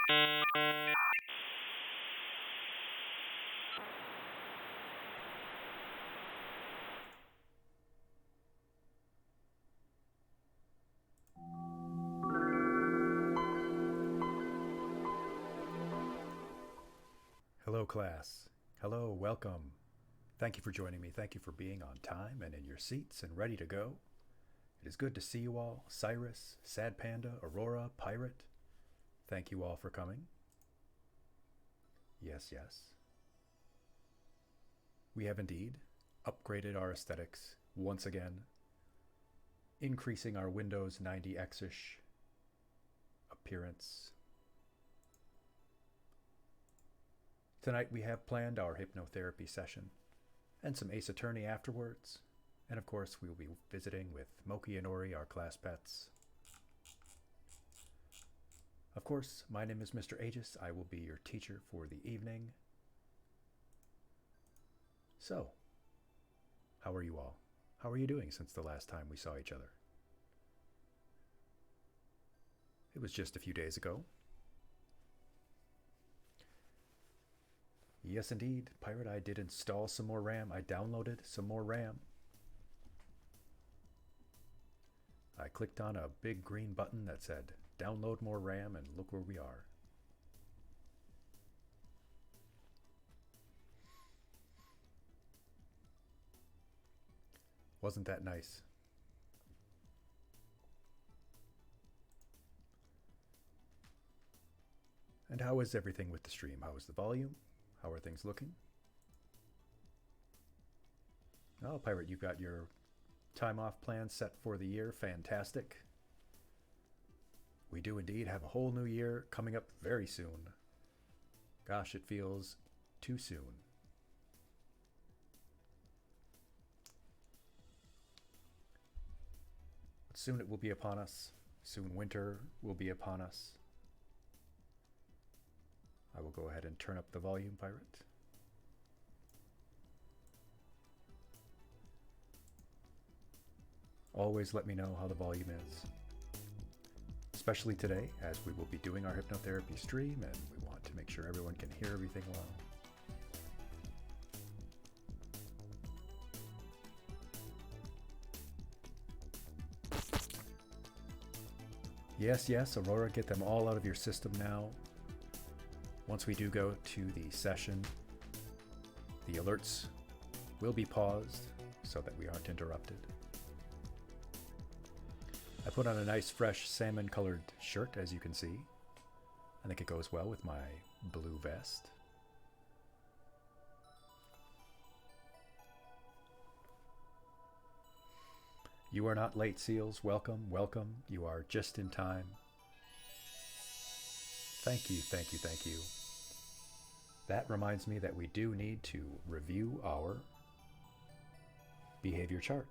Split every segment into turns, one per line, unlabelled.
Hello, class. Hello, welcome. Thank you for joining me. Thank you for being on time and in your seats and ready to go. It is good to see you all. Cyrus, Sad Panda, Aurora, Pirate. Thank you all for coming. Yes, yes. We have indeed upgraded our aesthetics once again, increasing our Windows 90X-ish appearance. Tonight we have planned our hypnotherapy session and some Ace Attorney afterwards. And of course we will be visiting with Moki and Ori, our class pets. Of course, my name is Mr. Aegis. I will be your teacher for the evening. So, how are you all? How are you doing since the last time we saw each other? It was just a few days ago. Yes, indeed, Pirate, I did install some more RAM. I downloaded some more RAM. I clicked on a big green button that said, download more RAM, and look where we are. Wasn't that nice? And how is everything with the stream? How is the volume? How are things looking? Oh, Pirate, you've got your time off plan set for the year. Fantastic. We do indeed have a whole new year coming up very soon. Gosh, it feels too soon. But soon it will be upon us. Soon winter will be upon us. I will go ahead and turn up the volume, Pirate. Always let me know how the volume is. Especially today, as we will be doing our hypnotherapy stream, and we want to make sure everyone can hear everything well. Yes, yes, Aurora, get them all out of your system now. Once we do go to the session, the alerts will be paused so that we aren't interrupted. I put on a nice fresh salmon colored shirt, as you can see. I think it goes well with my blue vest. You are not late, Seals. Welcome, welcome. You are just in time. Thank you, thank you, thank you. That reminds me that we do need to review our behavior chart.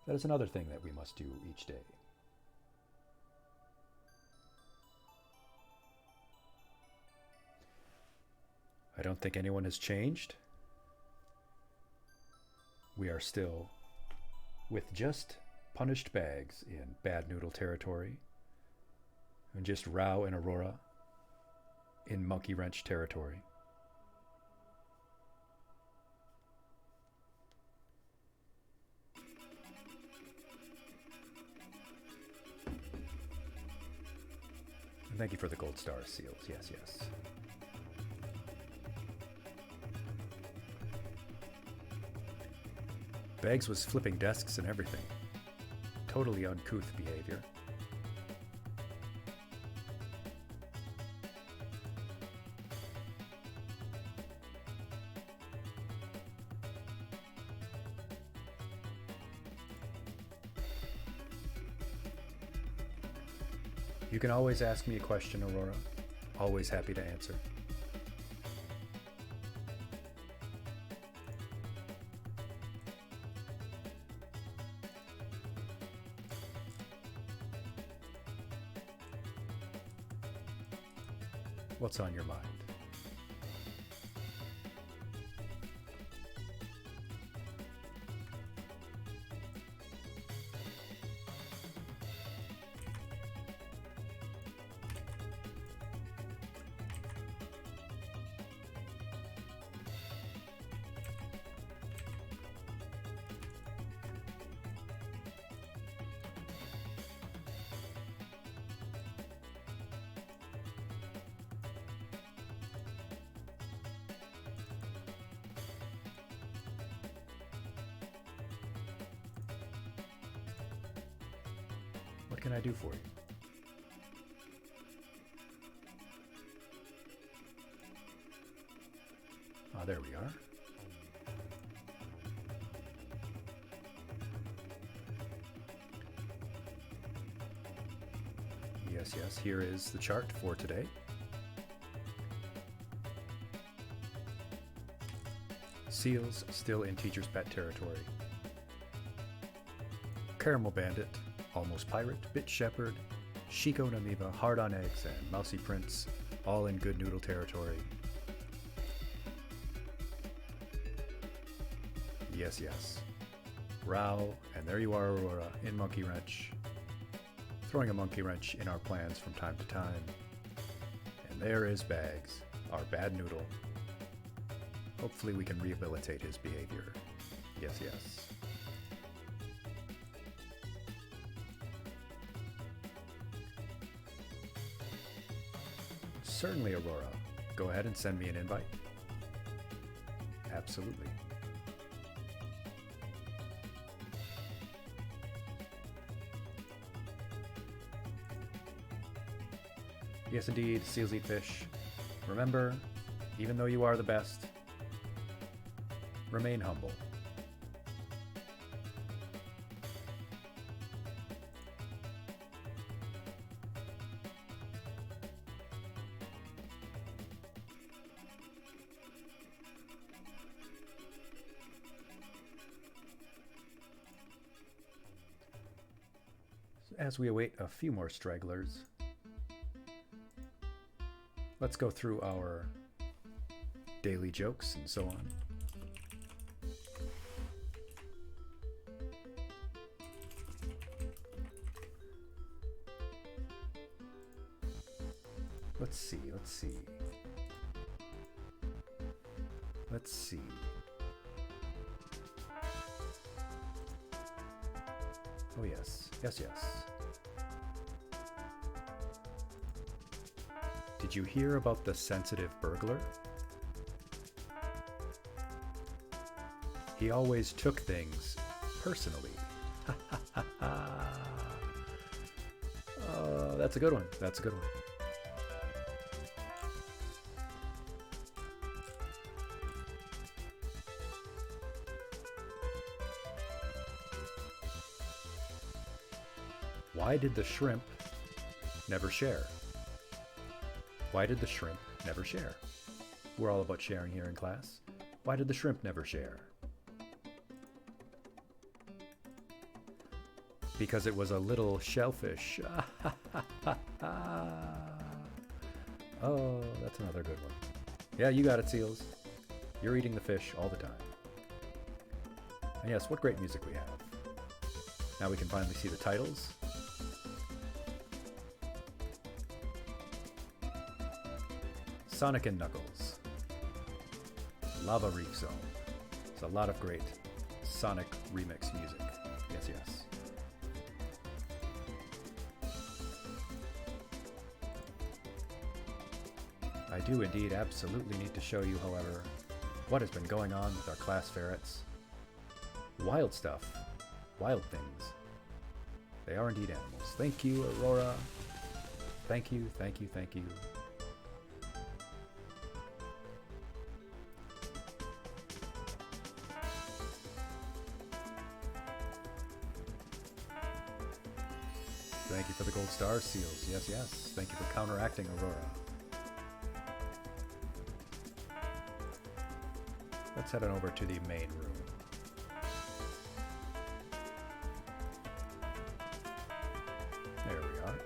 That is another thing that we must do each day. I don't think anyone has changed. We are still with just punished bags in Bad Noodle territory, and just Rao and Aurora in Monkey Wrench territory. And thank you for the gold star seals. Yes, yes. Bags was flipping desks and everything. Totally uncouth behavior. You can always ask me a question, Aurora. Always happy to answer. What's on your mind? What can I do for you? Ah, there we are. Yes, yes, here is the chart for today. Seals still in Teacher's Pet territory. Caramel Bandit, Almost Pirate, Bit Shepherd, Shiko Namiva, Hard on Eggs, and Mousy Prince, all in Good Noodle territory. Yes, yes. Rao, and there you are, Aurora, in Monkey Wrench. Throwing a monkey wrench in our plans from time to time. And there is Bags, our bad noodle. Hopefully we can rehabilitate his behavior. Yes, yes. Certainly, Aurora. Go ahead and send me an invite. Absolutely. Yes, indeed, seals eat fish. Remember, even though you are the best, remain humble. As we await a few more stragglers, let's go through our daily jokes and so on. Let's see. Oh yes. Did you hear about the sensitive burglar? He always took things personally. Oh, that's a good one. Why did the shrimp never share? Why did the shrimp never share? We're all about sharing here in class. Why did the shrimp never share? Because it was a little shellfish. Oh, that's another good one. Yeah, you got it, Seals. You're eating the fish all the time. And yes, what great music we have. Now we can finally see the titles. Sonic and Knuckles. Lava Reef Zone. It's a lot of great Sonic remix music. Yes. I do indeed absolutely need to show you, however, what has been going on with our class ferrets. Wild stuff. Wild things. They are indeed animals. Thank you, Aurora. Thank you. Thank you for the gold star, Seals. Yes. Thank you for counteracting Aurora. Let's head on over to the main room. There we are.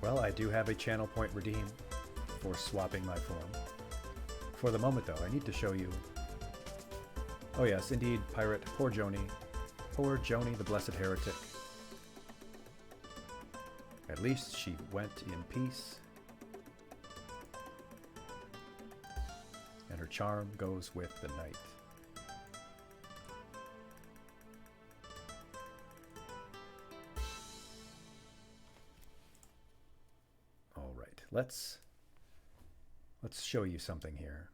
Well, I do have a channel point redeem for swapping my form. For the moment, though, I need to show you... Oh yes, indeed, pirate. Poor Joni. Poor Joni, the blessed heretic. At least she went in peace. And her charm goes with the night. let's show you something here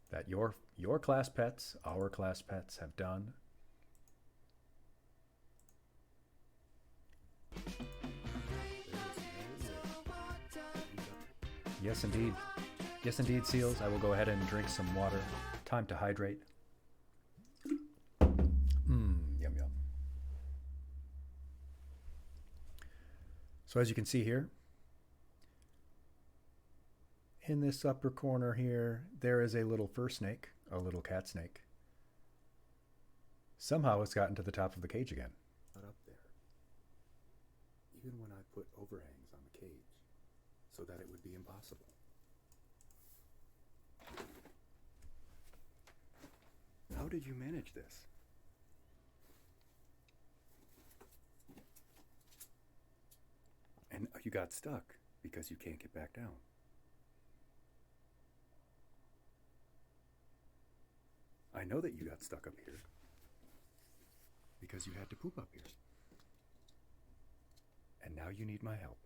that your class pets, our class pets, have done. Yes, indeed. Yes, indeed, seals. I will go ahead and drink some water. Time to hydrate. Yum, yum. So as you can see here, in this upper corner here, there is a little fur snake, a little cat snake. Somehow it's gotten to the top of the cage again.
Not up there. Even when I put overhangs on the cage, so that it would be impossible. How did you manage this? And you got stuck because you can't get back down. I know that you got stuck up here because you had to poop up here. And now you need my help.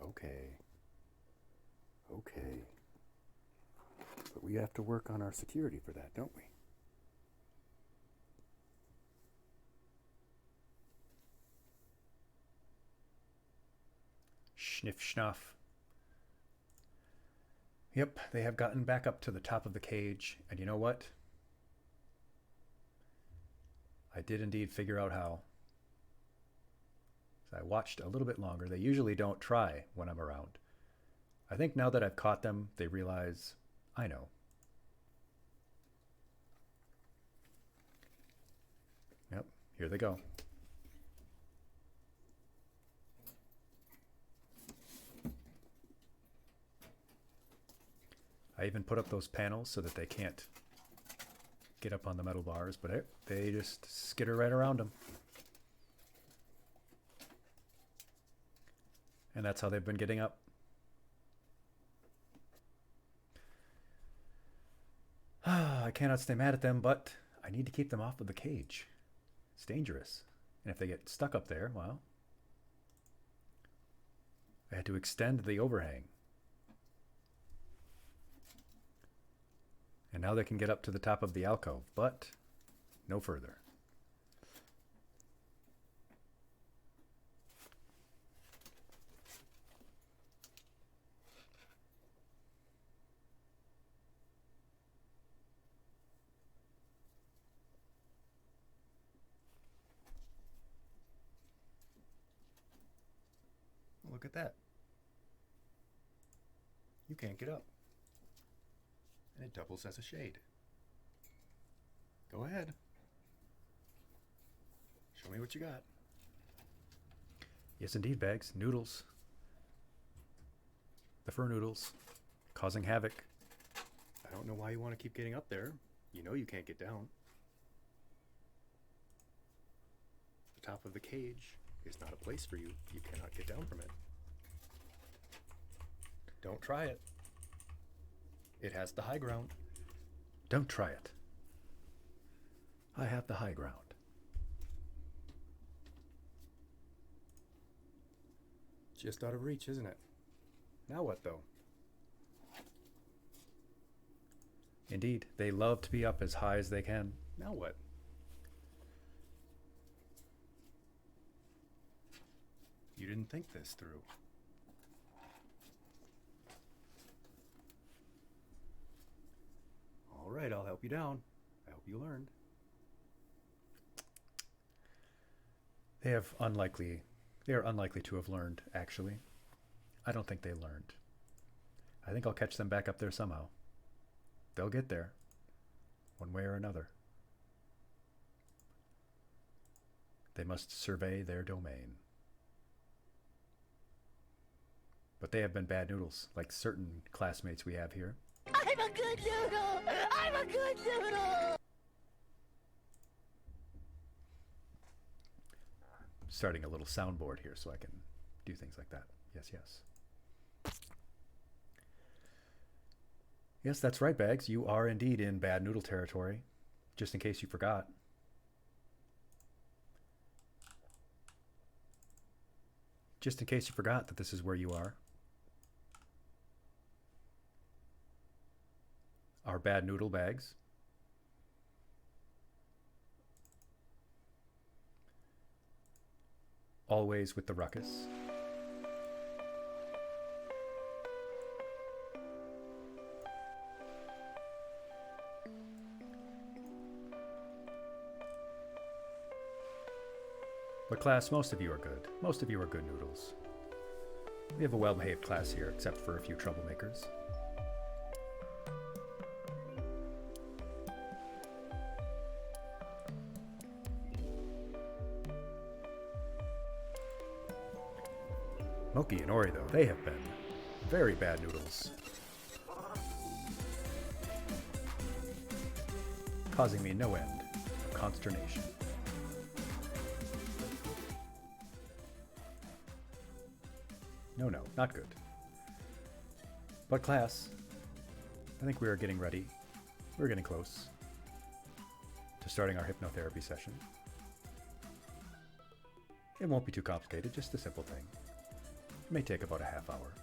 Okay. Okay. But we have to work on our security for that, don't we?
Sniff schnuff. Yep, they have gotten back up to the top of the cage, and you know what? I did indeed figure out how. So I watched a little bit longer. They usually don't try when I'm around. I think now that I've caught them, they realize I know. Yep, here they go. I even put up those panels so that they can't get up on the metal bars, but they just skitter right around them. And that's how they've been getting up. I cannot stay mad at them, but I need to keep them off of the cage. It's dangerous. And if they get stuck up there, well, I had to extend the overhang. And now they can get up to the top of the alcove, but no further. Look at that. You can't get up. And it doubles as a shade. Go ahead. Show me what you got. Yes, indeed, Bags. Noodles. The fur noodles. Causing havoc. I don't know why you want to keep getting up there. You know you can't get down. The top of the cage is not a place for you. You cannot get down from it. Don't try it. It has the high ground. Don't try it. I have the high ground. Just out of reach, isn't it? Now what, though? Indeed, they love to be up as high as they can. Now what? You didn't think this through. All right, I'll help you down. I hope you learned. They are unlikely to have learned, actually. I don't think they learned. I think I'll catch them back up there somehow. They'll get there, one way or another. They must survey their domain. But they have been bad noodles, like certain classmates we have here.
I'm a good noodle! I'm a good noodle!
Starting a little soundboard here so I can do things like that. Yes, yes. Yes, that's right, Bags. You are indeed in bad noodle territory, just in case you forgot. Just in case you forgot that this is where you are, our bad noodle bags. Always with the ruckus. But class, most of you are good. Most of you are good noodles. We have a well-behaved class here, except for a few troublemakers. Moki and Ori, though, they have been very bad noodles. Causing me no end of consternation. No, not good. But class, I think we are getting ready. We're getting close to starting our hypnotherapy session. It won't be too complicated, just a simple thing. It may take about a half hour.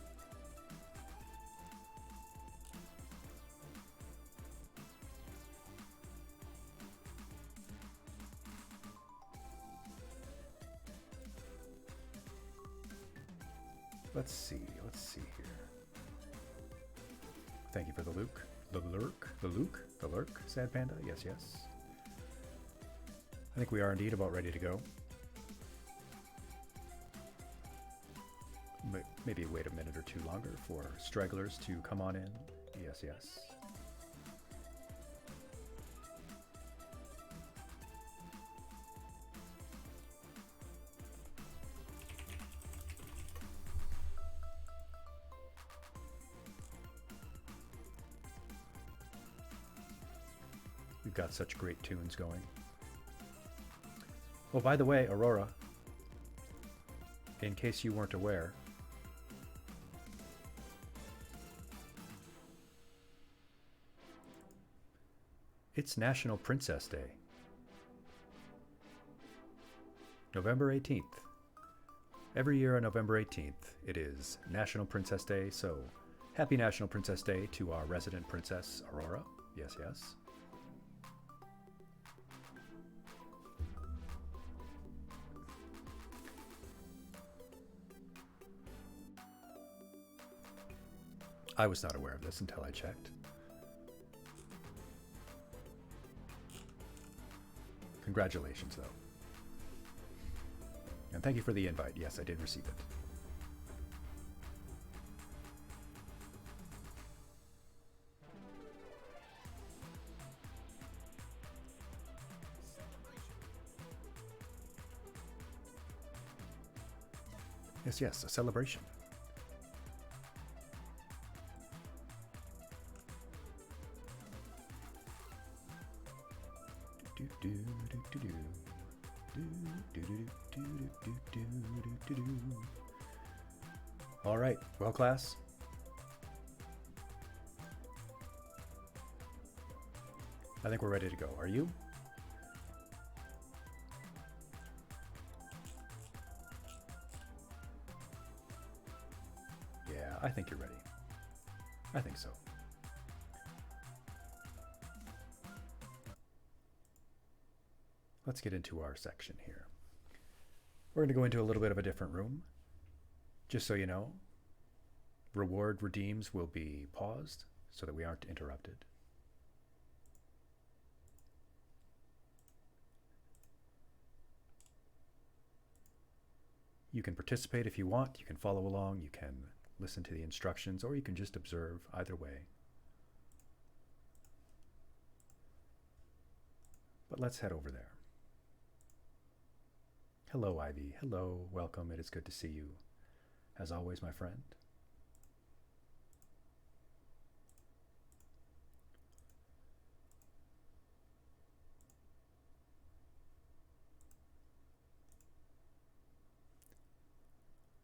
Let's see here. Thank you for the lurk, sad panda. Yes. I think we are indeed about ready to go. Maybe wait a minute or two longer for stragglers to come on in. Yes. We've got such great tunes going. Oh, by the way, Aurora, in case you weren't aware, it's National Princess Day. November 18th. Every year on November 18th, it is National Princess Day, so happy National Princess Day to our resident princess, Aurora. Yes. I was not aware of this until I checked. Congratulations, though. And thank you for the invite. Yes, I did receive it. Yes, a celebration. All right, well, class, I think we're ready to go. Are you? Yeah, I think you're ready. I think so. Let's get into our section here. We're going to go into a little bit of a different room. Just so you know, reward redeems will be paused so that we aren't interrupted. You can participate if you want, you can follow along, you can listen to the instructions, or you can just observe. Either way. But let's head over there. Hello, Ivy. Hello, welcome. It is good to see you. As always, my friend.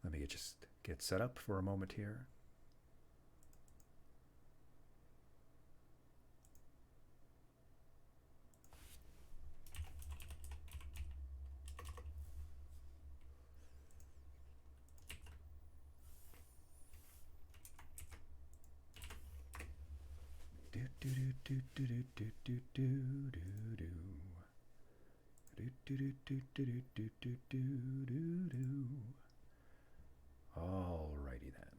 Let me just get set up for a moment here. do do do do do do do do. Do do do do do do do do do do. Alrighty then.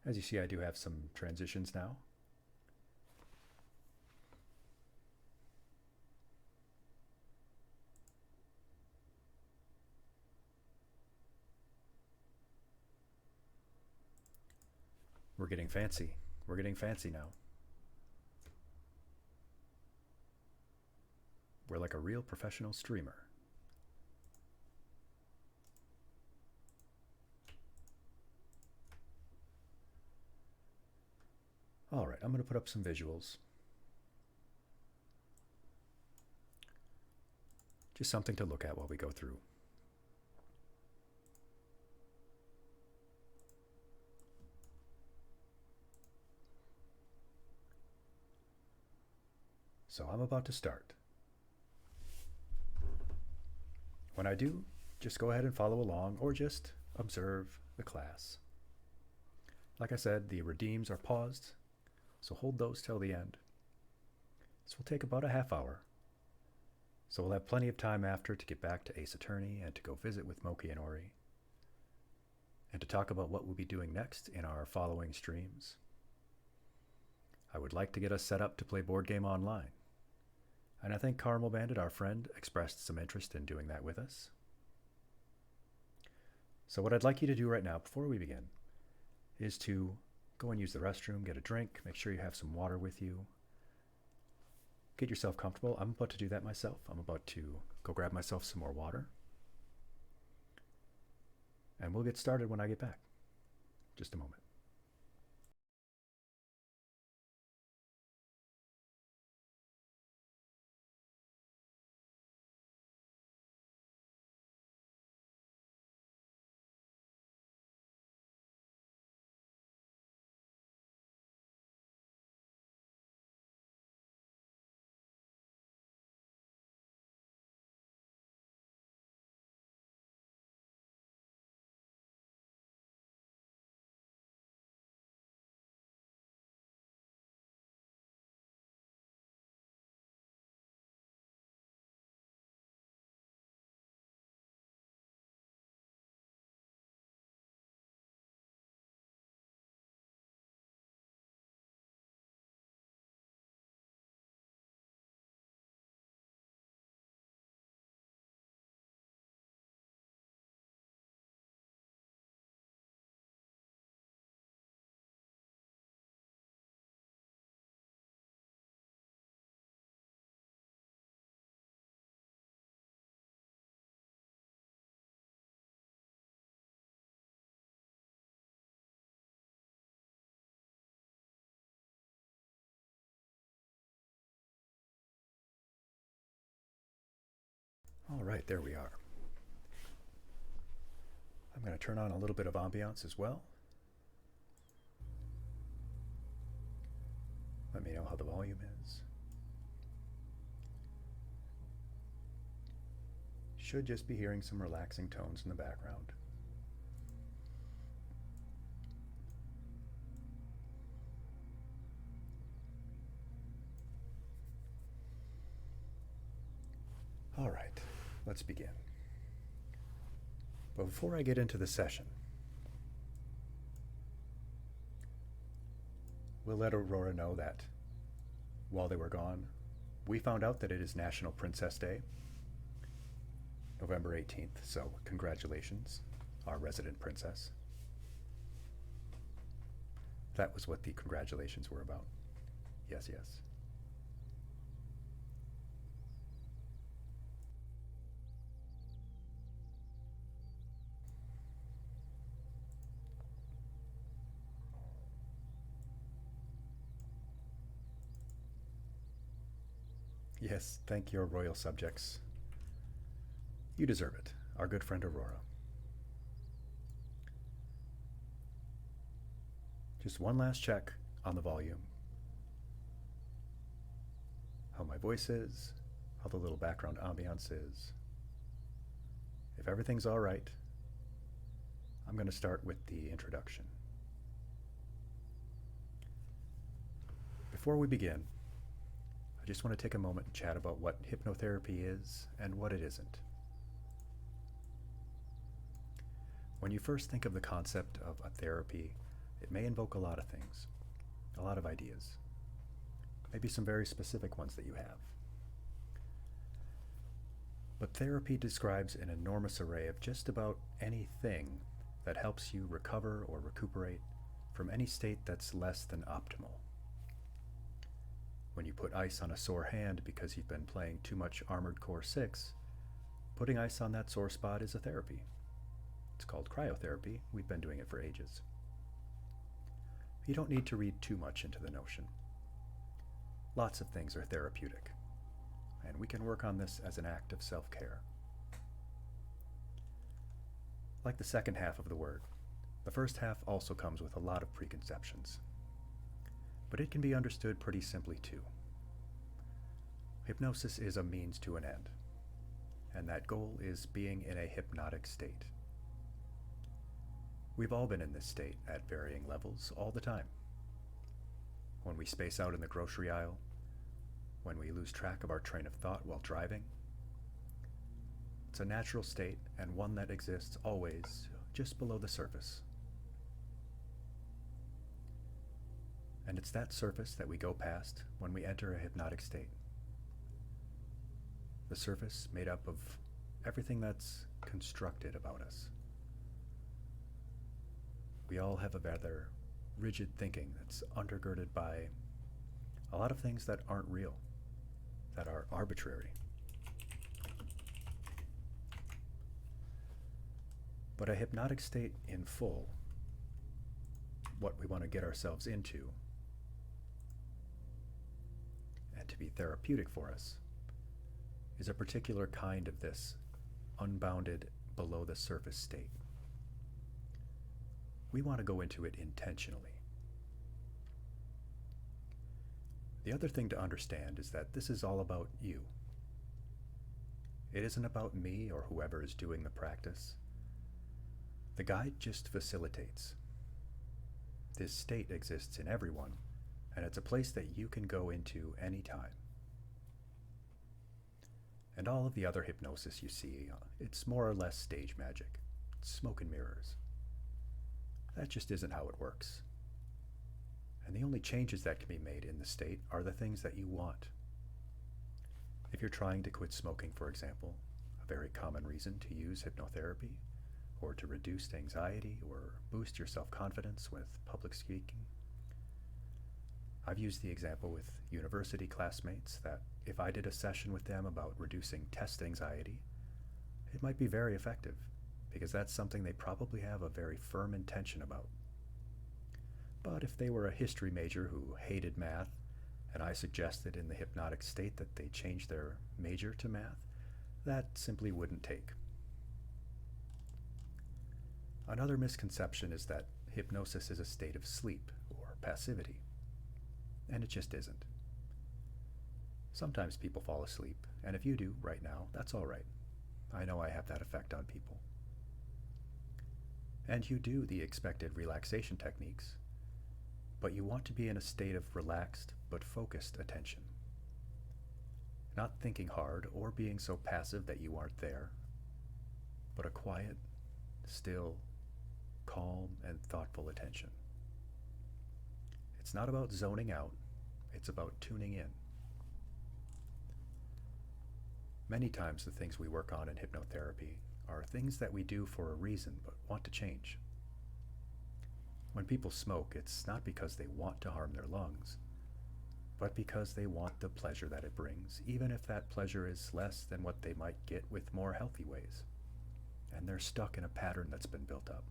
As you see, I do have some transitions now. We're getting fancy. We're getting fancy now. We're like a real professional streamer. All right, I'm going to put up some visuals. Just something to look at while we go through. So I'm about to start. When I do, just go ahead and follow along or just observe the class. Like I said, the redeems are paused, so hold those till the end. This will take about a half hour. So we'll have plenty of time after to get back to Ace Attorney and to go visit with Moki and Ori, and to talk about what we'll be doing next in our following streams. I would like to get us set up to play board game online. And I think Caramel Bandit, our friend, expressed some interest in doing that with us. So what I'd like you to do right now, before we begin, is to go and use the restroom, get a drink, make sure you have some water with you. Get yourself comfortable. I'm about to do that myself. I'm about to go grab myself some more water. And we'll get started when I get back. Just a moment. All right, there we are. I'm going to turn on a little bit of ambiance as well. Let me know how the volume is. Should just be hearing some relaxing tones in the background. All right, let's begin. But before I get into the session, we'll let Aurora know that while they were gone, we found out that it is National Princess Day, November 18th, so congratulations, our resident princess. That was what the congratulations were about. Yes, yes. Yes, thank your royal subjects. You deserve it, our good friend Aurora. Just one last check on the volume. How my voice is, how the little background ambiance is. If everything's all right, I'm going to start with the introduction. Before we begin, I just want to take a moment and chat about what hypnotherapy is and what it isn't. When you first think of the concept of a therapy, it may invoke a lot of things, a lot of ideas, maybe some very specific ones that you have. But therapy describes an enormous array of just about anything that helps you recover or recuperate from any state that's less than optimal. When you put ice on a sore hand because you've been playing too much Armored Core 6, putting ice on that sore spot is a therapy. It's called cryotherapy. We've been doing it for ages. You don't need to read too much into the notion. Lots of things are therapeutic, and we can work on this as an act of self-care. Like the second half of the word, the first half also comes with a lot of preconceptions. But it can be understood pretty simply too. Hypnosis is a means to an end, and that goal is being in a hypnotic state. We've all been in this state at varying levels all the time. When we space out in the grocery aisle, when we lose track of our train of thought while driving. It's a natural state and one that exists always just below the surface. And it's that surface that we go past when we enter a hypnotic state. The surface made up of everything that's constructed about us. We all have a rather rigid thinking that's undergirded by a lot of things that aren't real, that are arbitrary. But a hypnotic state in full, what we want to get ourselves into, and to be therapeutic for us, is a particular kind of this unbounded, below the surface state. We want to go into it intentionally. The other thing to understand is that this is all about you. It isn't about me or whoever is doing the practice. The guide just facilitates. This state exists in everyone, and it's a place that you can go into anytime. And all of the other hypnosis you see, it's more or less stage magic. It's smoke and mirrors. That just isn't how it works. And the only changes that can be made in the state are the things that you want. If you're trying to quit smoking, for example, a very common reason to use hypnotherapy, or to reduce anxiety or boost your self-confidence with public speaking. I've used the example with university classmates that if I did a session with them about reducing test anxiety, it might be very effective, because that's something they probably have a very firm intention about. But if they were a history major who hated math, and I suggested in the hypnotic state that they change their major to math, that simply wouldn't take. Another misconception is that hypnosis is a state of sleep or passivity, and it just isn't. Sometimes people fall asleep, and if you do right now, that's all right. I know I have that effect on people. And you do the expected relaxation techniques, but you want to be in a state of relaxed but focused attention. Not thinking hard or being so passive that you aren't there, but a quiet, still, calm, and thoughtful attention. It's not about zoning out, it's about tuning in. Many times the things we work on in hypnotherapy are things that we do for a reason but want to change. When people smoke, it's not because they want to harm their lungs, but because they want the pleasure that it brings, even if that pleasure is less than what they might get with more healthy ways, and they're stuck in a pattern that's been built up.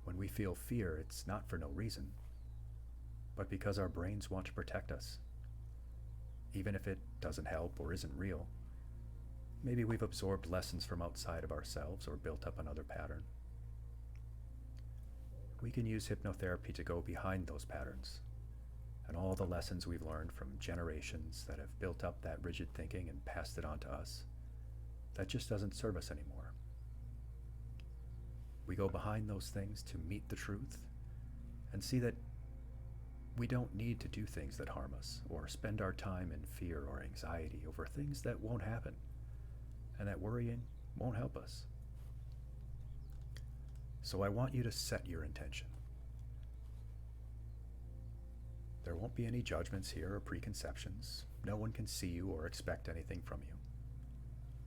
When we feel fear, it's not for no reason, but because our brains want to protect us, even if it doesn't help or isn't real. Maybe we've absorbed lessons from outside of ourselves or built up another pattern. We can use hypnotherapy to go behind those patterns and all the lessons we've learned from generations that have built up that rigid thinking and passed it on to us. That just doesn't serve us anymore. We go behind those things to meet the truth and see that We don't need to do things that harm us or spend our time in fear or anxiety over things that won't happen and that worrying won't help us. So I want you to set your intention. There won't be any judgments here or preconceptions. No one can see you or expect anything from you.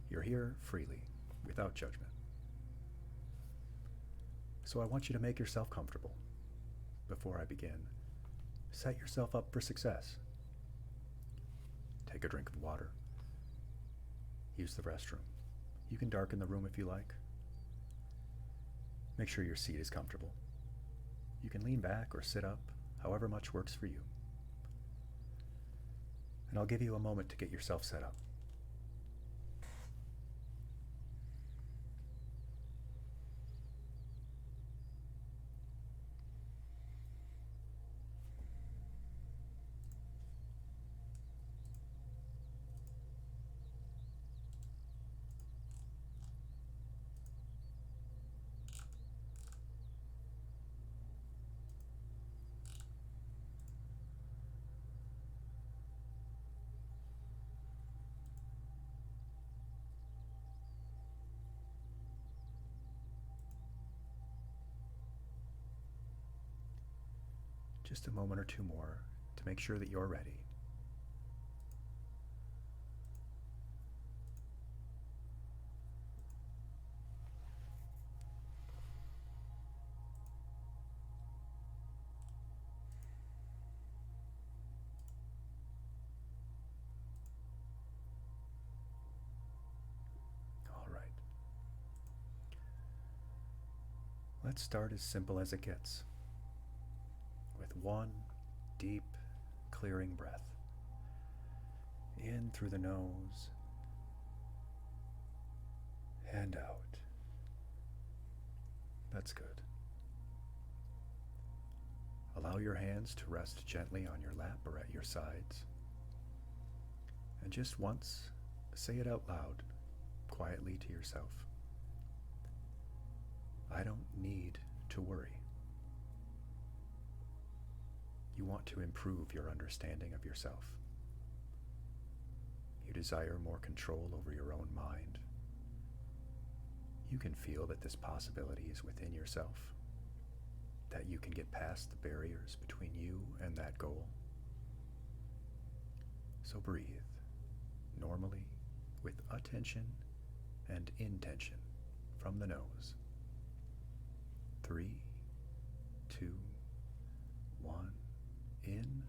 You're here freely, without judgment. So I want you to make yourself comfortable. Before I begin, set yourself up for success. Take a drink of water. Use the restroom. You can darken the room if you like. Make sure your seat is comfortable. You can lean back or sit up, however much works for you. And I'll give you a moment to get yourself set up. Just a moment or two more to make sure that you're ready. All right. Let's start as simple as it gets. With one deep, clearing breath. In through the nose and out. That's good. Allow your hands to rest gently on your lap or at your sides. And just once, say it out loud, quietly to yourself. I don't need to worry. You want to improve your understanding of yourself. You desire more control over your own mind. You can feel that this possibility is within yourself, that you can get past the barriers between you and that goal. So breathe, normally, with attention and intention from the nose. 3, 2, 1. In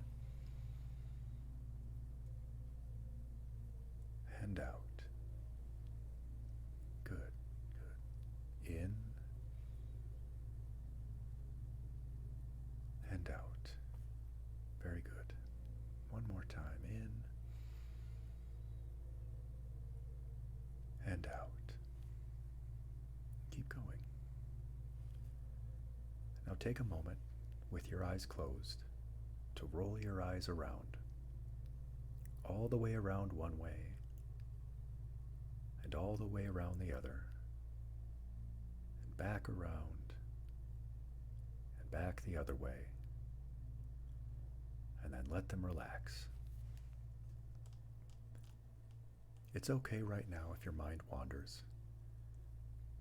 and out. Good, good. In and out. Very good. One more time. In and out. Keep going. Now take a moment with your eyes closed to roll your eyes around, all the way around one way, and all the way around the other, and back around, and back the other way, and then let them relax. It's okay right now if your mind wanders.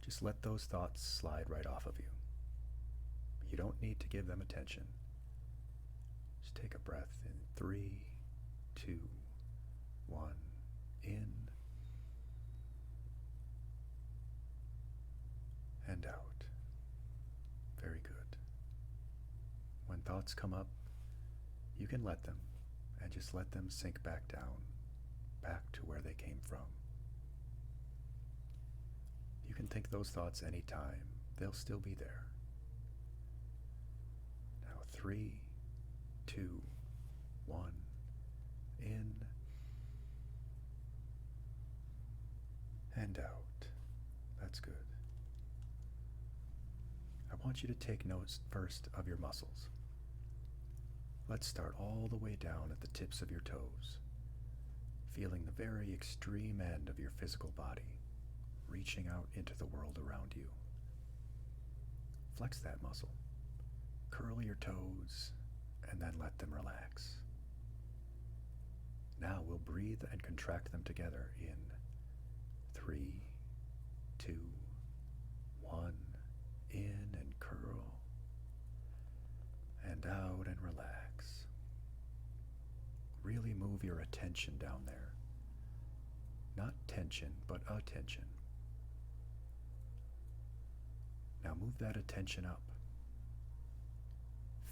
Just let those thoughts slide right off of you. You don't need to give them attention. Just take a breath in 3, 2, 1. In and out. Very good. When thoughts come up, you can let them and just let them sink back down, back to where they came from. You can think those thoughts anytime. They'll still be there. Now 3, 2, 1. In and out. That's good. I want you to take note first of your muscles. Let's start all the way down at the tips of your toes, feeling the very extreme end of your physical body, reaching out into the world around you. Flex that muscle. Curl your toes and then let them relax. Now we'll breathe and contract them together in 3, 2, 1. In and curl, and out and relax. Really move your attention down there. Not tension, but attention. Now move that attention up.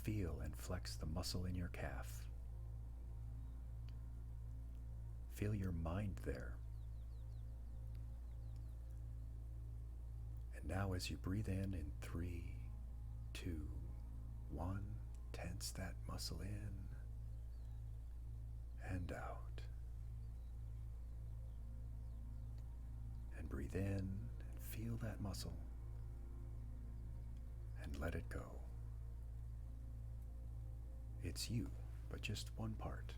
Feel and flex the muscle in your calf. Feel your mind there. And now as you breathe in 3, 2, 1, tense that muscle in and out. And breathe in and feel that muscle and let it go. It's you, but just one part.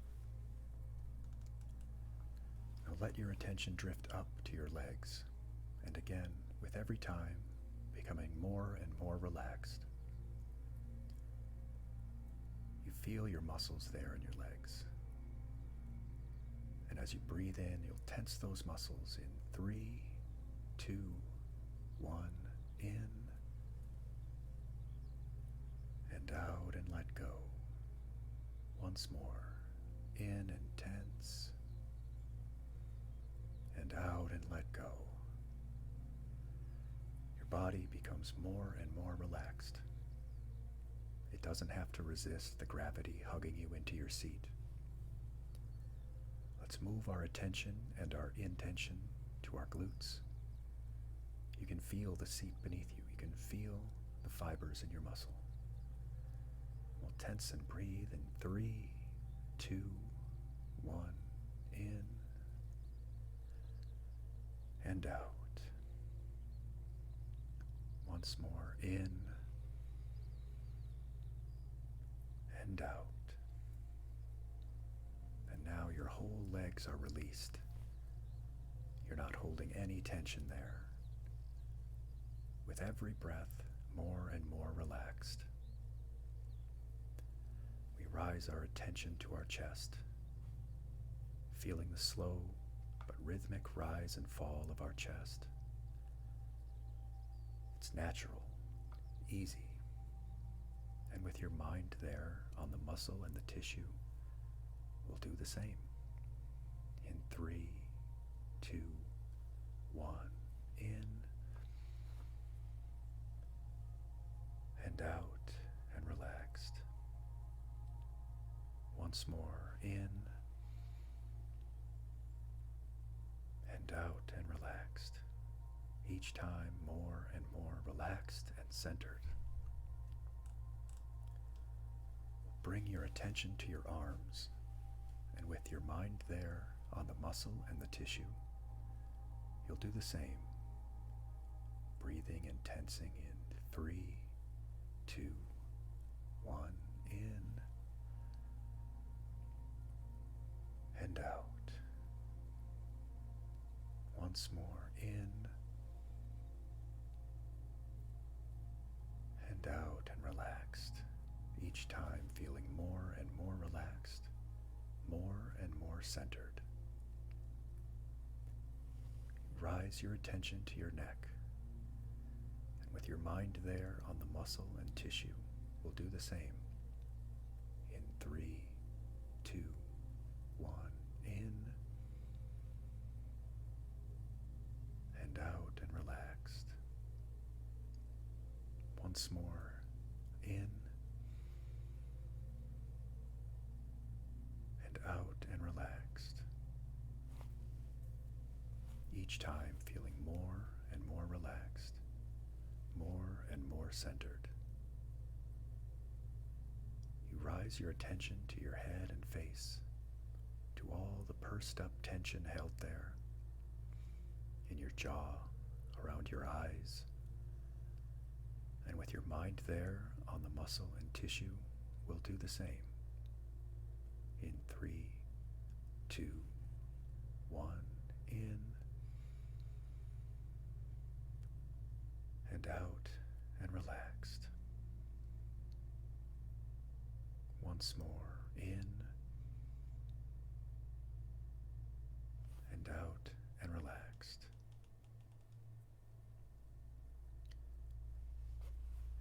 Now let your attention drift up to your legs, and again, with every time, becoming more and more relaxed. You feel your muscles there in your legs. And as you breathe in, you'll tense those muscles in 3, 2, 1, in and out and let go. Once more, in and tense, and out and let go. Your body becomes more and more relaxed. It doesn't have to resist the gravity hugging you into your seat. Let's move our attention and our intention to our glutes. You can feel the seat beneath you. You can feel the fibers in your muscle. We'll tense and breathe in 3, 2, 1, in and out. Once more, in and out. And now your whole legs are released. You're not holding any tension there. With every breath, more and more relaxed. We rise our attention to our chest, feeling the slow but rhythmic rise and fall of our chest. It's natural, easy, and with your mind there on the muscle and the tissue, we'll do the same. In 3, 2, 1, in and out and relaxed. Once more, in and out and relaxed. Each time more and more relaxed and centered. Bring your attention to your arms, and with your mind there on the muscle and the tissue, you'll do the same. Breathing and tensing in 3, 2, 1, in and out. Once more, in and out and relaxed, each time feeling more and more relaxed, more and more centered. Rise your attention to your neck, and with your mind there on the muscle and tissue, we'll do the same. In 3, 2, 1, in and out and relaxed. Once more, in and out and relaxed. Each time feeling more and more relaxed, more and more centered. You rise your attention to your head and face, to all the pursed up tension held there, in your jaw, around your eyes, and with your mind there on the muscle and tissue, we'll do the same. In 3, 2, 1, in and out and relaxed. once more, in and out and relaxed.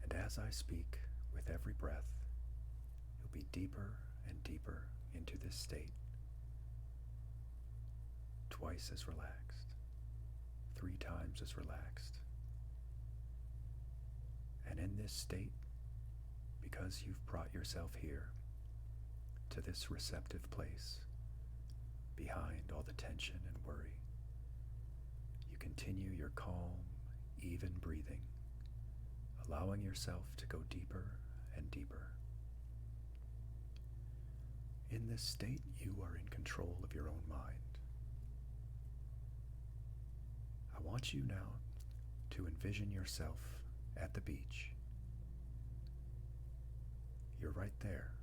And as I speak, with every breath, you'll be deeper and deeper into this state. Twice as relaxed, 3 times as relaxed. And in this state, because you've brought yourself here to this receptive place, behind all the tension and worry, you continue your calm, even breathing, allowing yourself to go deeper and deeper. In this state, you are in control of your own mind. I want you now to envision yourself at the beach. You're right there.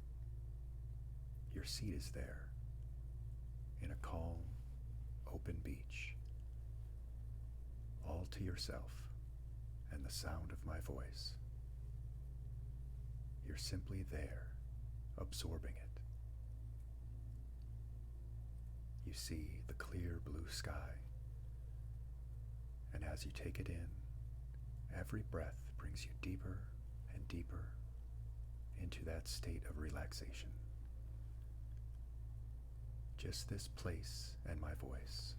Your seat is there, in a calm, open beach, all to yourself and the sound of my voice. You're simply there, absorbing it. You see the clear blue sky, and as you take it in, every breath brings you deeper and deeper into that state of relaxation. Just this place and my voice.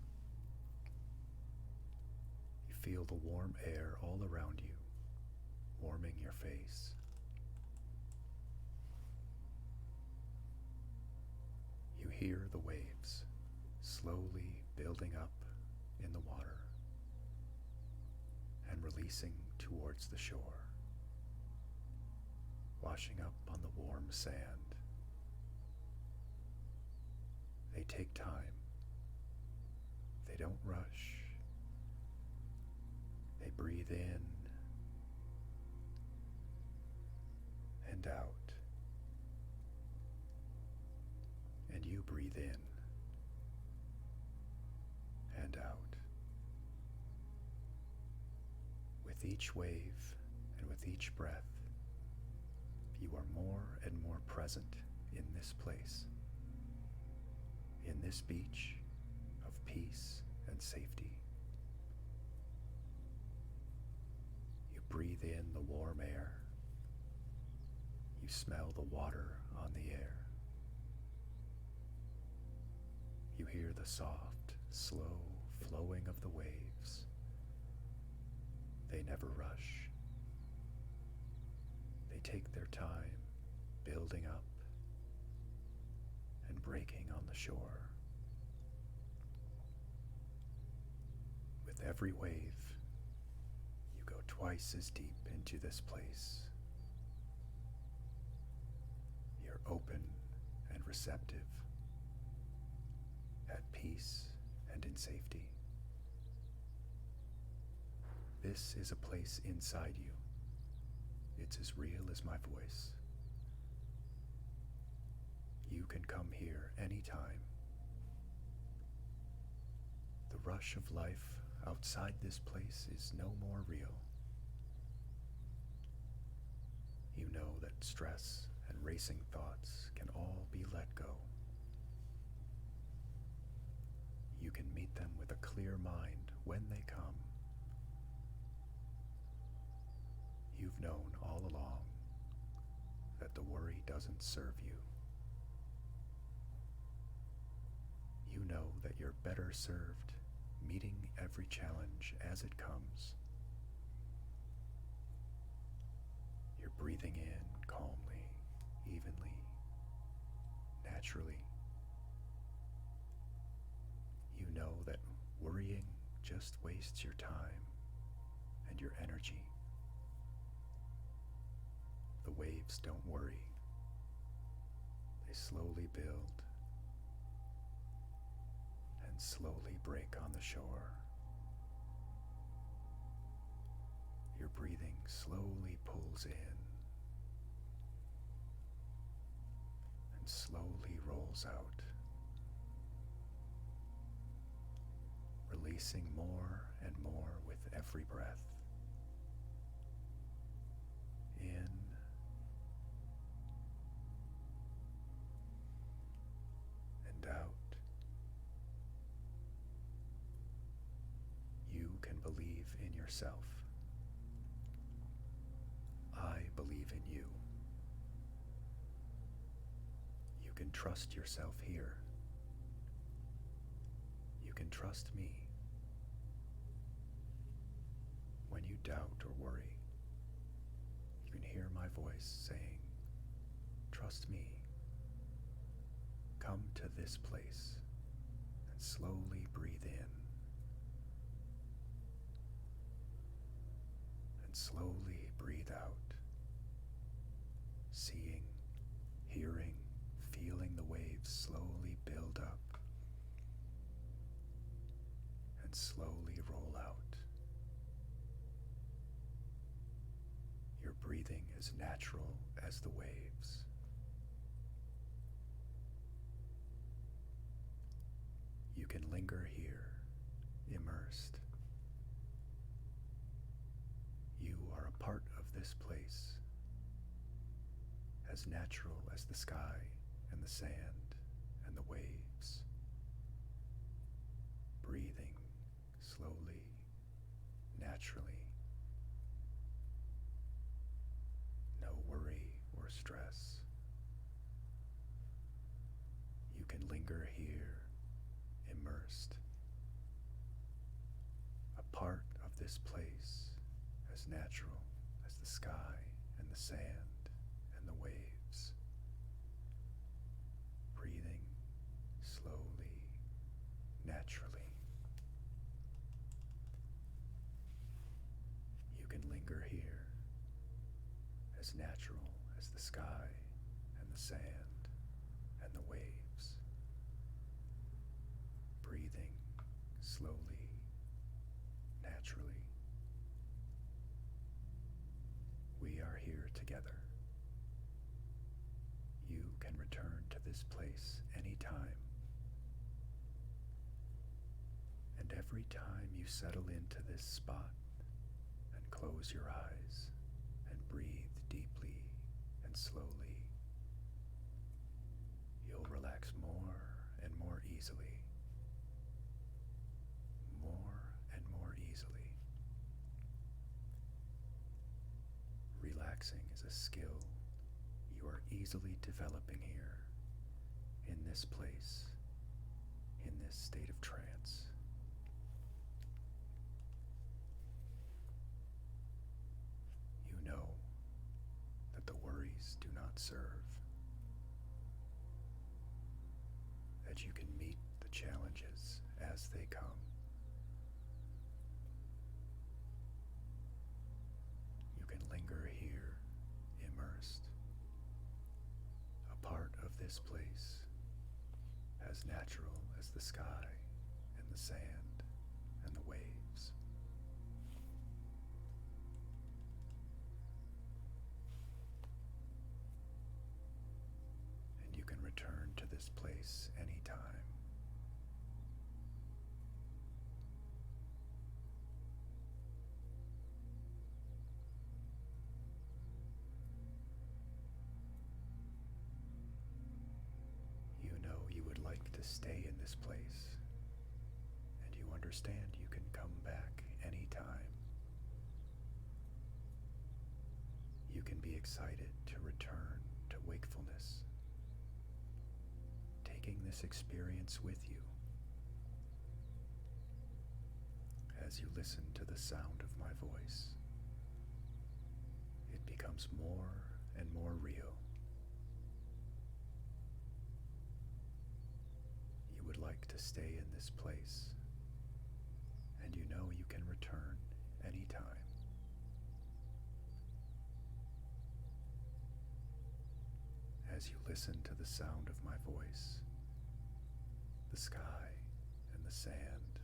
You feel the warm air all around you, warming your face. You hear the waves slowly building up in the water and releasing towards the shore, washing up on the warm sand. They take time. They don't rush. They breathe in and out. And you breathe in and out. With each wave and with each breath, you are more and more present in this place, in this beach of peace and safety. You breathe in the warm air. You smell the water on the air. You hear the soft, slow flowing of the waves. They never rush. They take their time building up and breaking on the shore. With every wave, you go twice as deep into this place. You're open and receptive, at peace and in safety. This is a place inside you. It's as real as my voice. You can come here anytime. The rush of life outside this place is no more real. You know that stress and racing thoughts can all be let go. You can meet them with a clear mind when they come. You've known all along that the worry doesn't serve you. You know that you're better served meeting every challenge as it comes. You're breathing in calmly, evenly, naturally. You know that worrying just wastes your time and your energy. The waves don't worry. They slowly build and slowly break on the shore. Your breathing slowly pulls in and slowly rolls out, releasing more and more with every breath. In yourself. I believe in you. You can trust yourself here. You can trust me. When you doubt or worry, you can hear my voice saying, "Trust me." Come to this place and slowly breathe in and slowly breathe out, seeing, hearing, feeling the waves slowly build up and slowly roll out. Your breathing is natural as the waves. You can linger here, immersed. You are a part of this place, as natural as the sky and the sand and the waves. Breathing slowly, naturally. No worry or stress. You can linger here, immersed, a part of this place as natural as the sky and the sand and the waves. Breathing slowly, naturally. You can linger here as natural as the sky and the sand and the waves. Breathing slowly, naturally. We are here together. You can return to this place anytime. And every time you settle into this spot and close your eyes and breathe deeply and slowly, you'll relax more and more easily. More and more easily. Relaxing is a skill you are easily developing here, in this place, in this state of trance. You know that the worries do not serve, that you can meet the challenges as they come. You can linger here, immersed, a part of this place, as natural as the sky and the sand and the waves. And you can return to this place anytime. You know you would like to stay in this place, and you understand you can come back anytime. You can be excited to return to wakefulness, taking this experience with you as you listen to the sound of my voice. It becomes more and more real. You would like to stay in this place, and you know you can return anytime. As you listen to the sound of my voice, the sky and the sand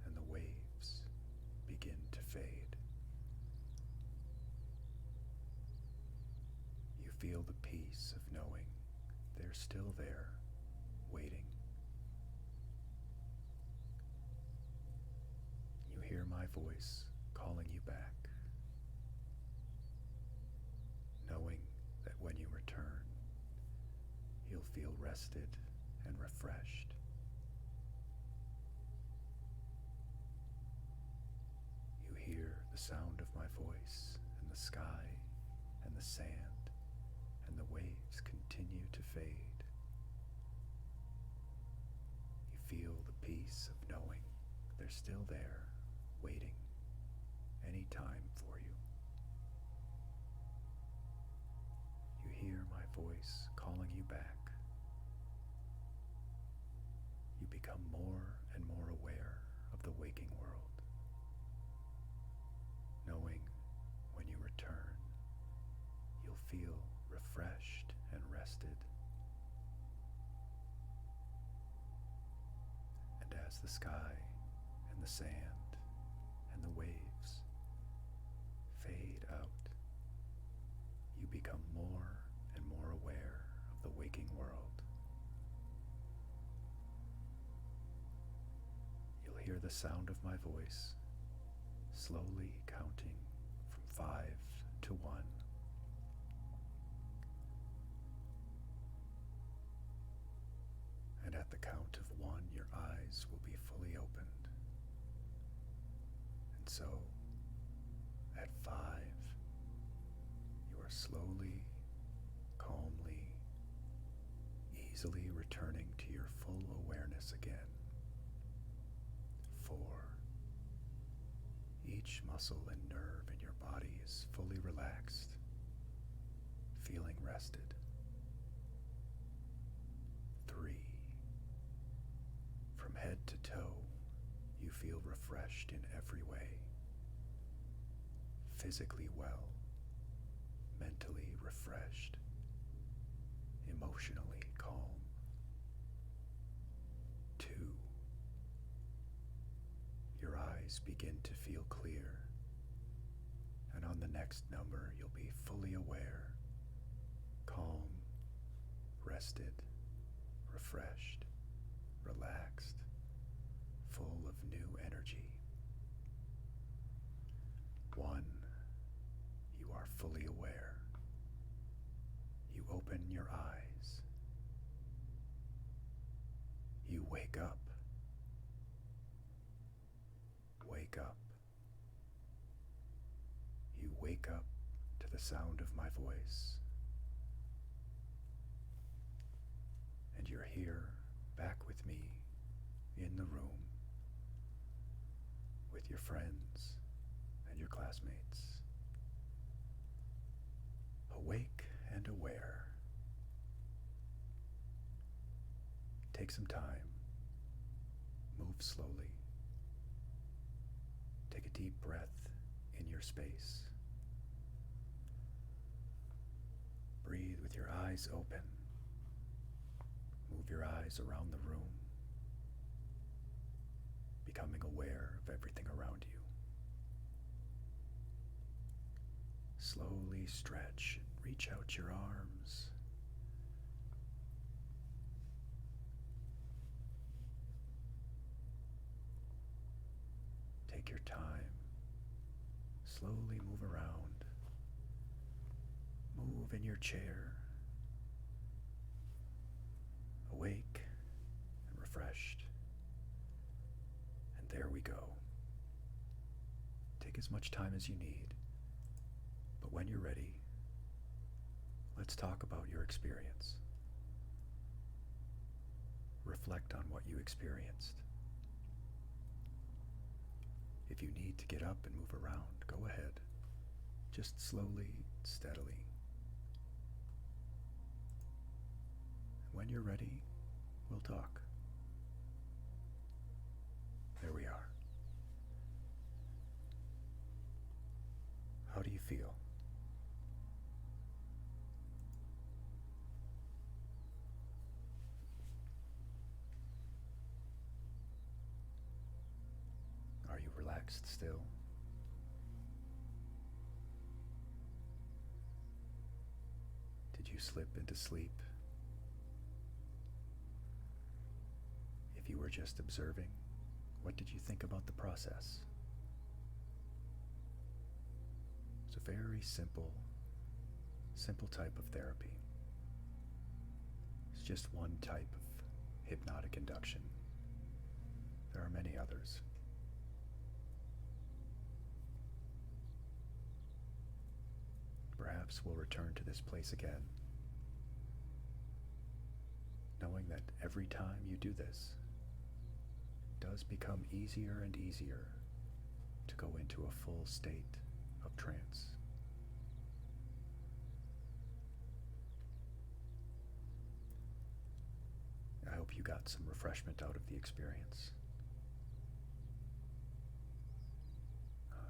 and the waves begin to fade. You feel the peace of knowing they're still there, waiting. You hear my voice calling you back, knowing that when you return, you'll feel rested and refreshed. You hear The sound of my voice and the sky and the sand and the waves continue to fade. You feel the peace of knowing they're still there, waiting any time for you. You hear my voice calling you back. You become more and more aware of the waking world, knowing when you return, you'll feel refreshed and rested. And as the sky and the sand and the waves fade out, you become more and more aware of the waking world. You'll hear the sound of my voice slowly counting from 5 to 1. And at the count of 1, your eyes will be fully opened. And so, at 5, you are slowly, calmly, easily returning to your full awareness again. 4. Each muscle and nerve in your body is fully relaxed, feeling rested. 3. From head to toe, you feel refreshed in every way. Physically well, mentally refreshed, emotionally calm. 2. Your eyes begin to feel clear, and on the next number you'll be fully aware, calm, rested, refreshed, relaxed, full of new energy. 1. You are fully aware. You open your eyes. You wake up. Wake up. You wake up to the sound of my voice. And you're here, back with me, in the room, with your friends and your classmates. Awake and aware. Take some time. Move slowly. Take a deep breath in your space. Breathe with your eyes open. Move your eyes around the room, becoming aware of everything around you. Slowly stretch and reach out your arms. Take your time. Slowly move around. Move in your chair. Awake and refreshed. And there we go. Take as much time as you need. But when you're ready, let's talk about your experience. Reflect on what you experienced. If you need to get up and move around, go ahead. Just slowly, steadily. When you're ready, we'll talk. There we are. How do you feel? Are you relaxed still? Did you slip into sleep? If you were just observing, what did you think about the process? It's a very simple type of therapy. It's just one type of hypnotic induction. There are many others. perhaps we'll return to this place again, knowing that every time you do this, it does become easier and easier to go into a full state of trance. I hope you got some refreshment out of the experience.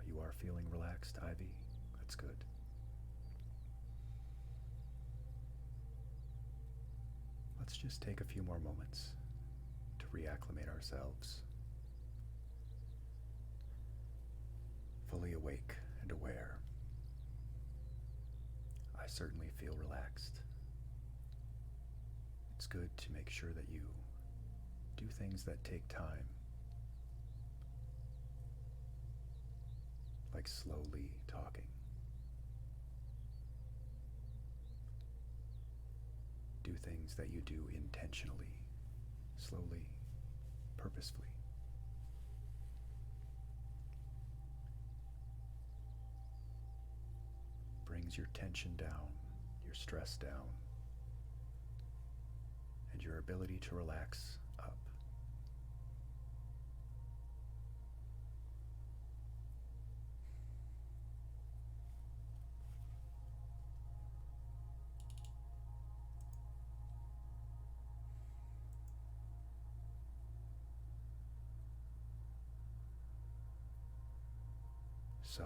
You are feeling relaxed, Ivy. That's good. Let's just take a few more moments to reacclimate ourselves, fully awake and aware. I certainly feel relaxed. It's good to make sure that you do things that take time, like slowly talking. Do things that you do intentionally, slowly, purposefully. Brings your tension down, your stress down, and your ability to relax up. So,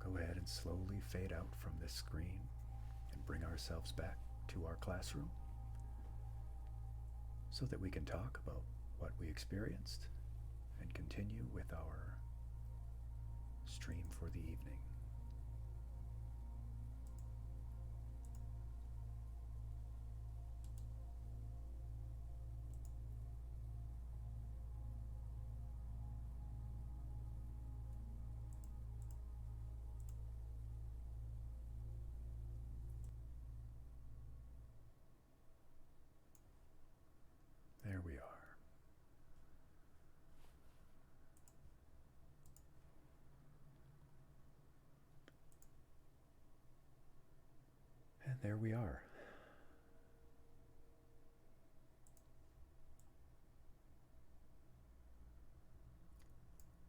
go ahead and slowly fade out from this screen and bring ourselves back to our classroom so that we can talk about what we experienced and continue with our stream for the evening. There we are. And there we are.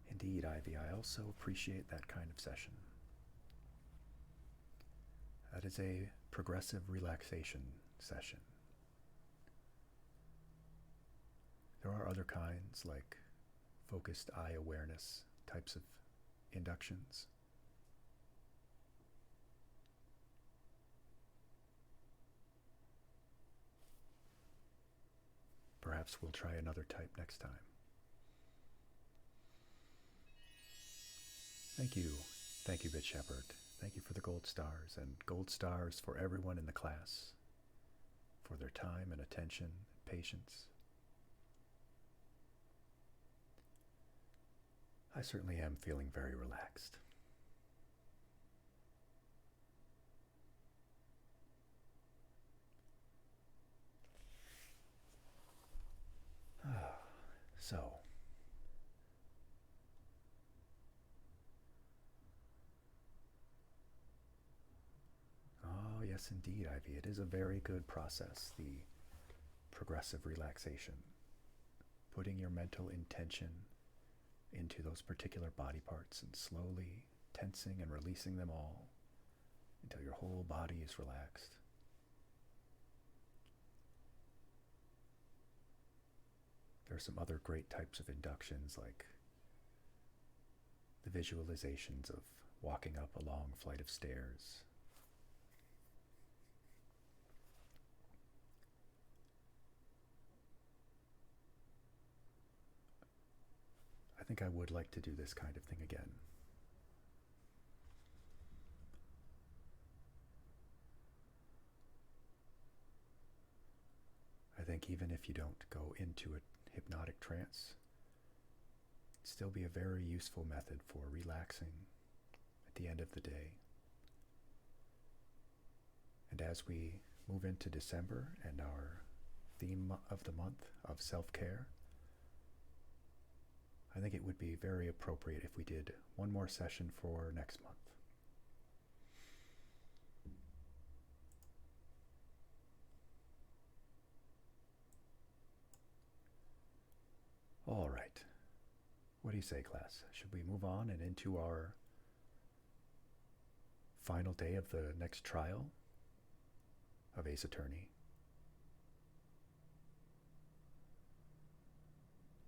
Indeed, Ivy, I also appreciate that kind of session. That is a progressive relaxation session. There are other kinds, like focused eye awareness types of inductions. Perhaps we'll try another type next time. Thank you. Thank you, Bit Shepherd. Thank you for the gold stars, and gold stars for everyone in the class, for their time and attention and patience. I certainly am feeling very relaxed. So, oh yes indeed, Ivy, it is a very good process, the progressive relaxation. Putting your mental intention into those particular body parts and slowly tensing and releasing them all until your whole body is relaxed. There are some other great types of inductions, like the visualizations of walking up a long flight of stairs. I think I would like to do this kind of thing again. I think even if you don't go into a hypnotic trance, it'd still be a very useful method for relaxing at the end of the day. And as we move into December and our theme of the month of self-care, I think it would be very appropriate if we did one more session for next month. All right. What do you say, class? Should we move on and into our final day of the next trial of Ace Attorney?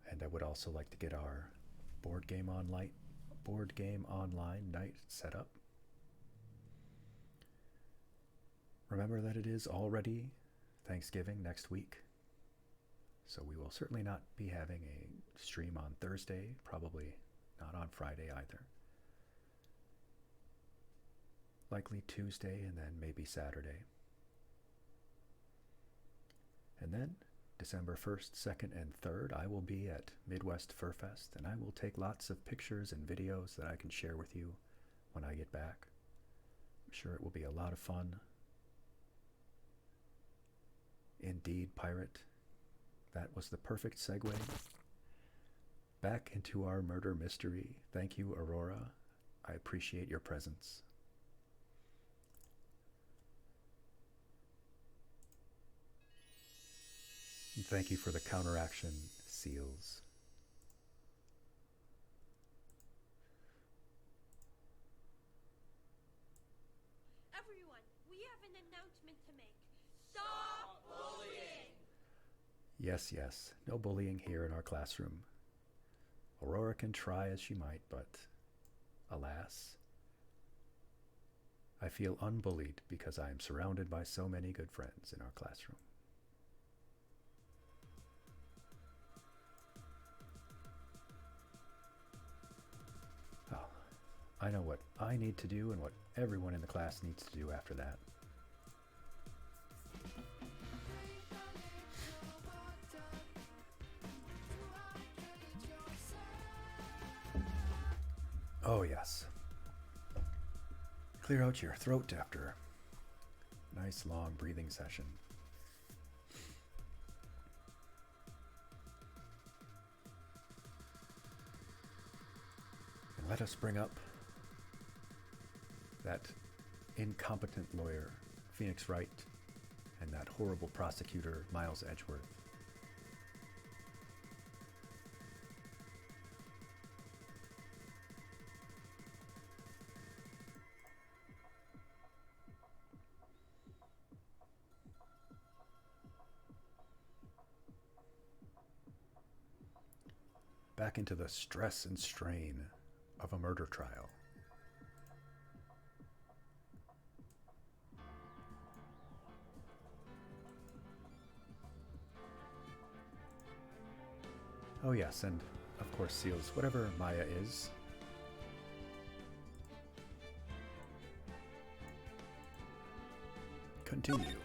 And I would also like to get our board game online night set up. Remember that it is already Thanksgiving next week, so we will certainly not be having a stream on Thursday, probably not on Friday either. Likely Tuesday and then maybe Saturday. And then December 1st, 2nd, and 3rd, I will be at Midwest Fur Fest, and I will take lots of pictures and videos that I can share with you when I get back. I'm sure it will be a lot of fun. Indeed, Pirate. That was the perfect segue back into our murder mystery. Thank you, Aurora. I appreciate your presence. And thank you for the counteraction, Seals.
Everyone, we have an announcement to make. Stop bullying!
Yes, yes. No bullying here in our classroom. Aurora can try as she might, but alas, I feel unbullied because I am surrounded by so many good friends in our classroom. Oh, I know what I need to do and what everyone in the class needs to do after that. Oh, yes. Clear out your throat after a nice long breathing session. And let us bring up that incompetent lawyer, Phoenix Wright, and that horrible prosecutor, Miles Edgeworth. Back into the stress and strain of a murder trial. Oh yes, and of course Seals, whatever Maya is. Continue.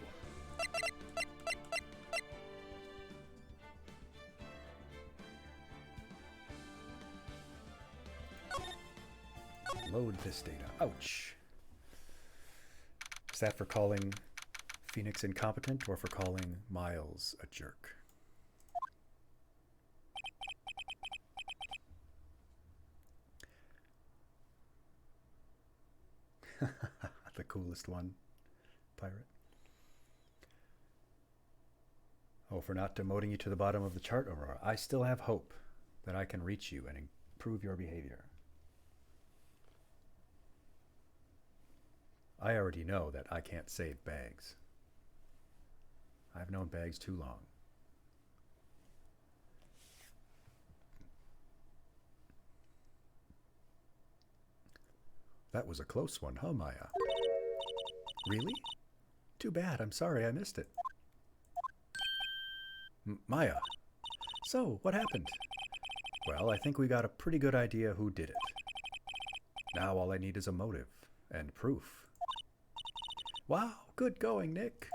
Load this data. Ouch. Is that for calling Phoenix incompetent or for calling Miles a jerk? The coolest one, Pirate. Oh, for not demoting you to the bottom of the chart, Aurora. I still have hope that I can reach you and improve your behavior. I already know that I can't save Bags. I've known Bags too long. That was a close one, huh, Maya? Really? Too bad. I'm sorry I missed it. Maya. So, what happened? Well, I think we got a pretty good idea who did it. Now all I need is a motive and proof. Wow, good going, Nick.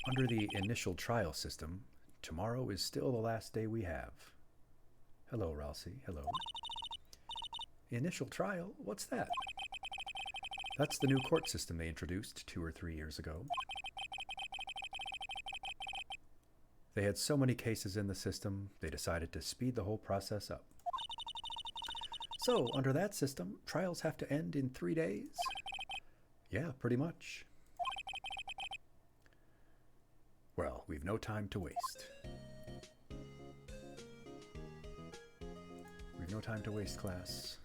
Under the initial trial system, tomorrow is still the last day we have. Hello, Ralsei. Hello. Initial trial? What's that? That's the new court system they introduced 2 or 3 years ago. They had so many cases in the system, they decided to speed the whole process up. So, under that system, trials have to end in 3 days? Yeah, pretty much. Well, we've no time to waste. We've no time to waste, class.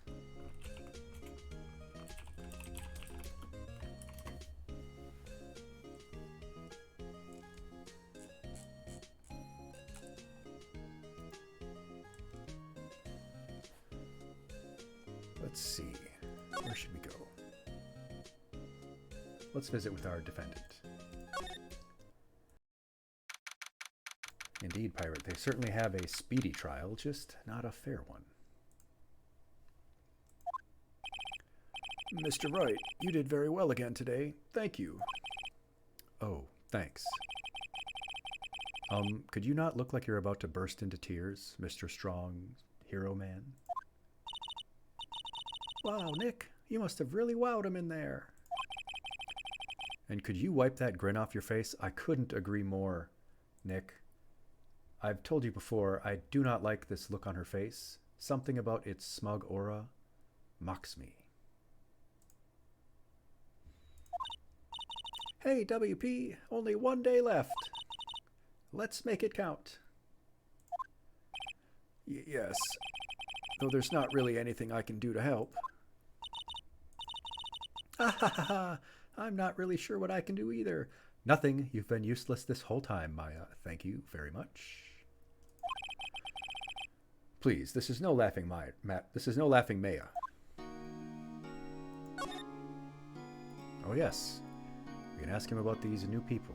Let's see. Where should we go? Let's visit with our defendant. Indeed, Pirate, they certainly have a speedy trial, just not a fair one. Mr. Wright, you did very well again today. Thank you. Oh, thanks. Could you not look like you're about to burst into tears, Mr. Strong Hero Man? Wow, Nick, you must have really wowed him in there. And could you wipe that grin off your face? I couldn't agree more, Nick. I've told you before, I do not like this look on her face. Something about its smug aura mocks me. Hey, WP, only 1 day left. Let's make it count. Yes, though there's not really anything I can do to help. Ah ha ha ha, I'm not really sure what I can do either. Nothing, you've been useless this whole time, Maya. Thank you very much. Please, this is no laughing Maya. This is no laughing Maya. Oh yes, we can ask him about these new people.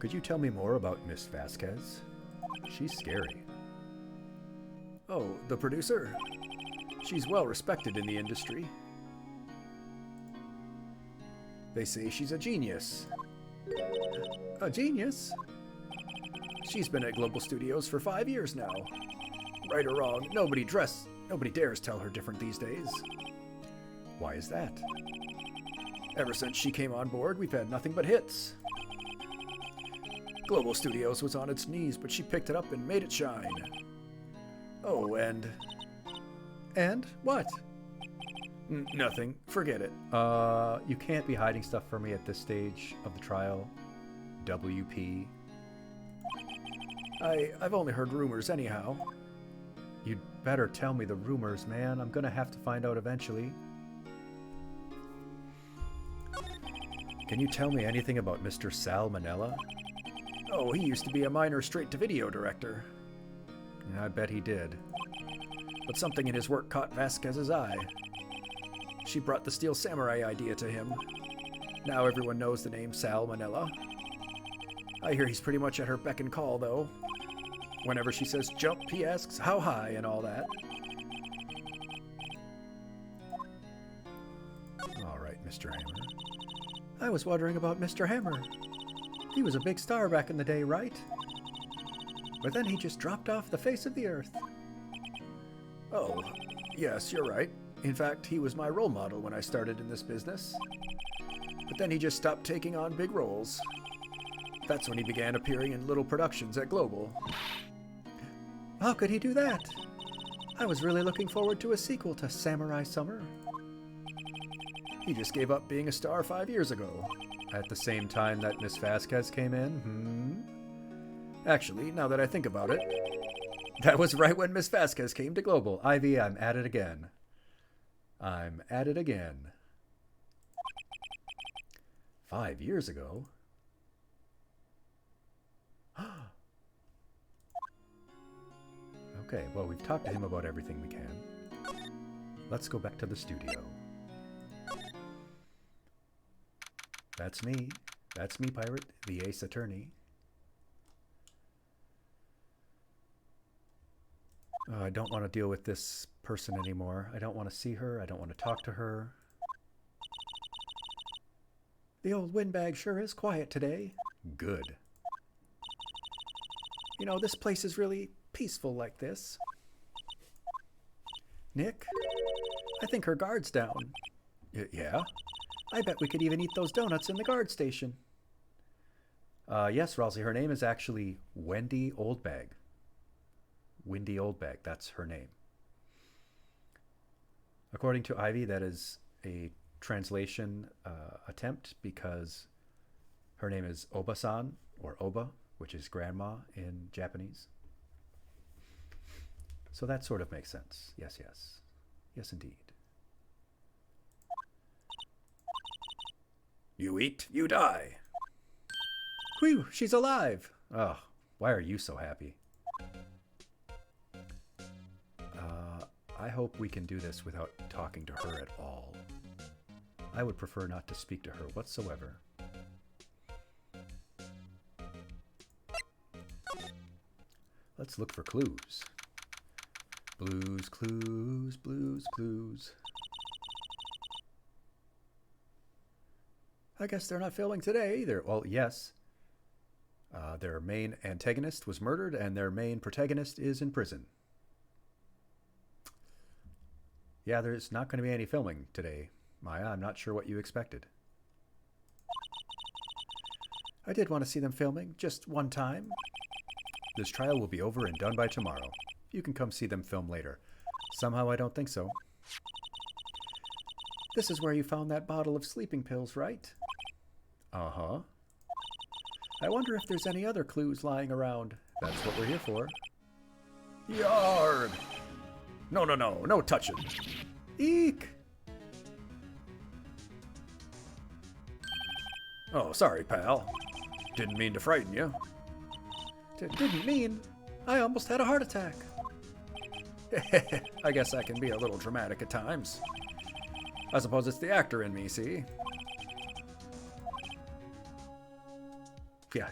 Could you tell me more about Miss Vasquez? She's scary. Oh, the producer? She's well respected in the industry. They say she's a genius. A genius? She's been at Global Studios for 5 years now. Right or wrong, nobody dares tell her different these days. Why is that? Ever since she came on board, we've had nothing but hits. Global Studios was on its knees, but she picked it up and made it shine. Oh, and... And? What? Nothing. Forget it. You can't be hiding stuff from me at this stage of the trial. WP. I've only heard rumors anyhow. You'd better tell me the rumors, man. I'm gonna have to find out eventually. Can you tell me anything about Mr. Salmonella? Oh, he used to be a minor straight-to-video director. Yeah, I bet he did. But something in his work caught Vasquez's eye. She brought the Steel Samurai idea to him. Now everyone knows the name Salmonella. I hear he's pretty much at her beck and call, though. Whenever she says jump, he asks how high and all that. All right, Mr. Hammer. I was wondering about Mr. Hammer. He was a big star back in the day, right? But then he just dropped off the face of the earth. Oh, yes, you're right. In fact, he was my role model when I started in this business. But then he just stopped taking on big roles. That's when he began appearing in little productions at Global. How could he do that? I was really looking forward to a sequel to Samurai Summer. He just gave up being a star 5 years ago. At the same time that Miss Vasquez came in? Actually, now that I think about it, that was right when Miss Vasquez came to Global. Ivy, I'm at it again. I'm at it again. 5 years ago? Okay, well, we've talked to him about everything we can. Let's go back to the studio. That's me. That's me, Pirate, the Ace Attorney. I don't want to deal with this person anymore. I don't want to see her. I don't want to talk to her. The old windbag sure is quiet today. Good. You know, this place is really peaceful like this. Nick, I think her guard's down. Yeah? I bet we could even eat those donuts in the guard station. Yes, Ralsei, her name is actually Wendy Oldbag. Wendy Oldbag, that's her name. According to Ivy, that is a translation attempt because her name is Oba-san, or Oba, which is grandma in Japanese. So that sort of makes sense. Yes, yes. Yes, indeed. You eat, you die. Whew, she's alive. Oh, why are you so happy? I hope we can do this without talking to her at all. I would prefer not to speak to her whatsoever. Let's look for clues. Blues, clues, blues, clues. I guess they're not filming today either. Well, yes. Their main antagonist was murdered and their main protagonist is in prison. Yeah, there's not going to be any filming today, Maya. I'm not sure what you expected. I did want to see them filming, just one time. This trial will be over and done by tomorrow. You can come see them film later. Somehow I don't think so. This is where you found that bottle of sleeping pills, right? Uh-huh. I wonder if there's any other clues lying around. That's what we're here for. Yarg! No, no, no. No touching. Eek! Oh, sorry, pal. Didn't mean to frighten you. Didn't mean. I almost had a heart attack. I guess I can be a little dramatic at times. I suppose it's the actor in me, see? Yeah,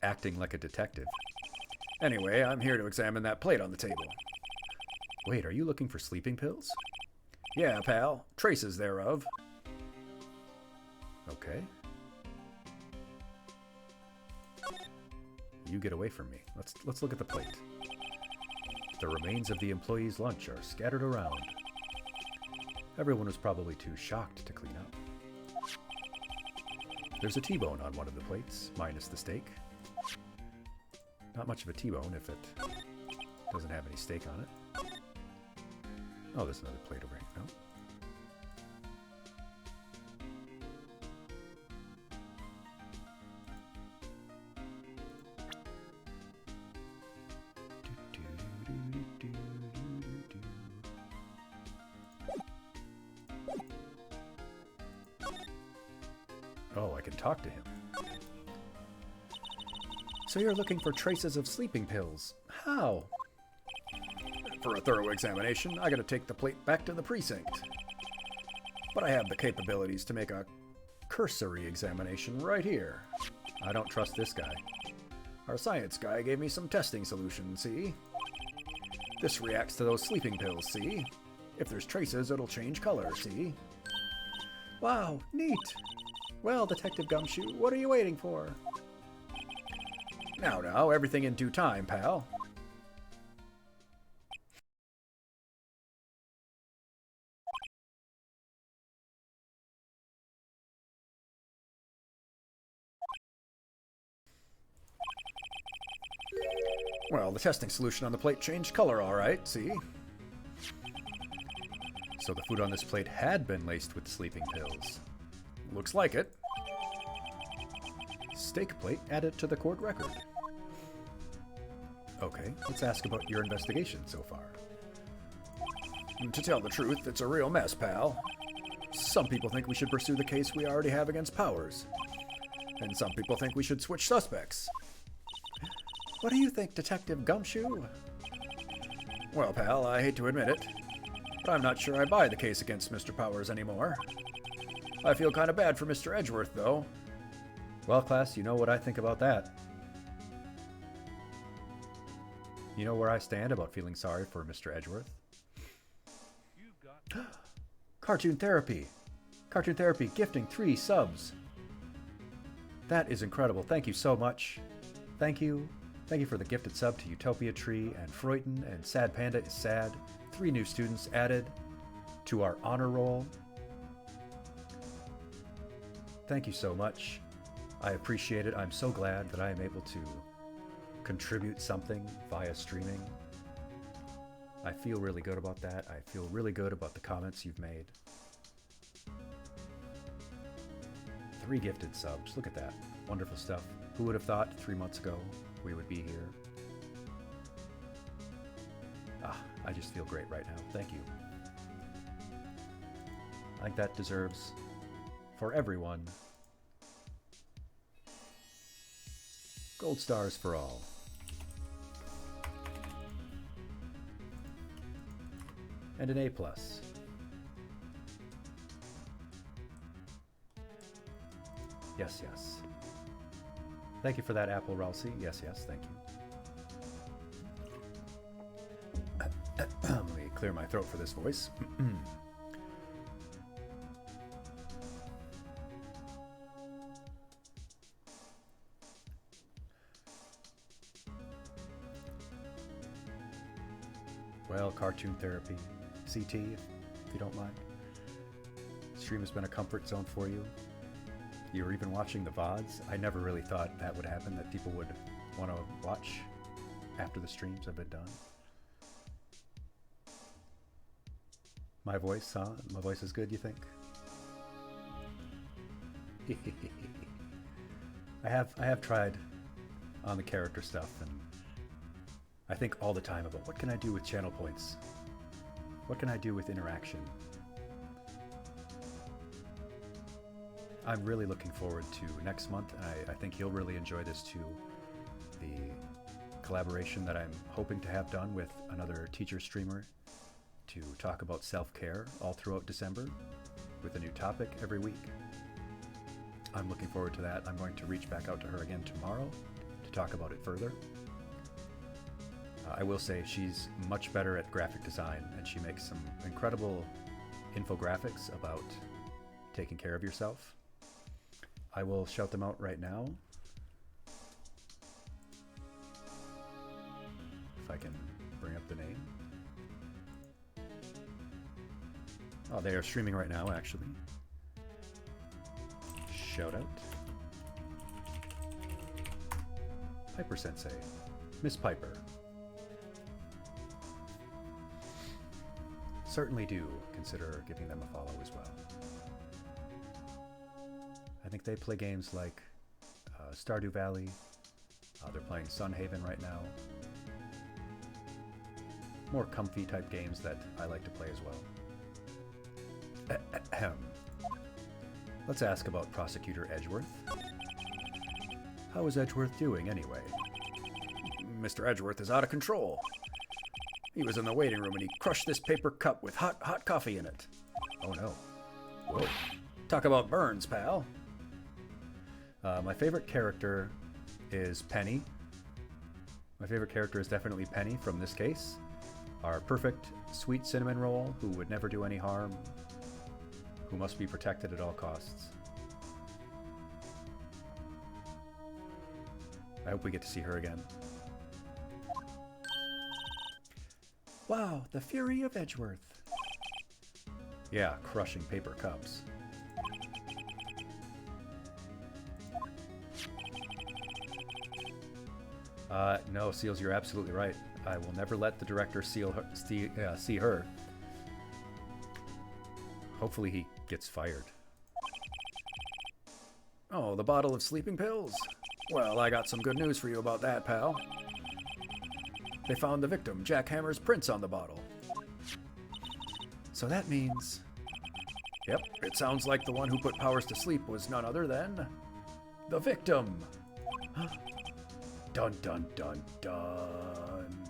acting like a detective. Anyway, I'm here to examine that plate on the table. Wait, are you looking for sleeping pills? Yeah, pal. Traces thereof. Okay. You get away from me. Let's look at the plate. The remains of the employees' lunch are scattered around. Everyone was probably too shocked to clean up. There's a T-bone on one of the plates, minus the steak. Not much of a T-bone if it doesn't have any steak on it. Oh, there's another plate over here. No? Oh, I can talk to him. So you're looking for traces of sleeping pills. How? For a thorough examination, I gotta take the plate back to the precinct. But I have the capabilities to make a cursory examination right here. I don't trust this guy. Our science guy gave me some testing solutions, see? This reacts to those sleeping pills, see? If there's traces, it'll change color, see? Wow, neat! Well, Detective Gumshoe, what are you waiting for? Now, everything in due time, pal. Well, the testing solution on the plate changed color, all right, see? So the food on this plate had been laced with sleeping pills. Looks like it. Steak plate added to the court record. Okay, let's ask about your investigation so far. To tell the truth, it's a real mess, pal. Some people think we should pursue the case we already have against Powers. And some people think we should switch suspects. What do you think, Detective Gumshoe? Well, pal, I hate to admit it, but I'm not sure I buy the case against Mr. Powers anymore. I feel kind of bad for Mr. Edgeworth, though. Well, class, you know what I think about that. You know where I stand about feeling sorry for Mr. Edgeworth? Cartoon Therapy! Cartoon Therapy gifting 3 subs. That is incredible. Thank you so much. Thank you. Thank you for the gifted sub to Utopia Tree and Freuden and Sad Panda is Sad. 3 new students added to our honor roll. Thank you so much. I appreciate it. I'm so glad that I am able to contribute something via streaming. I feel really good about that. I feel really good about the comments you've made. 3 gifted subs. Look at that. Wonderful stuff. Who would have thought 3 months ago we would be here? I just feel great right now. Thank you. I think that deserves, for everyone, gold stars for all. And an A+. Yes, yes. Thank you for that, Apple Ralsei. Yes, yes, thank you. Let me clear my throat for this voice. Well, cartoon therapy, CT, if you don't mind. Stream has been a comfort zone for you. You're even watching the VODs. I never really thought that would happen, that people would want to watch after the streams have been done. My voice, huh? My voice is good, you think? I have tried on the character stuff, and I think all the time about what can I do with channel points? What can I do with interaction? I'm really looking forward to next month, and I think you'll really enjoy this too. The collaboration that I'm hoping to have done with another teacher streamer to talk about self-care all throughout December with a new topic every week. I'm looking forward to that. I'm going to reach back out to her again tomorrow to talk about it further. I will say she's much better at graphic design, and she makes some incredible infographics about taking care of yourself. I will shout them out right now. If I can bring up the name. Oh, they are streaming right now, actually. Shout out. Piper Sensei. Miss Piper. Certainly do consider giving them a follow as well. I think they play games like Stardew Valley. They're playing Sunhaven right now. More comfy type games that I like to play as well. Ahem. Let's ask about Prosecutor Edgeworth. How is Edgeworth doing anyway? Mr. Edgeworth is out of control. He was in the waiting room and he crushed this paper cup with hot coffee in it. Oh no. Whoa. Talk about burns, pal. My favorite character is Penny. My favorite character is definitely Penny from this case. Our perfect sweet cinnamon roll who would never do any harm, who must be protected at all costs. I hope we get to see her again. Wow, the fury of Edgeworth. Yeah, crushing paper cups. No, Seals, you're absolutely right. I will never let the director see her. Hopefully he gets fired. Oh, the bottle of sleeping pills? Well, I got some good news for you about that, pal. They found the victim, Jack Hammer's prints on the bottle. So that means... Yep, it sounds like the one who put Powers to sleep was none other than... the victim! Dun dun dun dun.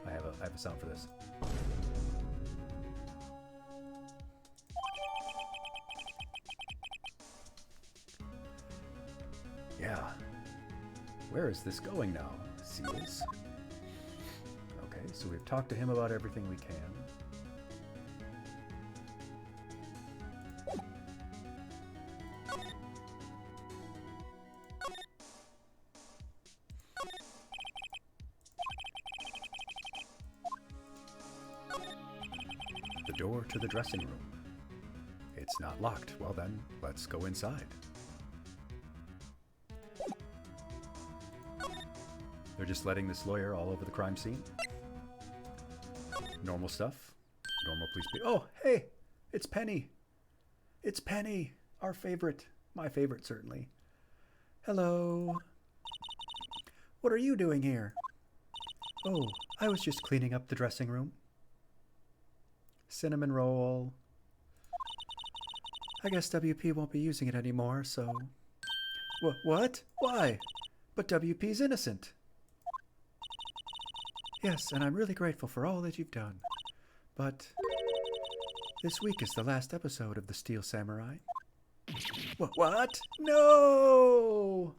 I have a sound for this. Yeah. Where is this going now, Seals? Okay, so we've talked to him about everything we can. The door to the dressing room. It's It's not locked. Well then, let's go inside. They're just letting this lawyer all over the crime scene. Normal stuff. Normal police. Oh, hey! It's Penny! It's Penny! Our favorite. My favorite, certainly. Hello. What are you doing here? Oh, I was just cleaning up the dressing room. Cinnamon roll. I guess WP won't be using it anymore, so... What? Why? But WP's innocent. Yes, and I'm really grateful for all that you've done. But this week is the last episode of The Steel Samurai. What? No!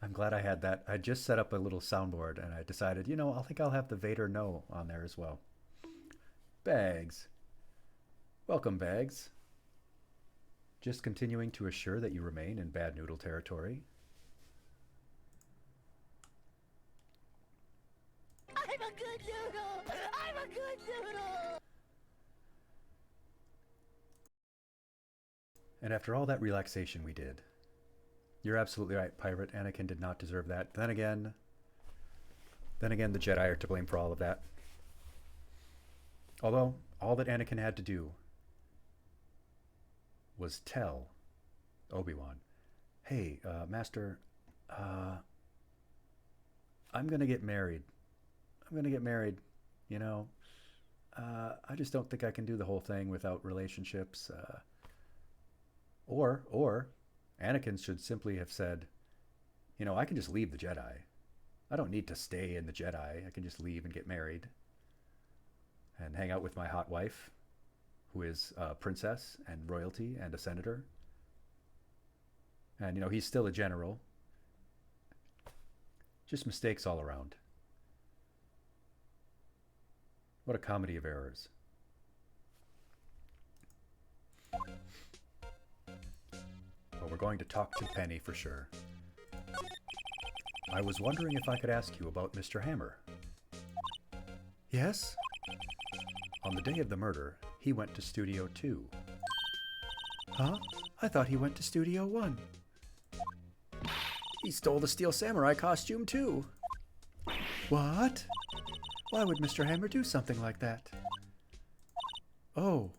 I'm glad I had that. I just set up a little soundboard and I decided, I think I'll have the Vader No on there as well. Bags. Welcome, Bags. Just continuing to assure that you remain in bad noodle territory.
I'm a good noodle! I'm a good noodle!
And after all that relaxation we did, you're absolutely right, Pirate. Anakin did not deserve that. Then again, the Jedi are to blame for all of that. Although, all that Anakin had to do was tell Obi-Wan, hey, Master, I'm going to get married. I just don't think I can do the whole thing without relationships. Or Anakin should simply have said, I can just leave the Jedi. I don't need to stay in the Jedi. I can just leave and get married and hang out with my hot wife, who is a princess and royalty and a senator. And, he's still a general. Just mistakes all around. What a comedy of errors. Well, we're going to talk to Penny for sure. I was wondering if I could ask you about Mr. Hammer. Yes? On the day of the murder, he went to Studio 2. Huh? I thought he went to Studio 1. He stole the Steel Samurai costume too. What? Why would Mr. Hammer do something like that? Oh.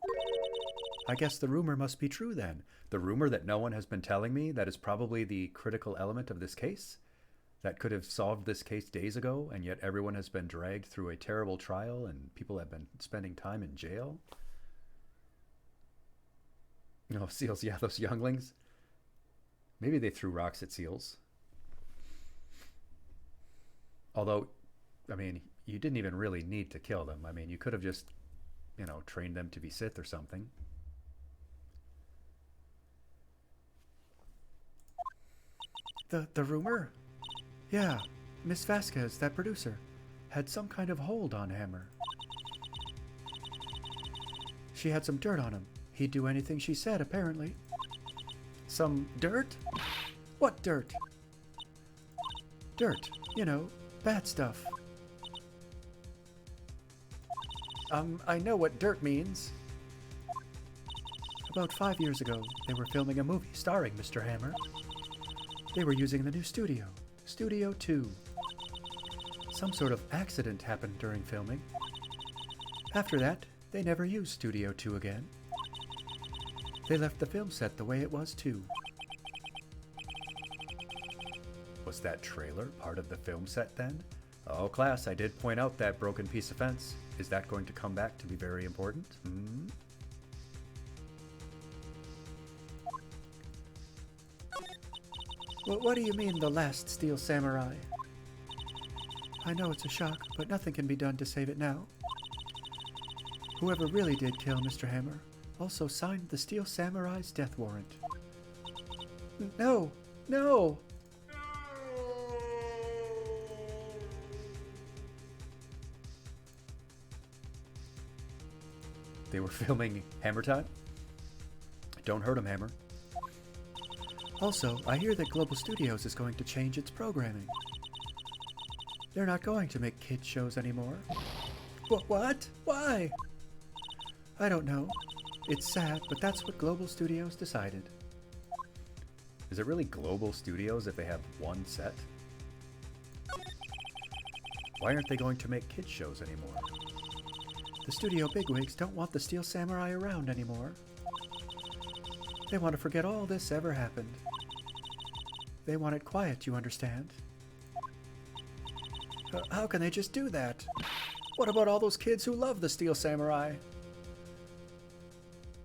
I guess the rumor must be true then. The rumor that no one has been telling me that is probably the critical element of this case? That could have solved this case days ago, and yet everyone has been dragged through a terrible trial and people have been spending time in jail? Seals, yeah, those younglings. Maybe they threw rocks at seals. Although, you didn't even really need to kill them. You could have just, trained them to be Sith or something. The rumor? Yeah, Miss Vasquez, that producer, had some kind of hold on Hammer. She had some dirt on him. He'd do anything she said, apparently. Some dirt? What dirt? Dirt, bad stuff. I know what dirt means. About 5 years ago, they were filming a movie starring Mr. Hammer. They were using the new studio, Studio 2. Some sort of accident happened during filming. After that, they never used Studio 2 again. They left the film set the way it was too. Was that trailer part of the film set then? Oh, class, I did point out that broken piece of fence. Is that going to come back to be very important? Well, what do you mean, the last Steel Samurai? I know it's a shock, but nothing can be done to save it now. Whoever really did kill Mr. Hammer also signed the Steel Samurai's death warrant. No! No! They were filming Hammer Time? Don't hurt him, Hammer. Also, I hear that Global Studios is going to change its programming. They're not going to make kids shows anymore. What? Why? I don't know. It's sad, but that's what Global Studios decided. Is it really Global Studios if they have one set? Why aren't they going to make kids shows anymore? The studio bigwigs don't want the Steel Samurai around anymore. They want to forget all this ever happened. They want it quiet, you understand? How can they just do that? What about all those kids who love the Steel Samurai?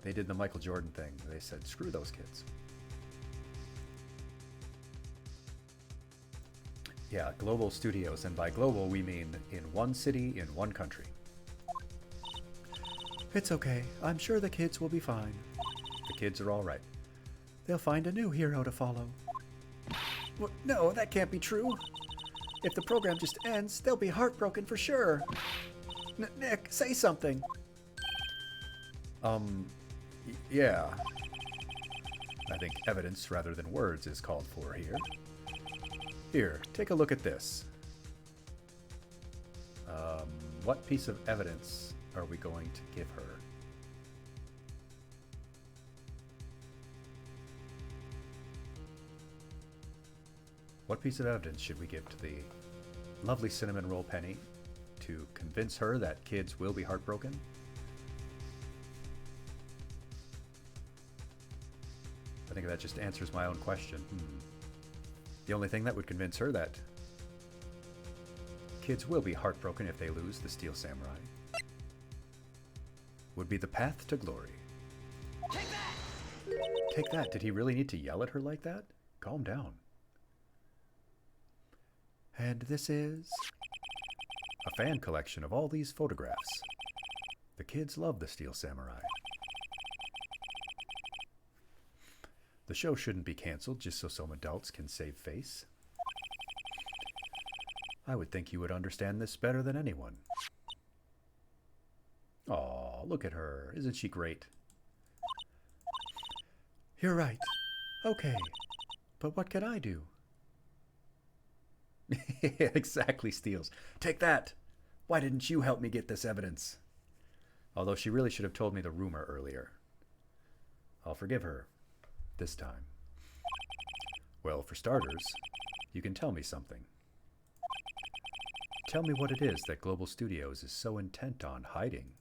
They did the Michael Jordan thing. They said, screw those kids. Yeah, Global Studios, and by global we mean in one city, in one country. It's okay. I'm sure the kids will be fine. The kids are all right. They'll find a new hero to follow. No, that can't be true. If the program just ends, they'll be heartbroken for sure. Nick, say something. Yeah. I think evidence rather than words is called for here. Here, take a look at this. What piece of evidence are we going to give her? What piece of evidence should we give to the lovely cinnamon roll penny to convince her that kids will be heartbroken? I think that just answers my own question. The only thing that would convince her that kids will be heartbroken if they lose the Steel Samurai would be the path to glory.
Take that!
Take that? Did he really need to yell at her like that? Calm down. And this is a fan collection of all these photographs. The kids love the Steel Samurai. The show shouldn't be canceled just so some adults can save face. I would think you would understand this better than anyone. Aw, look at her. Isn't she great? You're right. Okay. But what can I do? Exactly, Steels. Take that! Why didn't you help me get this evidence? Although she really should have told me the rumor earlier. I'll forgive her. This time. Well, for starters, you can tell me something. Tell me what it is that Global Studios is so intent on hiding.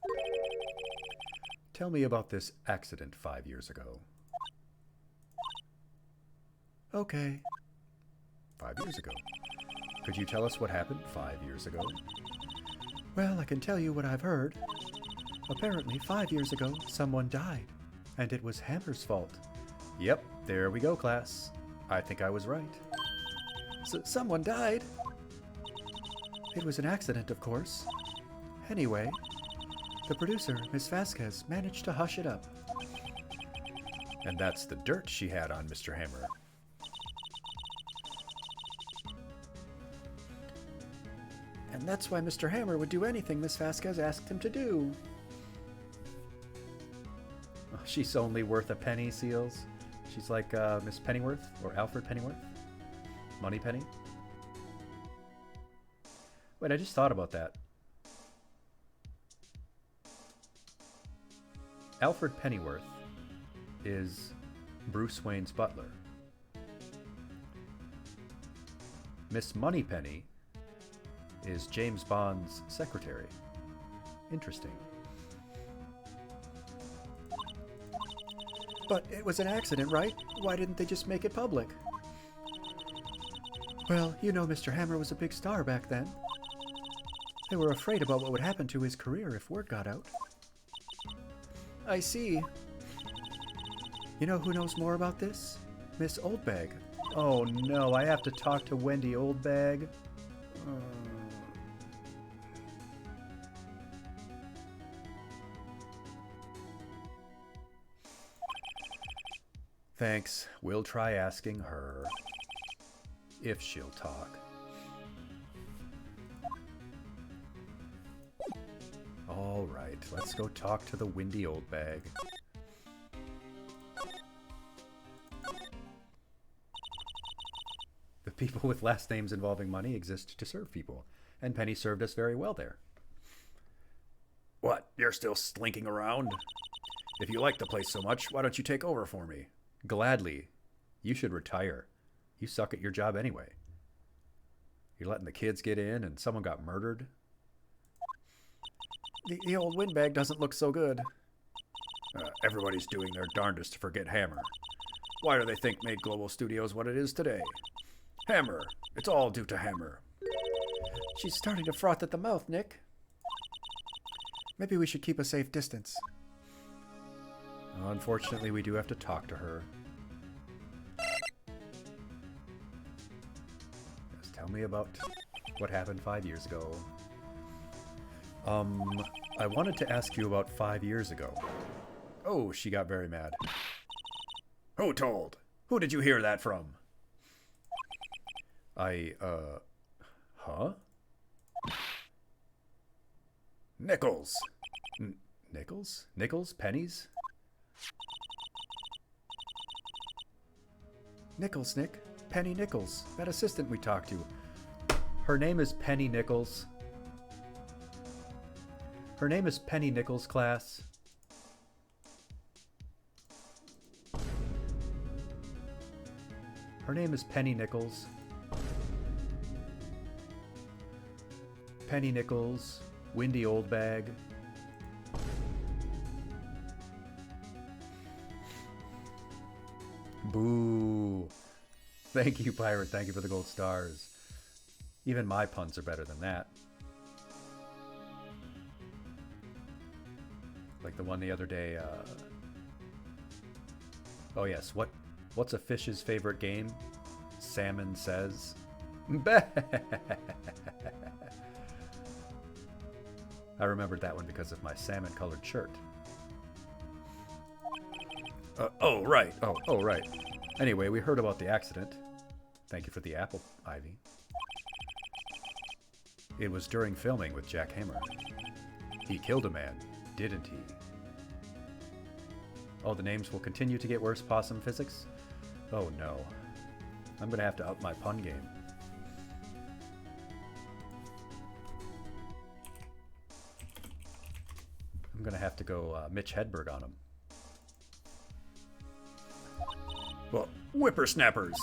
Tell me about this accident 5 years ago. Okay. 5 years ago. Could you tell us what happened 5 years ago? Well, I can tell you what I've heard. Apparently, 5 years ago, someone died, and it was Hammer's fault. Yep, there we go, class. I think I was right. Someone died? It was an accident, of course. Anyway, the producer, Miss Vasquez, managed to hush it up. And that's the dirt she had on Mr. Hammer. And that's why Mr. Hammer would do anything Miss Vasquez asked him to do. Oh, she's only worth a penny, Seals. She's like Miss Pennyworth or Alfred Pennyworth. Moneypenny. Wait, I just thought about that. Alfred Pennyworth is Bruce Wayne's butler. Miss Moneypenny is James Bond's secretary. Interesting. But it was an accident, right? Why didn't they just make it public? Well, you know Mr. Hammer was a big star back then. They were afraid about what would happen to his career if word got out. I see. You know who knows more about this? Miss Oldbag. Oh no, I have to talk to Wendy Oldbag. Thanks. We'll try asking her. If she'll talk. All right, let's go talk to the windy old bag. People with last names involving money exist to serve people, and Penny served us very well there. What? You're still slinking around? If you like the place so much, why don't you take over for me? Gladly. You should retire. You suck at your job anyway. You're letting the kids get in and someone got murdered. The old windbag doesn't look so good. Everybody's doing their darndest to forget Hammer. Why do they think made Global Studios what it is today? Hammer. It's all due to Hammer. She's starting to froth at the mouth, Nick. Maybe we should keep a safe distance. Unfortunately, we do have to talk to her. Just tell me about what happened 5 years ago. I wanted to ask you about 5 years ago. Oh, she got very mad. Who told? Who did you hear that from? Huh? Nickels. Nickels? Nickels? Pennies? Nickels, Nick. Penny Nichols. That assistant we talked to. Her name is Penny Nichols. Her name is Penny Nichols, class. Her name is Penny Nichols. Penny Nichols, Windy Oldbag. Boo. Thank you, Pirate. Thank you for the gold stars. Even my puns are better than that. Like the one the other day. Oh yes, what's a fish's favorite game? Salmon says. I remembered that one because of my salmon-colored shirt. Oh, right. Oh, right. Anyway, we heard about the accident. Thank you for the apple, Ivy. It was during filming with Jack Hammer. He killed a man, didn't he? Oh, the names will continue to get worse, Possum Physics? Oh, no. I'm going to have to up my pun game. I'm going to have to go Mitch Hedberg on him. Well, whippersnappers!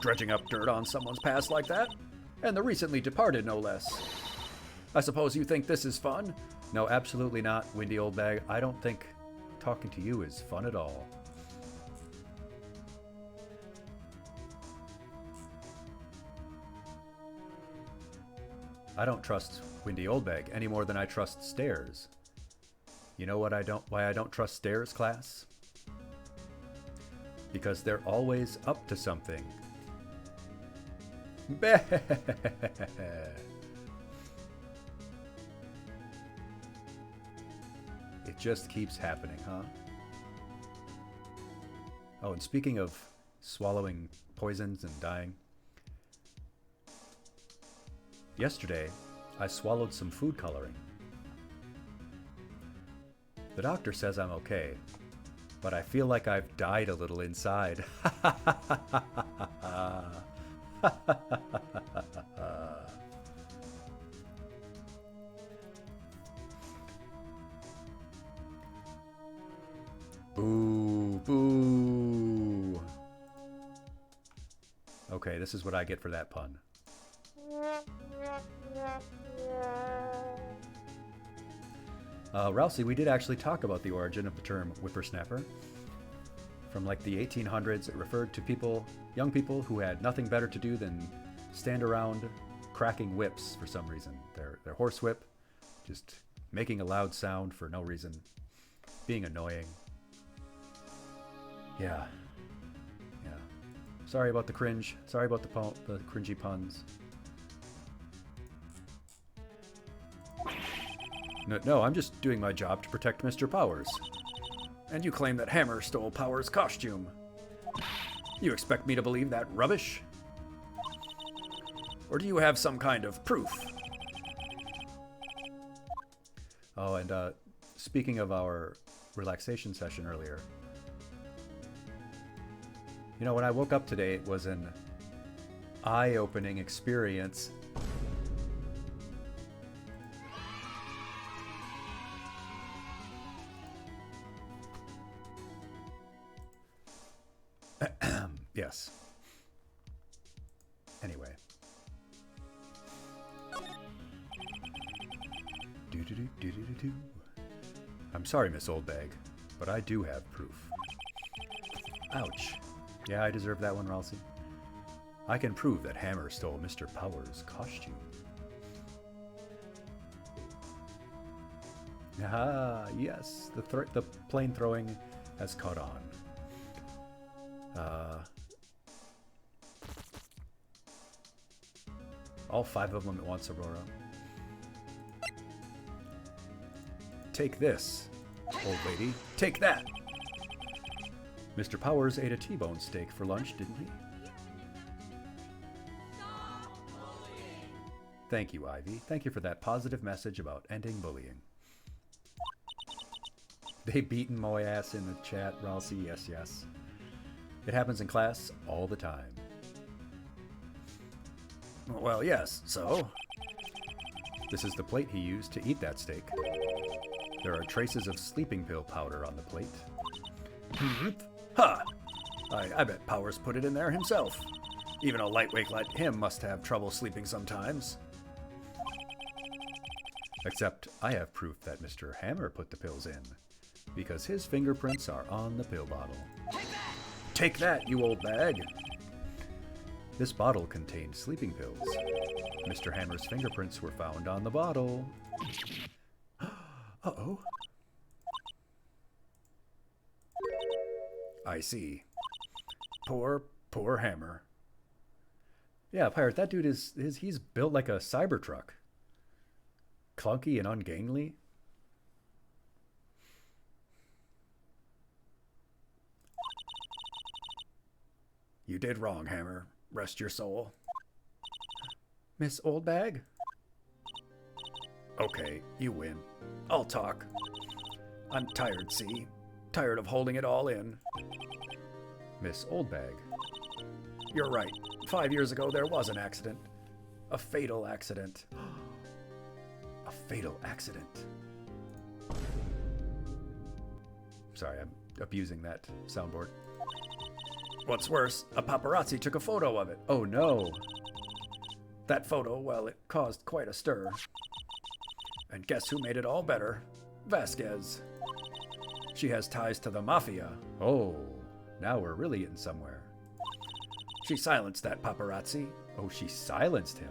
Dredging up dirt on someone's past like that? And the recently departed, no less. I suppose you think this is fun? No, absolutely not, Windy Oldbag. I don't think talking to you is fun at all. I don't trust Windy Oldbag any more than I trust stairs. You know why I don't trust stairs, class? Because they're always up to something. It just keeps happening, huh? Oh, and speaking of swallowing poisons and dying, yesterday I swallowed some food coloring. The doctor says I'm okay, but I feel like I've died a little inside. Boo, boo. Okay, this is what I get for that pun. Rousey, we did actually talk about the origin of the term whippersnapper. From like the 1800s, it referred to young people who had nothing better to do than stand around cracking whips for some reason. Their horse whip, just making a loud sound for no reason, being annoying. Yeah. Sorry about the cringe. Sorry about the cringy puns. No, I'm just doing my job to protect Mr. Powers. And you claim that Hammer stole Powers' costume. You expect me to believe that rubbish? Or do you have some kind of proof? Oh, and speaking of our relaxation session earlier, you know, when I woke up today, it was an eye-opening experience. Yes. Anyway. Do-do-do-do-do-do. I'm sorry, Miss Oldbag, but I do have proof. Ouch. Yeah, I deserve that one, Ralsei. I can prove that Hammer stole Mr. Power's costume. Ah, yes, the plane throwing has caught on. All 5 of them at once, Aurora. Take this, old lady. Take that! Mr. Powers ate a T-bone steak for lunch, didn't he? Thank you, Ivy. Thank you for that positive message about ending bullying. They beaten my ass in the chat, Ralsei. Yes, yes. It happens in class all the time. Well, yes, so? This is the plate he used to eat that steak. There are traces of sleeping pill powder on the plate. Ha! I bet Powers put it in there himself. Even a lightweight like him must have trouble sleeping sometimes. Except I have proof that Mr. Hammer put the pills in, because his fingerprints are on the pill bottle. Take that, you old bag! This bottle contained sleeping pills. Mr. Hammer's fingerprints were found on the bottle. Uh-oh. I see. Poor Hammer. Yeah, Pirate, that dude he's built like a Cybertruck. Clunky and ungainly. You did wrong, Hammer. Rest your soul. Miss Oldbag? Okay, you win. I'll talk. I'm tired, see? Tired of holding it all in. Miss Oldbag. You're right. 5 years ago there was an accident. A fatal accident. A fatal accident. Sorry, I'm abusing that soundboard. What's worse, a paparazzi took a photo of it. Oh no. That photo, well, it caused quite a stir. And guess who made it all better? Vasquez. She has ties to the mafia. Oh, now we're really getting somewhere. She silenced that paparazzi. Oh, she silenced him.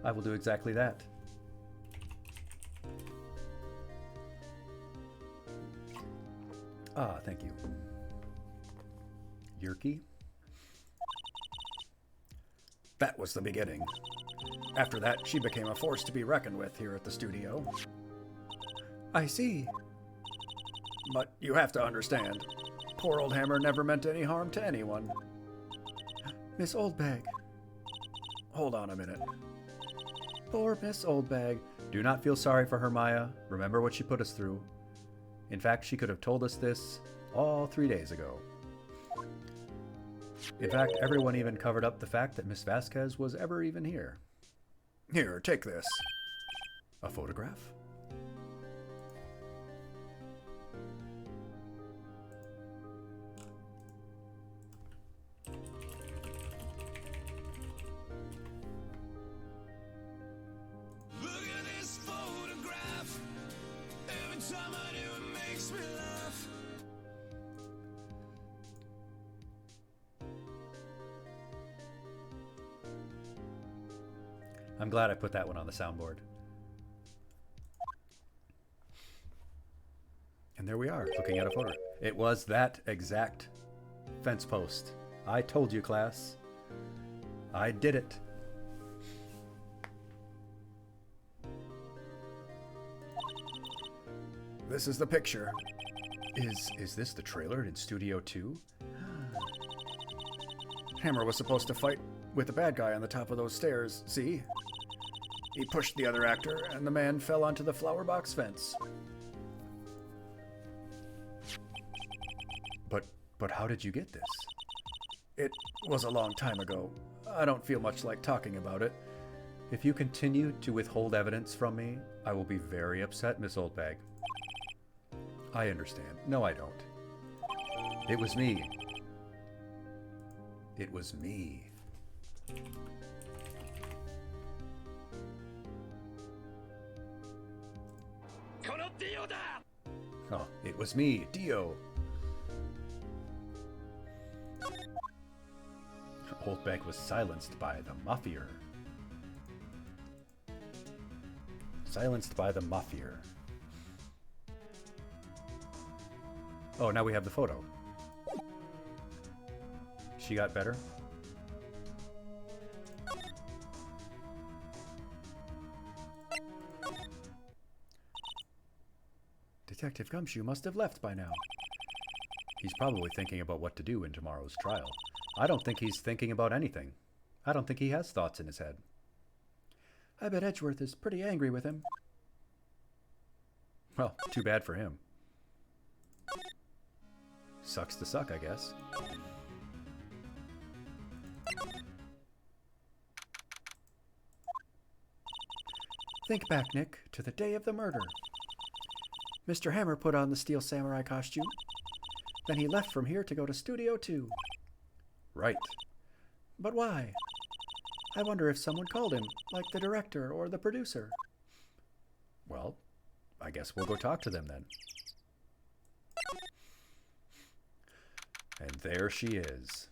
I will do exactly that. Ah, thank you. Yerky? That was the beginning. After that, she became a force to be reckoned with here at the studio. I see. But you have to understand, poor old Hammer never meant any harm to anyone. Miss Oldbag. Hold on a minute. Poor Miss Oldbag. Do not feel sorry for her, Maya. Remember what she put us through. In fact, she could have told us this all 3 days ago. In fact, everyone even covered up the fact that Miss Vasquez was ever even here. Here, take this. A photograph?
Look at this photograph. Every time I do, it makes me laugh.
I'm glad I put that one on the soundboard. And there we are, looking at a photo. It was that exact fence post. I told you, class. I did it. This is the picture. Is this the trailer in Studio 2? Hammer was supposed to fight with the bad guy on the top of those stairs, see? He pushed the other actor, and the man fell onto the flower box fence. But how did you get this? It was a long time ago. I don't feel much like talking about it. If you continue to withhold evidence from me, I will be very upset, Miss Oldbag. I understand. No, I don't. It was me. It was me. Oh, it was me, Dio. Oldbag was silenced by the Mafia. Silenced by the Mafia. Oh, now we have the photo. She got better? Detective Gumshoe must have left by now. He's probably thinking about what to do in tomorrow's trial. I don't think he's thinking about anything. I don't think he has thoughts in his head. I bet Edgeworth is pretty angry with him. Well, too bad for him. Sucks to suck, I guess. Think back, Nick, to the day of the murder. Mr. Hammer put on the Steel Samurai costume. Then he left from here to go to Studio 2. Right. But why? I wonder if someone called him, like the director or the producer. Well, I guess we'll go talk to them then. And there she is.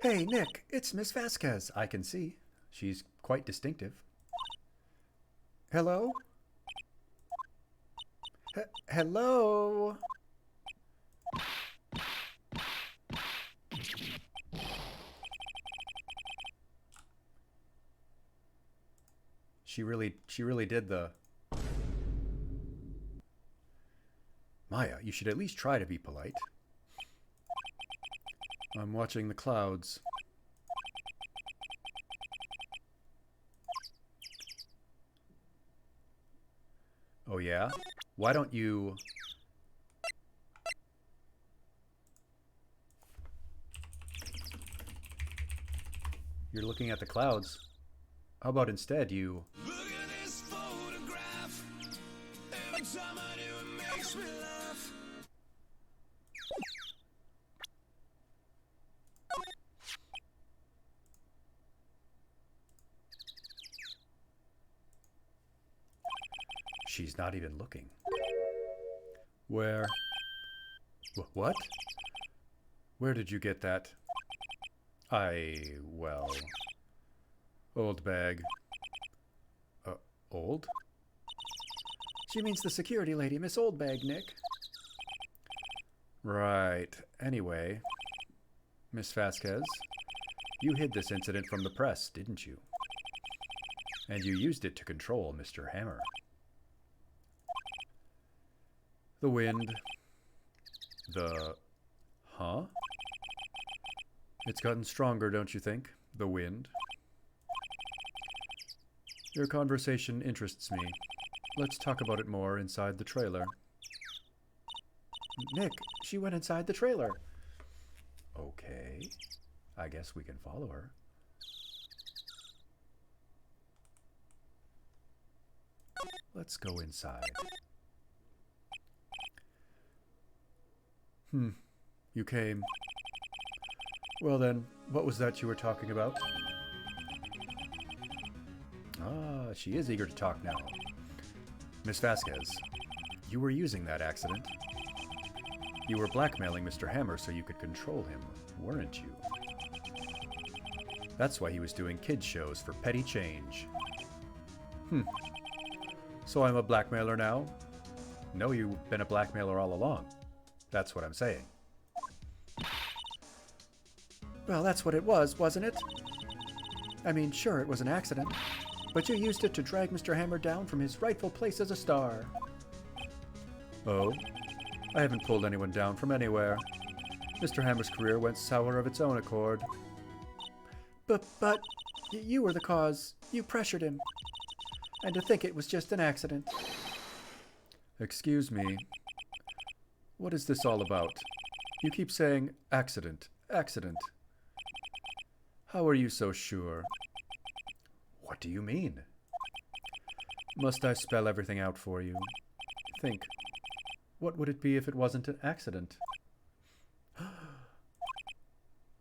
Hey, Nick, it's Miss Vasquez. I can see. She's quite distinctive. Hello? Hello? She really did the... Maya, you should at least try to be polite. I'm watching the clouds. Oh yeah? Why don't you... You're looking at the clouds. How about instead you...
Look at this photograph. Every time I do, it makes me laugh.
She's not even looking. Where? What? Where did you get that? Well... Old bag. Old? She means the security lady, Miss Oldbag, Nick. Right. Anyway, Miss Vasquez, you hid this incident from the press, didn't you? And you used it to control Mr. Hammer. The wind. The... Huh? It's gotten stronger, don't you think? The wind. Your conversation interests me. Let's talk about it more inside the trailer. Nick, she went inside the trailer. Okay. I guess we can follow her. Let's go inside. You came. Well then, what was that you were talking about? Ah, she is eager to talk now. Miss Vasquez, you were using that accident. You were blackmailing Mr. Hammer so you could control him, weren't you? That's why he was doing kids shows for petty change. So I'm a blackmailer now? No, you've been a blackmailer all along. That's what I'm saying. Well, that's what it was, wasn't it? I mean, sure, it was an accident. But you used it to drag Mr. Hammer down from his rightful place as a star. Oh? I haven't pulled anyone down from anywhere. Mr. Hammer's career went sour of its own accord. But you were the cause. You pressured him. And to think it was just an accident. Excuse me. What is this all about? You keep saying accident, accident. How are you so sure? What do you mean? Must I spell everything out for you? Think. What would it be if it wasn't an accident?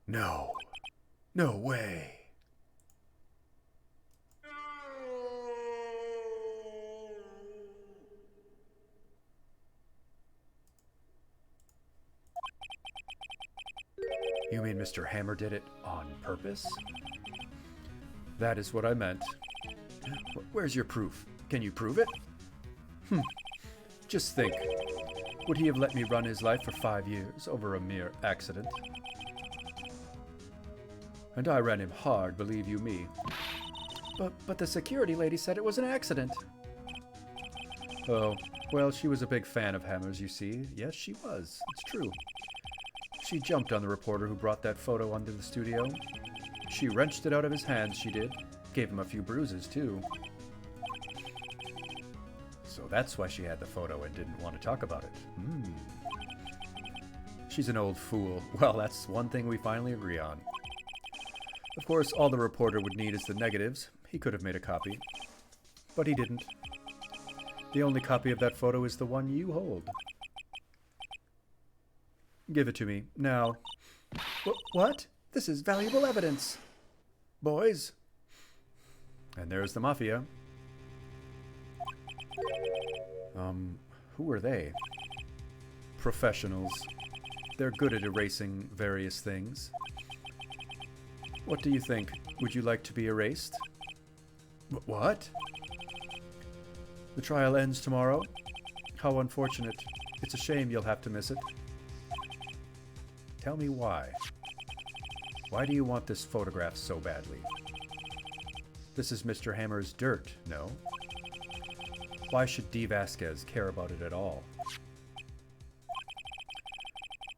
No. No way. You mean Mr. Hammer did it on purpose? That is what I meant. Where's your proof? Can you prove it? Just think. Would he have let me run his life for 5 years over a mere accident? And I ran him hard, believe you me. But the security lady said it was an accident. Oh, well, she was a big fan of Hammer's, you see. Yes, she was. It's true. She jumped on the reporter who brought that photo onto the studio. She wrenched it out of his hands, she did. Gave him a few bruises, too. So that's why she had the photo and didn't want to talk about it. She's an old fool. Well, that's one thing we finally agree on. Of course, all the reporter would need is the negatives. He could have made a copy. But he didn't. The only copy of that photo is the one you hold. Give it to me, now. What? This is valuable evidence. Boys. And there's the Mafia. Who are they? Professionals. They're good at erasing various things. What do you think? Would you like to be erased? What? The trial ends tomorrow? How unfortunate. It's a shame you'll have to miss it. Tell me why. Why do you want this photograph so badly? This is Mr. Hammer's dirt, no? Why should D. Vasquez care about it at all?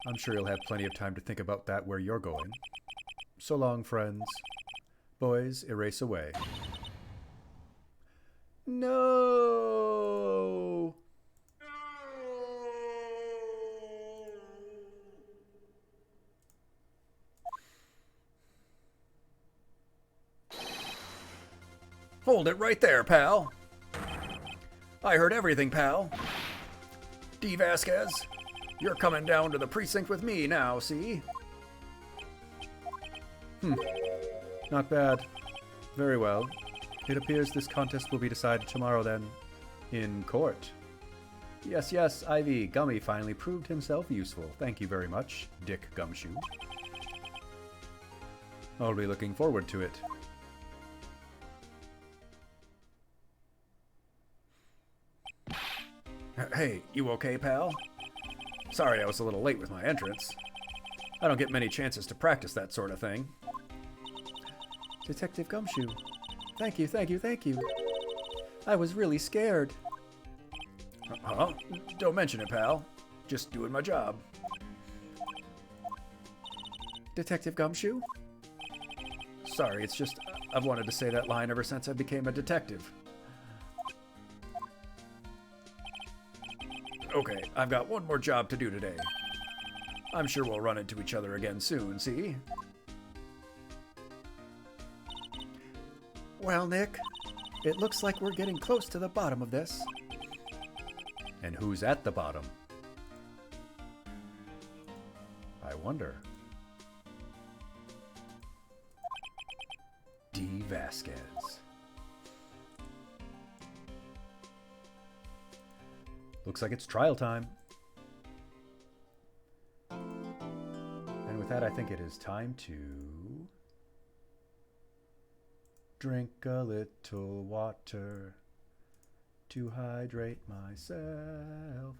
I'm sure you'll have plenty of time to think about that where you're going. So long, friends. Boys, erase away. No! Hold it right there, pal. I heard everything, pal. D. Vasquez, you're coming down to the precinct with me now, see? Not bad. Very well. It appears this contest will be decided tomorrow then. In court. Yes, Ivy. Gummy finally proved himself useful. Thank you very much, Dick Gumshoe. I'll be looking forward to it. Hey, you okay, pal? Sorry I was a little late with my entrance. I don't get many chances to practice that sort of thing. Detective Gumshoe. Thank you. I was really scared. Huh? Don't mention it, pal. Just doing my job. Detective Gumshoe? Sorry, it's just I've wanted to say that line ever since I became a detective. Okay, I've got one more job to do today. I'm sure we'll run into each other again soon, see? Well, Nick, it looks like we're getting close to the bottom of this. And who's at the bottom? I wonder. D. Vasquez. Looks like it's trial time. And with that, I think it is time to drink a little water to hydrate myself.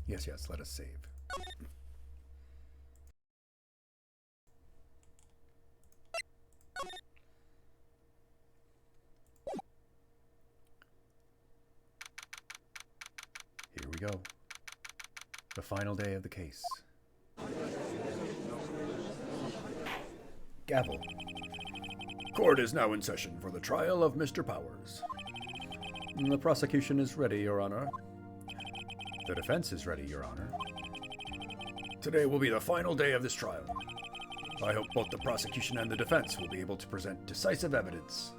Yes, let us save. Here we go. The final day of the case. Gavel.
Court is now in session for the trial of Mr. Powers.
The prosecution is ready, Your Honor. The defense is ready, Your Honor.
Today will be the final day of this trial. I hope both the prosecution and the defense will be able to present decisive evidence.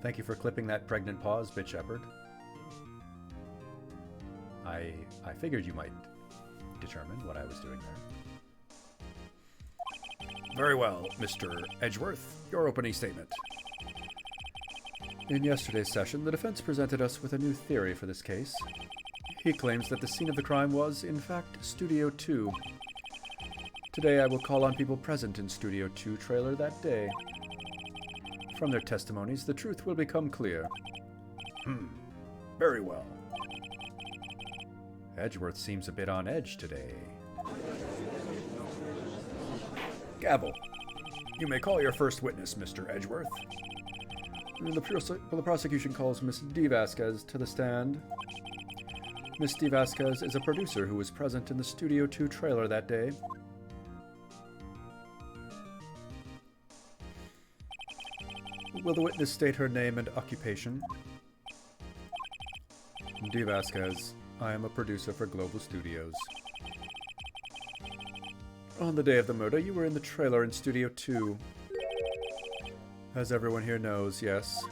Thank you for clipping that pregnant pause, Bitch Shepherd. I figured you might determine what I was doing there.
Very well, Mr. Edgeworth, your opening statement.
In yesterday's session, the defense presented us with a new theory for this case. He claims that the scene of the crime was, in fact, Studio 2. Today I will call on people present in Studio 2 trailer that day. From their testimonies, the truth will become clear.
Very well.
Edgeworth seems a bit on edge today.
Gavel. You may call your first witness, Mr. Edgeworth.
The prosecution calls Miss D. Vasquez to the stand. Miss D. Vasquez is a producer who was present in the Studio 2 trailer that day. Will the witness state her name and occupation? D. Vasquez. I am a producer for Global Studios. On the day of the murder, you were in the trailer in Studio 2. As everyone here knows, yes.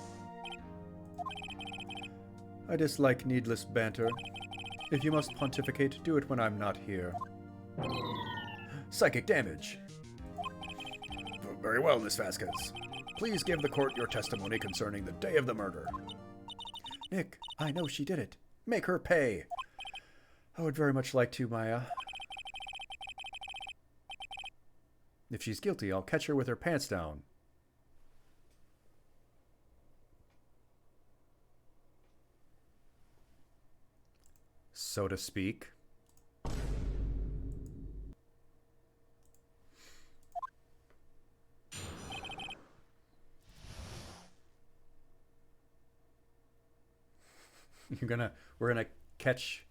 I dislike needless banter. If you must pontificate, do it when I'm not here.
Psychic damage. Very well, Miss Vasquez. Please give the court your testimony concerning the day of the murder.
Nick, I know she did it. Make her pay. I would very much like to, Maya. If she's guilty, I'll catch her with her pants down. So to speak. We're gonna catch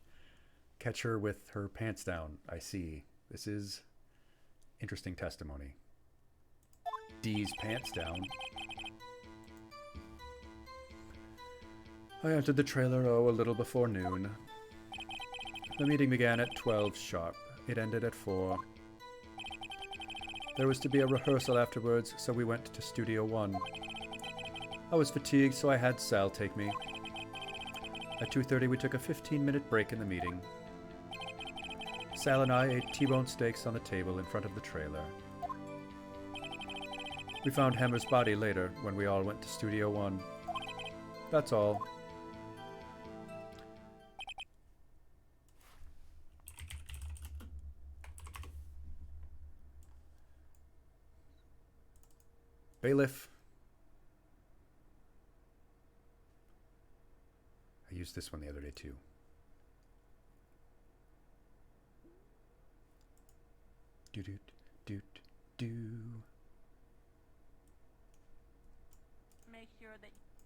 her with her pants down. I see. This is interesting testimony. D's pants down. I entered the trailer, a little before noon. The meeting began at 12 sharp. It ended at 4. There was to be a rehearsal afterwards, so we went to Studio 1. I was fatigued, so I had Sal take me. At 2:30, we took a 15-minute break in the meeting. Sal and I ate T-bone steaks on the table in front of the trailer. We found Hammer's body later when we all went to Studio 1. That's all. Bailiff. I used this one the other day too. Doot doot doot.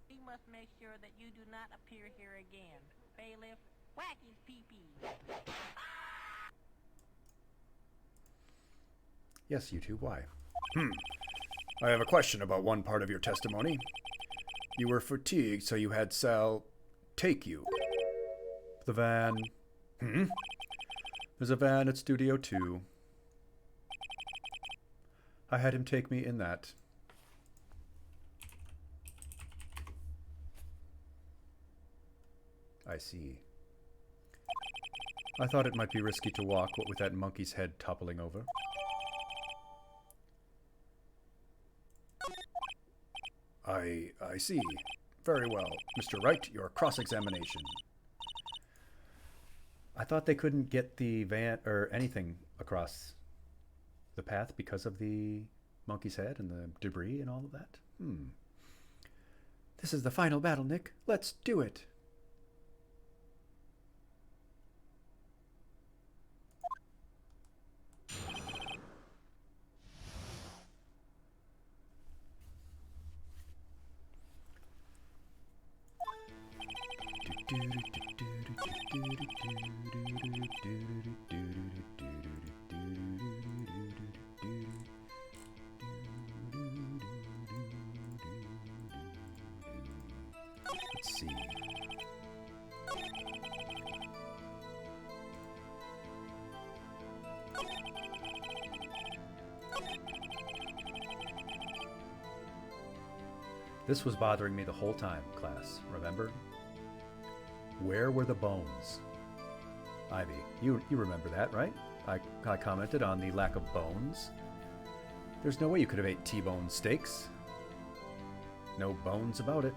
We must make sure that you do not appear here again. Bailiff, whack his pee-pee.
Yes, you two. Why?
I have a question about one part of your testimony. You were fatigued, so you had Sal take you.
The van. There's a van at Studio 2. I had him take me in that. I see. I thought it might be risky to walk, what with that monkey's head toppling over.
I see. Very well. Mr. Wright, your cross-examination.
I thought they couldn't get the van or anything across the path because of the monkey's head and the debris and all of that. This is the final battle, Nick. Let's do it. see. This was bothering me the whole time, class, remember? Where were the bones? Ivy, you remember that, right? I commented on the lack of bones. There's no way you could have ate T-bone steaks. No bones about it.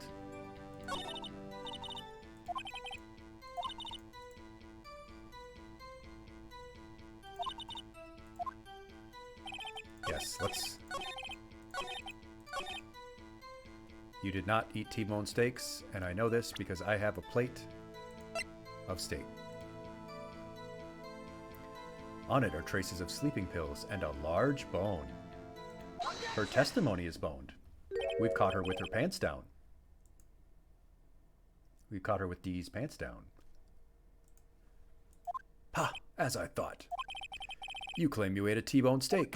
Yes, let's... You did not eat T-bone steaks, and I know this because I have a plate of steak. On it are traces of sleeping pills and a large bone. Her testimony is boned. We've caught her with her pants down. We've caught her with Dee's pants down. Ha! As I thought. You claim you ate a T-bone steak.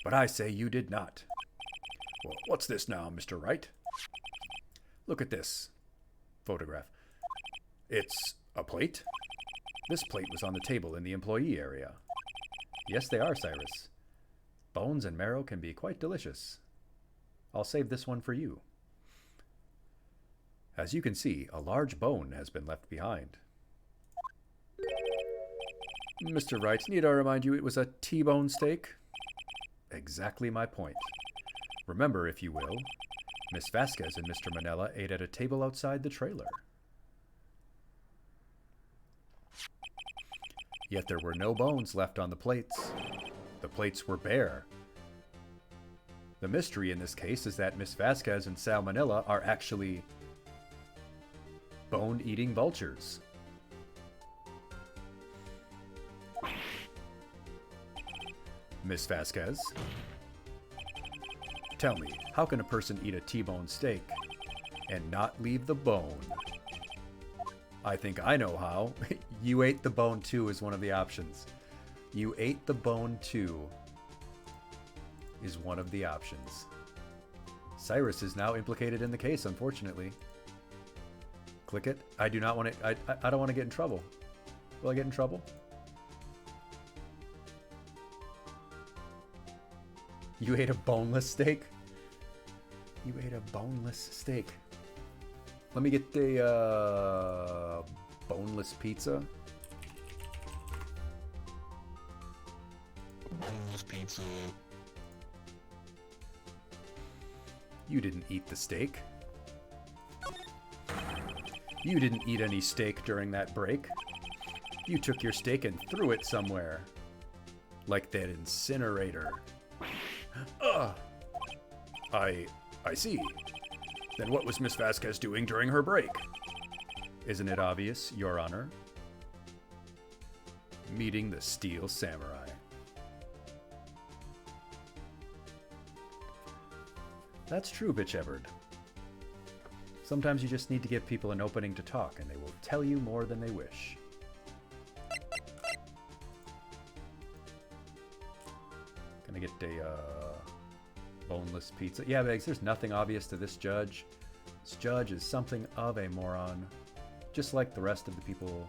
But I say you did not. Well, what's this now, Mr. Wright? Look at this photograph. It's a plate? This plate was on the table in the employee area. Yes, they are, Cyrus. Bones and marrow can be quite delicious. I'll save this one for you. As you can see, a large bone has been left behind. Mr. Wright, need I remind you it was a T-bone steak? Exactly my point. Remember, if you will, Miss Vasquez and Mr. Manella ate at a table outside the trailer. Yet there were no bones left on the plates. The plates were bare. The mystery in this case is that Miss Vasquez and Sal Manella are actually bone-eating vultures. Miss Vasquez, tell me, how can a person eat a T-bone steak and not leave the bone? I think I know how. You ate the bone too is one of the options. You ate the bone too is one of the options. Cyrus is now implicated in the case, unfortunately. Click it. I do not want to... I don't want to get in trouble. Will I get in trouble? You ate a boneless steak? You ate a boneless steak. Let me get the boneless pizza.
Boneless pizza.
You didn't eat the steak. You didn't eat any steak during that break. You took your steak and threw it somewhere. Like that incinerator. Ugh. I see. Then what was Miss Vasquez doing during her break? Isn't it obvious, Your Honor? Meeting the Steel Samurai. That's true, Bitch Everard. Sometimes you just need to give people an opening to talk, and they will tell you more than they wish. Gonna get a boneless pizza. Yeah, Beggs, there's nothing obvious to this judge. This judge is something of a moron, just like the rest of the people.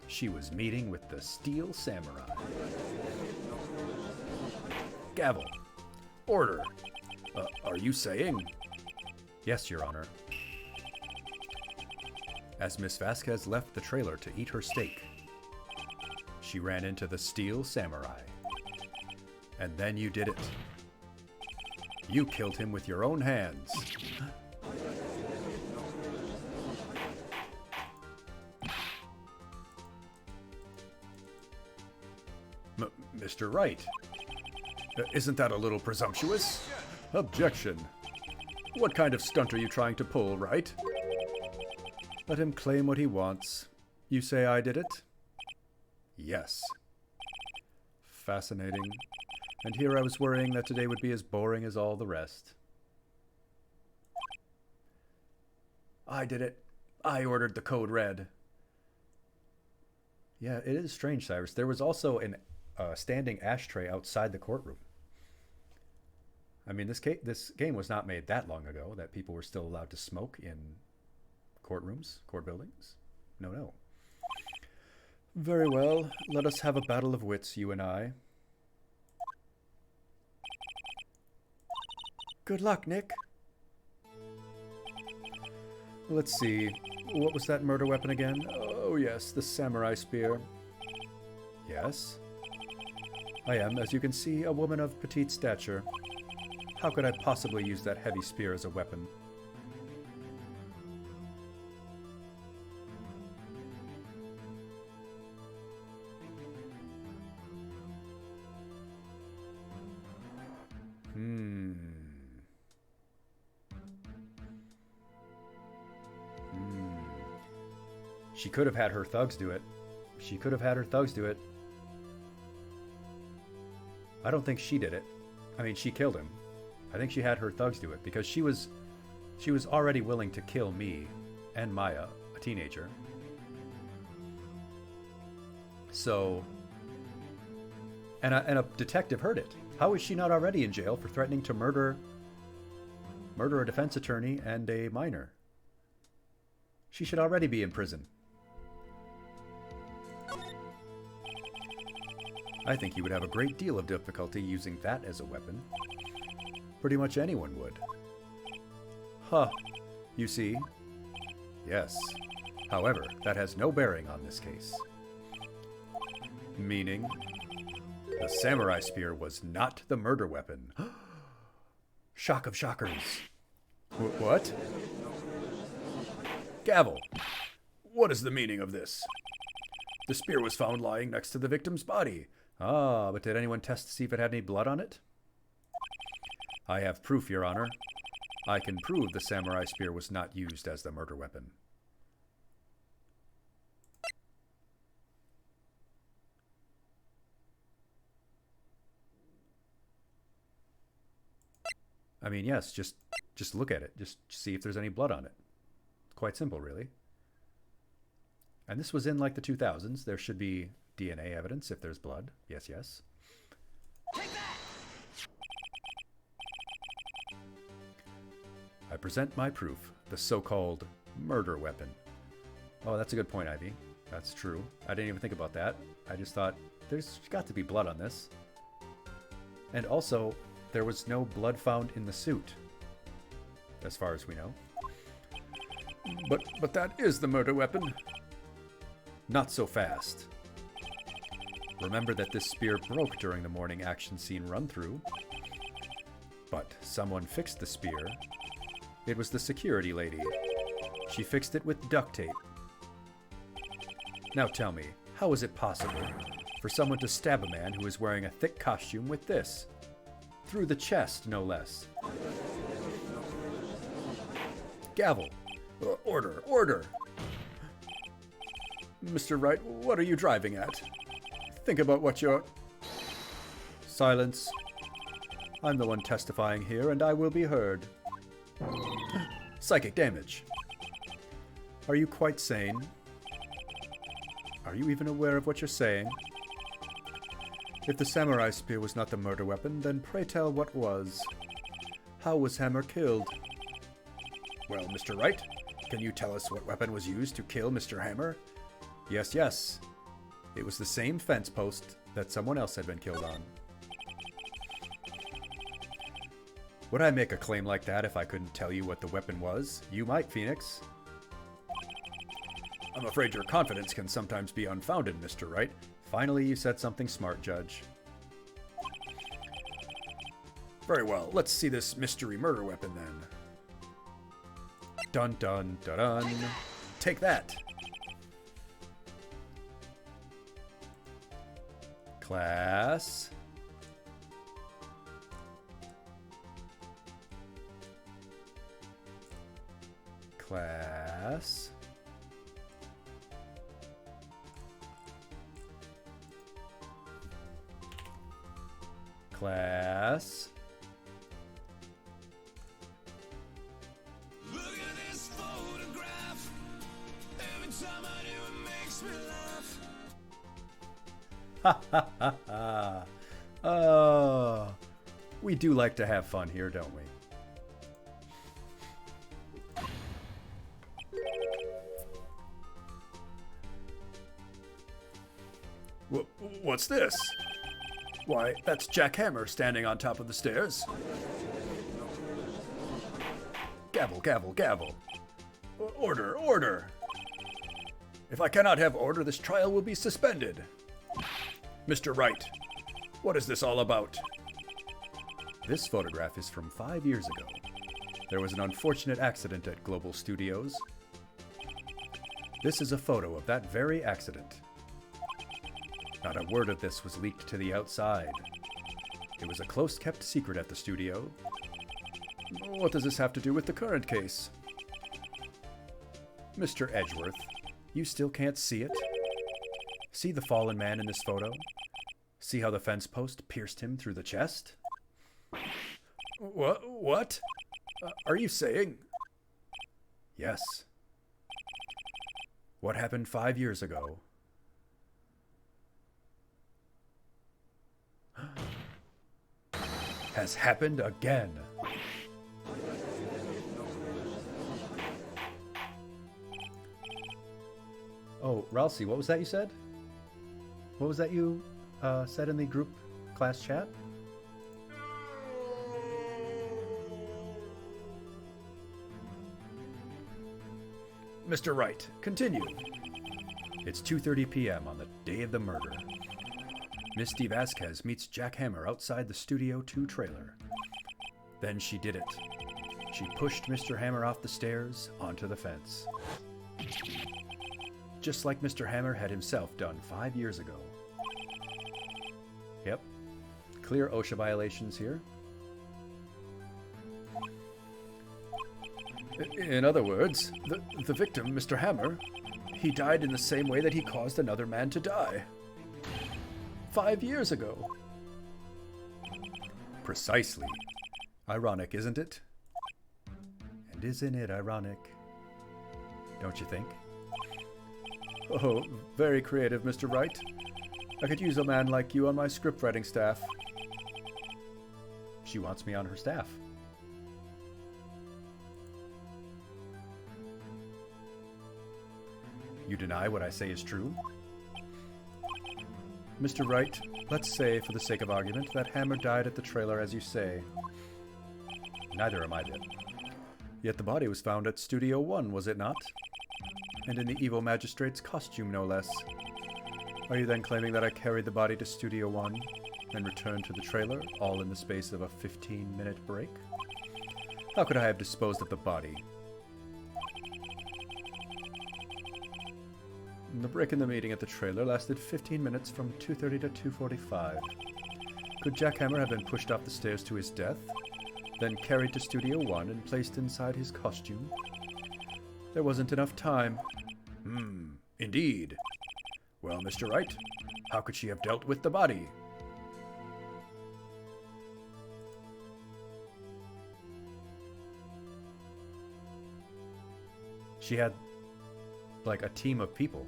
She was meeting with the Steel Samurai. Gavel. Order. Are you saying? Yes, Your Honor. As Miss Vasquez left the trailer to eat her steak, she ran into the Steel Samurai. And then you did it. You killed him with your own hands. Mr. Wright, isn't that a little presumptuous? Objection. What kind of stunt are you trying to pull, Wright? Let him claim what he wants. You say I did it? Yes. Fascinating. And here I was worrying that today would be as boring as all the rest. I did it. I ordered the code red. Yeah, it is strange, Cyrus. There was also an standing ashtray outside the courtroom. I mean, this game was not made that long ago that people were still allowed to smoke in courtrooms, court buildings. No, no. Very well. Let us have a battle of wits, you and I. Good luck, Nick. Let's see. What was that murder weapon again? Oh, yes, the samurai spear. Yes. I am, as you can see, a woman of petite stature. How could I possibly use that heavy spear as a weapon? She could have had her thugs do it. She could have had her thugs do it. I don't think she did it. I mean, she killed him. I think she had her thugs do it because she was already willing to kill me and Maya, a teenager. So, and a detective heard it. How is she not already in jail for threatening to murder a defense attorney and a minor? She should already be in prison. I think you would have a great deal of difficulty using that as a weapon. Pretty much anyone would. Huh. You see? Yes. However, that has no bearing on this case. Meaning, the samurai spear was not the murder weapon. Shock of shockers. What? Gavel. What is the meaning of this? The spear was found lying next to the victim's body. Ah, but did anyone test to see if it had any blood on it? I have proof, Your Honor. I can prove the samurai spear was not used as the murder weapon. I mean, yes, just look at it. Just see if there's any blood on it. It's quite simple, really. And this was in like the 2000s. There should be DNA evidence if there's blood. Yes, yes. I present my proof, the so-called murder weapon. Oh, that's a good point, Ivy. That's true. I didn't even think about that. I just thought, there's got to be blood on this. And also, there was no blood found in the suit, as far as we know. But that is the murder weapon. Not so fast. Remember that this spear broke during the morning action scene run-through. But someone fixed the spear. It was the security lady. She fixed it with duct tape. Now tell me, how is it possible for someone to stab a man who is wearing a thick costume with this? Through the chest, no less. Gavel. Order, order. Mr. Wright, what are you driving at? Think about what you're... Silence. I'm the one testifying here, and I will be heard. Psychic damage. Are you quite sane? Are you even aware of what you're saying? If the samurai spear was not the murder weapon, then pray tell what was. How was Hammer killed? Well, Mr. Wright, can you tell us what weapon was used to kill Mr. Hammer? Yes, yes. It was the same fence post that someone else had been killed on. Would I make a claim like that if I couldn't tell you what the weapon was? You might, Phoenix. I'm afraid your confidence can sometimes be unfounded, Mr. Wright. Finally, you said something smart, Judge. Very well, let's see this mystery murder weapon then. Dun dun dun dun. Take that! Class. Class. Class.
Look at this photograph. Every time I do, it makes me laugh.
We do like to have fun here, don't we?
What's this? Why, that's Jack Hammer standing on top of the stairs. Gavel, gavel, gavel. Order, order. If I cannot have order, this trial will be suspended. Mr. Wright, what is this all about?
This photograph is from 5 years ago. There was an unfortunate accident at Global Studios. This is a photo of that very accident. Not a word of this was leaked to the outside. It was a close-kept secret at the studio.
What does this have to do with the current case?
Mr. Edgeworth, you still can't see it? See the fallen man in this photo? See how the fence post pierced him through the chest?
What? Are you saying?
Yes. What happened 5 years ago has happened again. Oh, Ralsei, what was that you said? What was that you said in the group class chat?
Mr. Wright, continue.
It's 2:30 p.m. on the day of the murder. Misty Vasquez meets Jack Hammer outside the Studio 2 trailer. Then she did it. She pushed Mr. Hammer off the stairs onto the fence. Just like Mr. Hammer had himself done 5 years ago. Yep. Clear OSHA violations here.
In other words, the victim, Mr. Hammer, he died in the same way that he caused another man to die. 5 years ago.
Precisely. Ironic, isn't it? And isn't it ironic? Don't you think?
Oh, very creative, Mr. Wright. I could use a man like you on my script writing staff.
She wants me on her staff. You deny what I say is true?
Mr. Wright, let's say, for the sake of argument, that Hammer died at the trailer as you say.
Neither am I dead.
Yet the body was found at Studio 1, was it not? And in the evil magistrate's costume, no less. Are you then claiming that I carried the body to Studio 1 and returned to the trailer, all in the space of a 15-minute break? How could I have disposed of the body? The break in the meeting at the trailer lasted 15 minutes from 2:30 to 2:45. Could Jack Hammer have been pushed off the stairs to his death, then carried to Studio 1 and placed inside his costume? There wasn't enough time.
Indeed. Well, Mr. Wright, how could she have dealt with the body? She had, like, a team of people.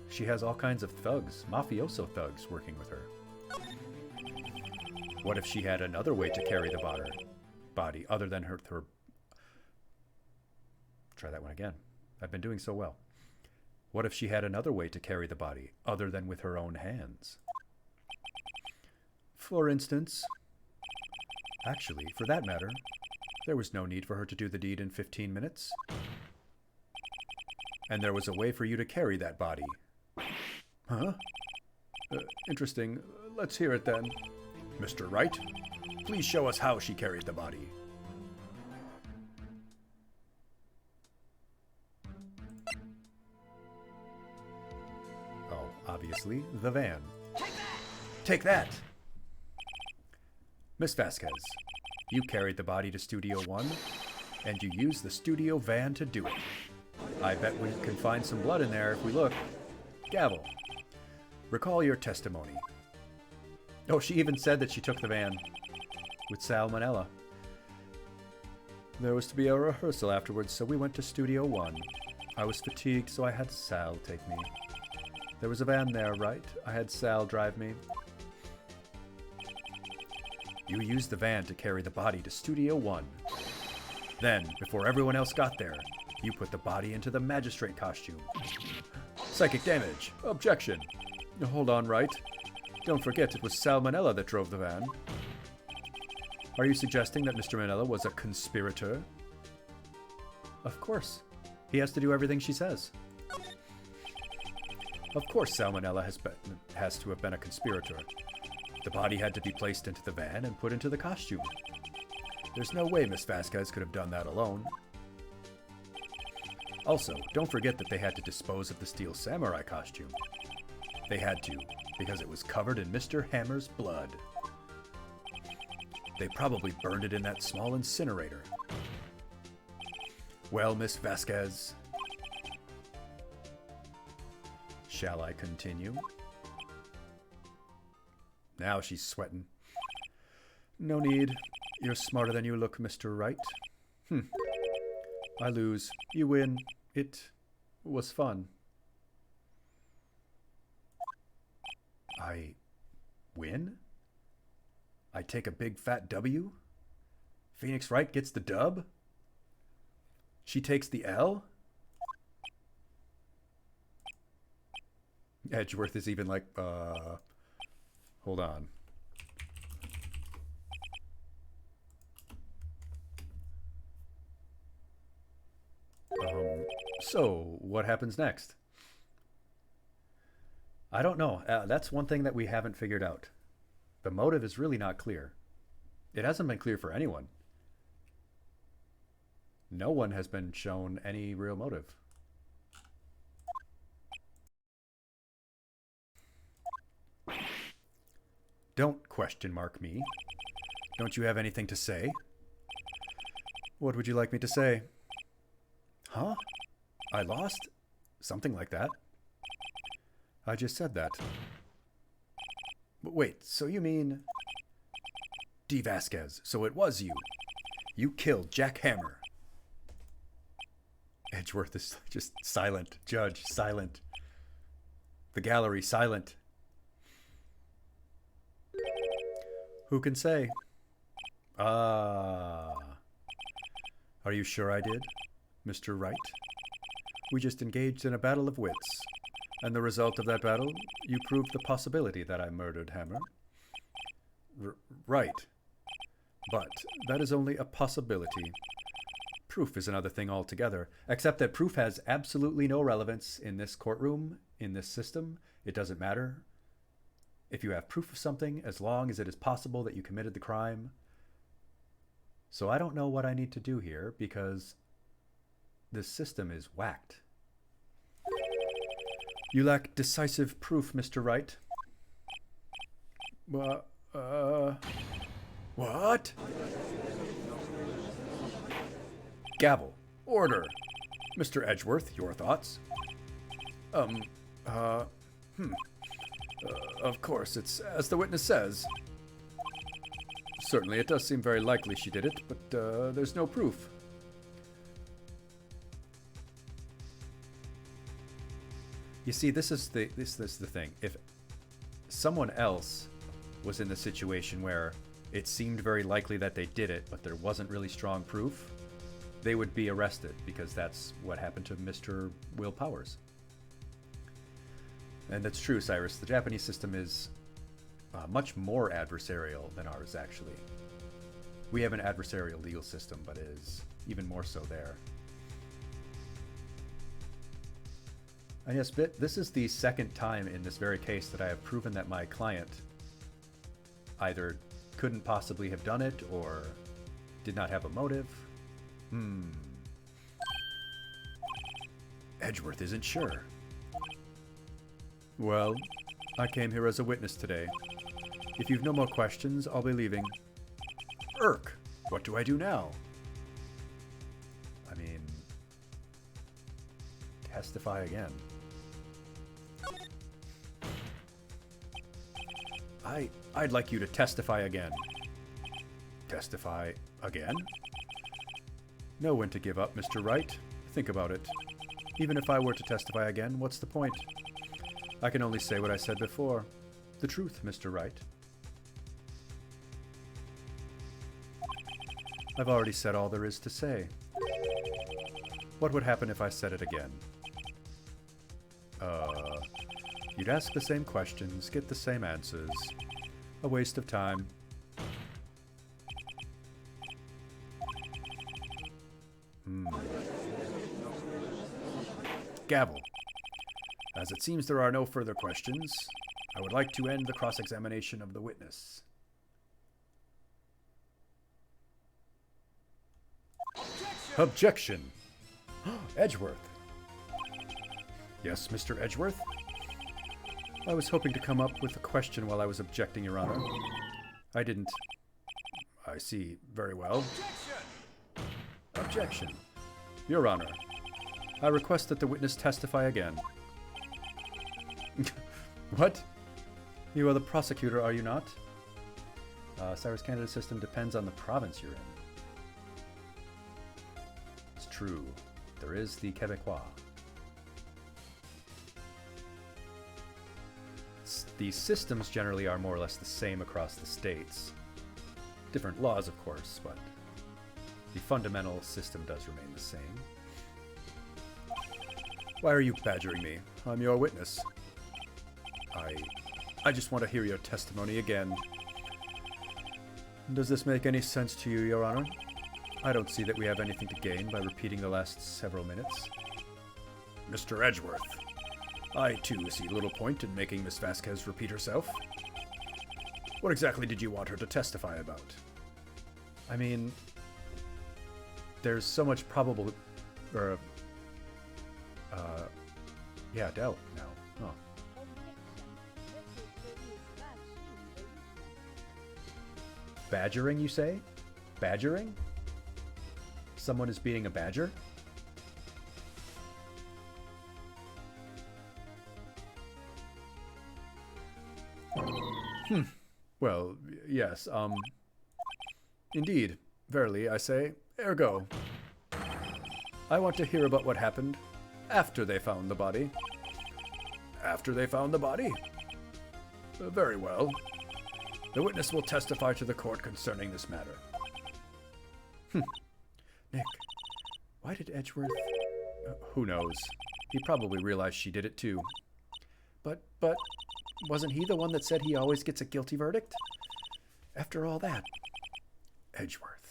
She has all kinds of thugs, mafioso thugs, working with her. What if she had another way to carry the body other than her... Try that one again. I've been doing so well. What if she had another way to carry the body other than with her own hands? For instance... Actually, for that matter, there was no need for her to do the deed in 15 minutes. And there was a way for you to carry that body.
Huh? Interesting. Let's hear it then.
Mr. Wright, please show us how she carried the body. Oh, obviously, the van. Take that! Miss Vasquez, you carried the body to Studio 1, and you used the studio van to do it. I bet we can find some blood in there if we look. Gavel. Recall your testimony. Oh, she even said that she took the van with salmonella.
There was to be a rehearsal afterwards, so we went to Studio 1. I was fatigued, so I had Sal take me. There was a van there, right? I had Sal drive me. You used the van to carry the body to Studio 1. Then, before everyone else got there, you put the body into the magistrate costume. Psychic damage. Objection. Hold on, right? Don't forget it was Salmonella that drove the van. Are you suggesting that Mr. Manella was a conspirator? Of course. He has to do everything she says. Of course Salmonella has to have been a conspirator. The body had to be placed into the van and put into the costume. There's no way Miss Vasquez could have done that alone. Also, don't forget that they had to dispose of the Steel Samurai costume. They had to, because it was covered in Mr. Hammer's blood. They probably burned it in that small incinerator. Well, Miss Vasquez, shall I continue? Now she's sweating. No need. You're smarter than you look, Mr. Wright. I lose. You win. It was fun. I win? I take a big fat W? Phoenix Wright gets the dub? She takes the L? Edgeworth is even like, hold on. So, what happens next? I don't know. That's one thing that we haven't figured out. The motive is really not clear. It hasn't been clear for anyone. No one has been shown any real motive. Don't question mark me. Don't you have anything to say? What would you like me to say? Huh? I lost? Something like that. I just said that. But wait, so you mean... D. Vasquez, so it was you. You killed Jack Hammer. Edgeworth is just silent. Judge, silent. The gallery, silent. Who can say? Ah. Are you sure I did, Mr. Wright? We just engaged in a battle of wits. And the result of that battle, you proved the possibility that I murdered Hammer. Right. But that is only a possibility. Proof is another thing altogether, except that proof has absolutely no relevance in this courtroom, in this system. It doesn't matter if you have proof of something, as long as it is possible that you committed the crime. So I don't know what I need to do here, because this system is whacked. You lack decisive proof, Mr. Wright. What? Gavel. Order. Mr. Edgeworth, your thoughts? Of course, it's as the witness says. Certainly, it does seem very likely she did it, but there's no proof. You see, this is the thing. If someone else was in the situation where it seemed very likely that they did it, but there wasn't really strong proof, they would be arrested, because that's what happened to Mr. Will Powers. And that's true, Cyrus. The Japanese system is much more adversarial than ours, actually. We have an adversarial legal system, but it is even more so there. And yes, this is the second time in this very case that I have proven that my client either couldn't possibly have done it or did not have a motive. Edgeworth isn't sure. Well, I came here as a witness today. If you've no more questions, I'll be leaving. Irk, what do I do now? I mean, testify again. I'd like you to testify again. Testify again? Know when to give up, Mr. Wright. Think about it. Even if I were to testify again, what's the point? I can only say what I said before. The truth, Mr. Wright. I've already said all there is to say. What would happen if I said it again? You'd ask the same questions, get the same answers. A waste of time. Gavel. As it seems there are no further questions, I would like to end the cross-examination of the witness. Objection! Edgeworth. Yes, Mr. Edgeworth? I was hoping to come up with a question while I was objecting, Your Honor. I didn't. I see. Very well. Objection. Your Honor, I request that the witness testify again. What? You are the prosecutor, are you not? Cyrus, Canada system depends on the province you're in. It's true. There is the Quebecois. The systems generally are more or less the same across the states. Different laws, of course, but the fundamental system does remain the same. Why are you badgering me? I'm your witness. I just want to hear your testimony again. Does this make any sense to you, Your Honor? I don't see that we have anything to gain by repeating the last several minutes. Mr. Edgeworth, I too see little point in making Miss Vasquez repeat herself. What exactly did you want her to testify about? I mean, there's so much probable, yeah, doubt now. Huh. Badgering, you say? Badgering? Someone is being a badger? Well, yes, indeed. Verily, I say, ergo. I want to hear about what happened after they found the body. After they found the body? Very well. The witness will testify to the court concerning this matter. Nick, why did Edgeworth... who knows? He probably realized she did it too. But, wasn't he the one that said he always gets a guilty verdict? After all that, Edgeworth.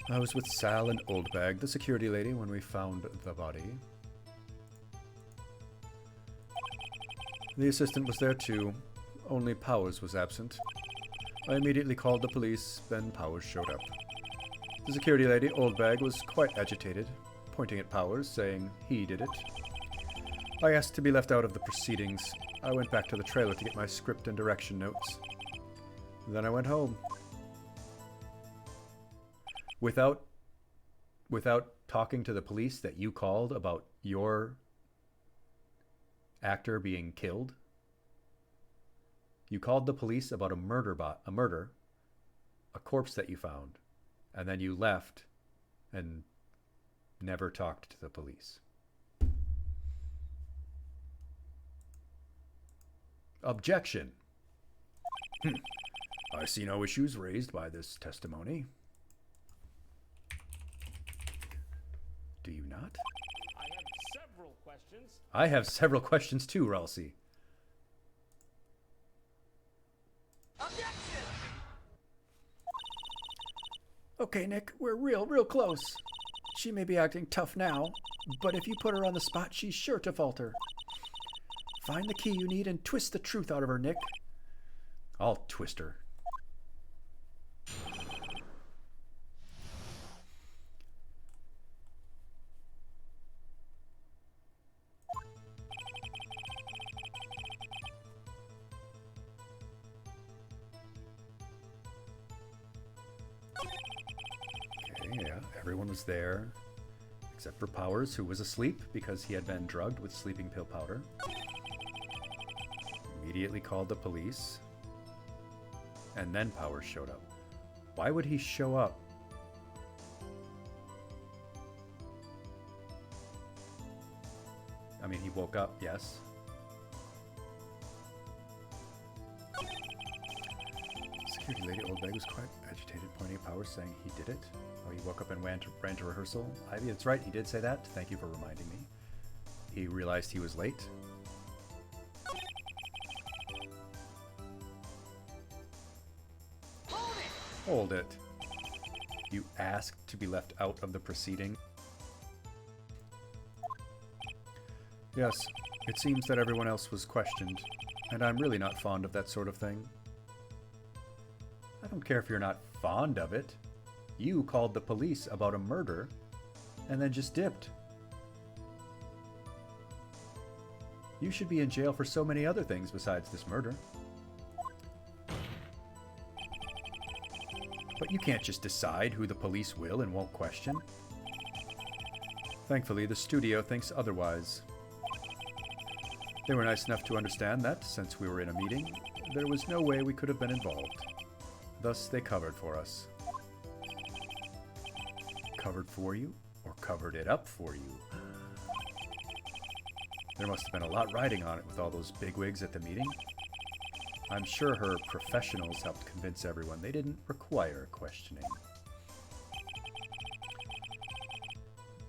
I was with Sal and Oldbag, the security lady, when we found the body. The assistant was there too, only Powers was absent. I immediately called the police, then Powers showed up. The security lady, Oldbag, was quite agitated, pointing at Powers, saying he did it. I asked to be left out of the proceedings. I went back to the trailer to get my script and direction notes. Then I went home. Without talking to the police that you called about your actor being killed? You called the police about a murder, a corpse that you found, and then you left and never talked to the police. Objection. I see no issues raised by this testimony. Do you not?
I have several questions.
I have several questions too, Ralsei.
Objection!
Okay, Nick, we're real close. She may be acting tough now, but if you put her on the spot, she's sure to falter. Find the key you need and twist the truth out of her, Nick. I'll twist her. Yeah, everyone was there, except for Powers, who was asleep because he had been drugged with sleeping pill powder. Immediately called the police, and then Powers showed up. Why would he show up I mean, he woke up, yes. Security lady Oldbag was quite agitated, pointing at Powers, saying he did it. Oh, he woke up and ran to rehearsal. Ivy, that's right, he did say that. Thank you for reminding me. He realized he was late. Hold it. You asked to be left out of the proceeding? Yes, it seems that everyone else was questioned, and I'm really not fond of that sort of thing. I don't care if you're not fond of it. You called the police about a murder, and then just dipped. You should be in jail for so many other things besides this murder. But you can't just decide who the police will and won't question. Thankfully, the studio thinks otherwise. They were nice enough to understand that, since we were in a meeting, there was no way we could have been involved. Thus, they covered for us. Covered for you? Or covered it up for you? There must have been a lot riding on it with all those bigwigs at the meeting. I'm sure her professionals helped convince everyone they didn't require questioning.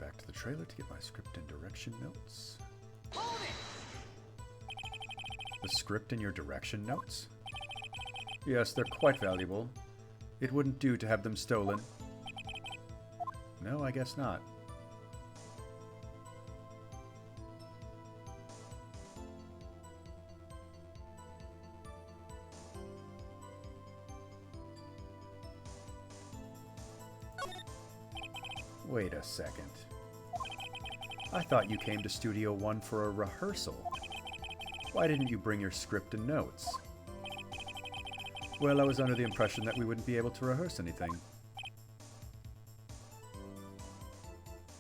Back to the trailer to get my script and direction notes. The script and your direction notes? Yes, they're quite valuable. It wouldn't do to have them stolen. No, I guess not. Wait a second. I thought you came to Studio One for a rehearsal. Why didn't you bring your script and notes? Well, I was under the impression that we wouldn't be able to rehearse anything.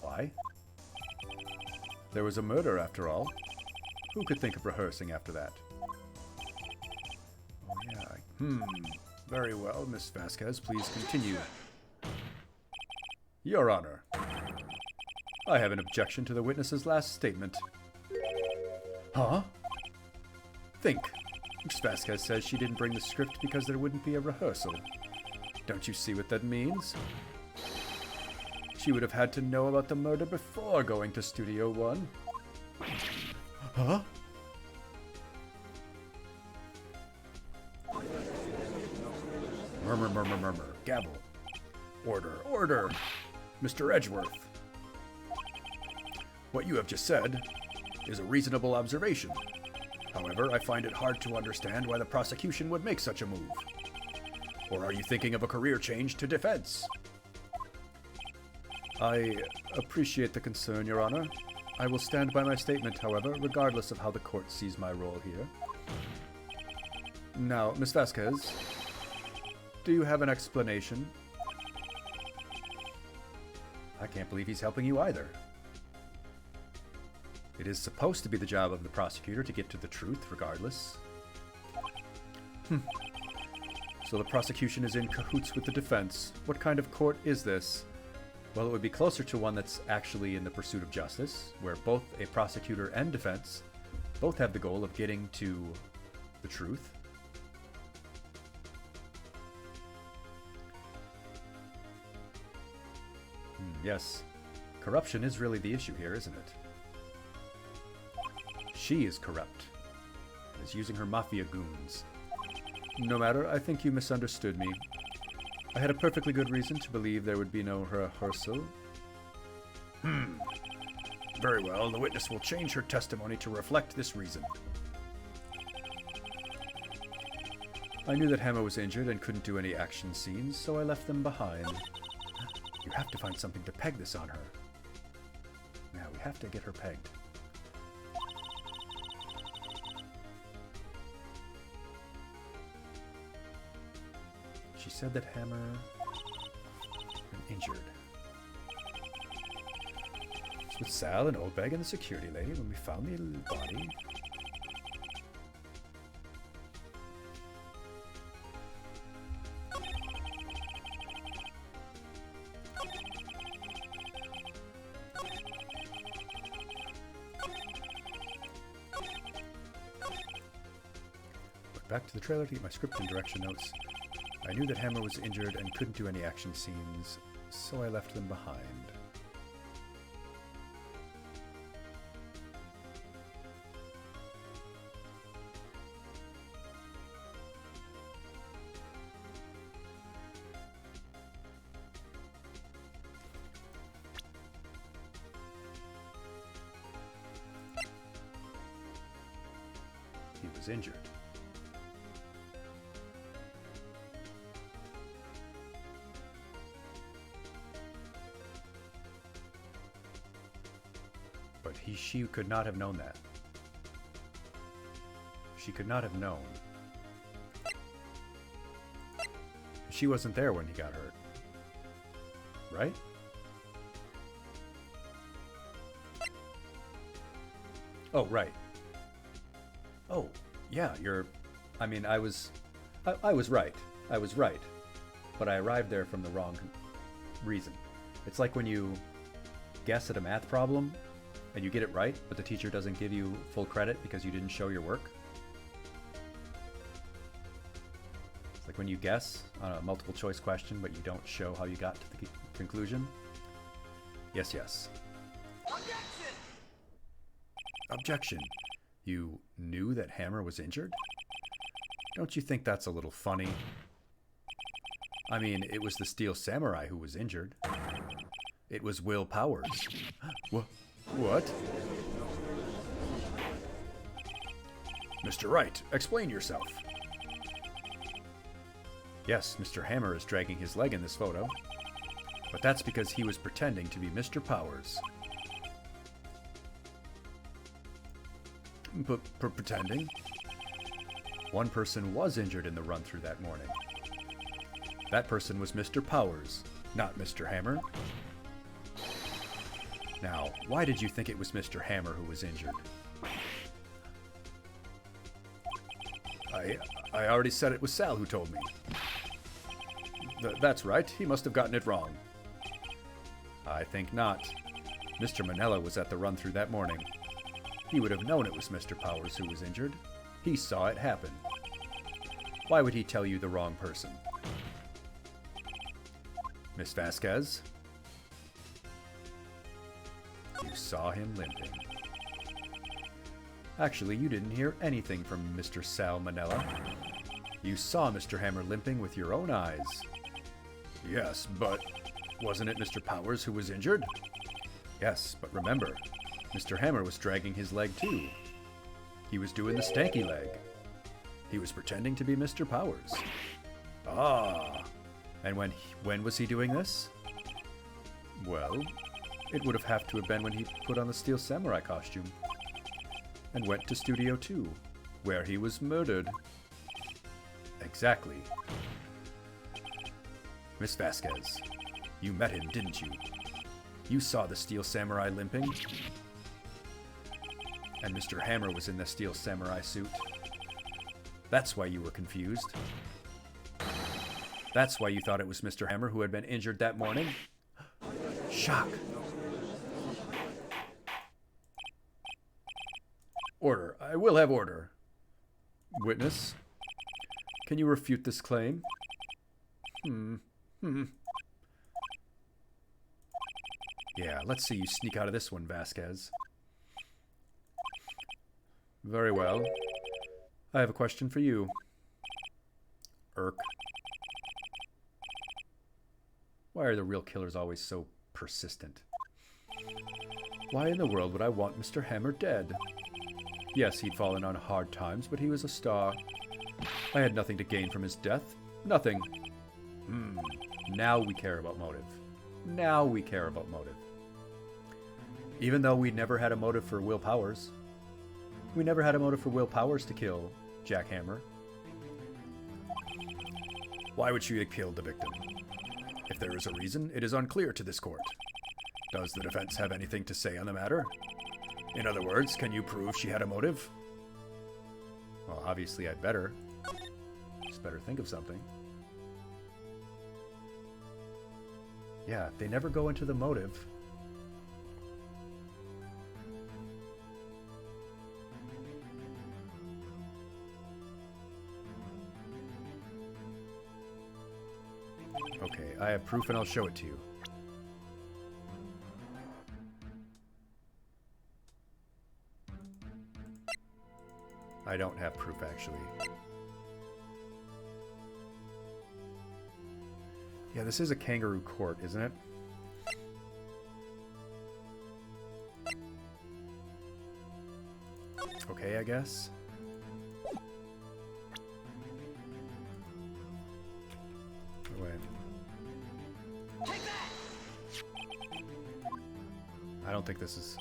Why? There was a murder, after all. Who could think of rehearsing after that? Oh, yeah. Very well, Miss Vasquez. Please continue. Your Honor, I have an objection to the witness's last statement. Huh? Think. Miss Vasquez says she didn't bring the script because there wouldn't be a rehearsal. Don't you see what that means? She would have had to know about the murder before going to Studio One. Huh? Murmur, murmur, murmur. Gavel. Order, order! Mr. Edgeworth. What you have just said is a reasonable observation. However, I find it hard to understand why the prosecution would make such a move. Or are you thinking of a career change to defense? I appreciate the concern, Your Honor. I will stand by my statement, however, regardless of how the court sees my role here. Now, Miss Vasquez, do you have an explanation? I can't believe he's helping you either. It is supposed to be the job of the prosecutor to get to the truth, regardless. So the prosecution is in cahoots with the defense. What kind of court is this? Well, it would be closer to one that's actually in the pursuit of justice, where both a prosecutor and defense both have the goal of getting to the truth. Yes, corruption is really the issue here, isn't it? She is corrupt, and is using her mafia goons. No matter, I think you misunderstood me. I had a perfectly good reason to believe there would be no rehearsal. Very well, the witness will change her testimony to reflect this reason. I knew that Hammer was injured and couldn't do any action scenes, so I left them behind. You have to find something to peg this on her. Now, we have to get her pegged. She said that Hammer been injured. It's with Sal and Oldbag and the security lady when we found the body. back to the trailer to get my script and direction notes. I knew that Hammer was injured and couldn't do any action scenes, so I left them behind. He was injured. But she could not have known that. She could not have known. She wasn't there when he got hurt. Right? Oh, right. Oh, yeah, I mean, I was right. I was right. But I arrived there from the wrong reason. It's like when you guess at a math problem and you get it right, but the teacher doesn't give you full credit because you didn't show your work. It's like when you guess on a multiple choice question, but you don't show how you got to the conclusion. Yes, yes.
Objection!
Objection. You knew that Hammer was injured? Don't you think that's a little funny? I mean, it was the Steel Samurai who was injured. It was Will Powers. What? Mr. Wright, explain yourself. Yes, Mr. Hammer is dragging his leg in this photo. But that's because he was pretending to be Mr. Powers. Pretending? One person was injured in the run-through that morning. That person was Mr. Powers, not Mr. Hammer. Now, why did you think it was Mr. Hammer who was injured? I already said it was Sal who told me. That's right, he must have gotten it wrong. I think not. Mr. Manella was at the run-through that morning. He would have known it was Mr. Powers who was injured. He saw it happen. Why would he tell you the wrong person? Miss Vasquez? You saw him limping. Actually, you didn't hear anything from Mr. Sal Manella. You saw Mr. Hammer limping with your own eyes. Yes, but wasn't it Mr. Powers who was injured? Yes, but remember, Mr. Hammer was dragging his leg too. He was doing the stanky leg. He was pretending to be Mr. Powers. Ah! And when was he doing this? Well, it would have to have been when he put on the Steel Samurai costume and went to Studio 2, where he was murdered. Exactly. Miss Vasquez, you met him, didn't you? You saw the Steel Samurai limping? And Mr. Hammer was in the Steel Samurai suit. That's why you were confused. That's why you thought it was Mr. Hammer who had been injured that morning. Shock. Order. I will have order. Witness, can you refute this claim? Yeah, let's see you sneak out of this one, Vasquez. Very well. I have a question for you. Irk. Why are the real killers always so persistent? Why in the world would I want Mr. Hammer dead? Yes, he'd fallen on hard times, but he was a star. I had nothing to gain from his death. Nothing. Now we care about motive. Now we care about motive. Even though we never had a motive for Will Powers. We never had a motive for Will Powers to kill Jack Hammer. Why would she have killed the victim? If there is a reason, it is unclear to this court. Does the defense have anything to say on the matter? In other words, can you prove she had a motive? Well, obviously I'd better. Just better think of something. Yeah, they never go into the motive. Okay, I have proof and I'll show it to you. I don't have proof, actually. Yeah, this is a kangaroo court, isn't it? Okay, I guess. Wait. I don't think this is...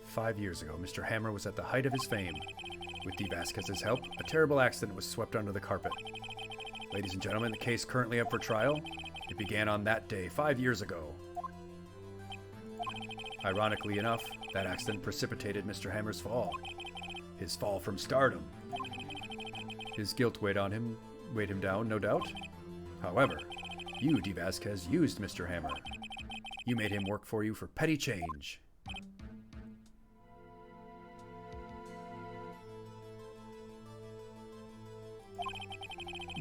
5 years ago, Mr. Hammer was at the height of his fame. With D. Vasquez's help, a terrible accident was swept under the carpet. Ladies and gentlemen, the case currently up for trial. It began on that day 5 years ago. Ironically enough, that accident precipitated Mr. Hammer's fall. His fall from stardom. His guilt weighed him down, no doubt. However, you, D. Vasquez, used Mr. Hammer. You made him work for you for petty change.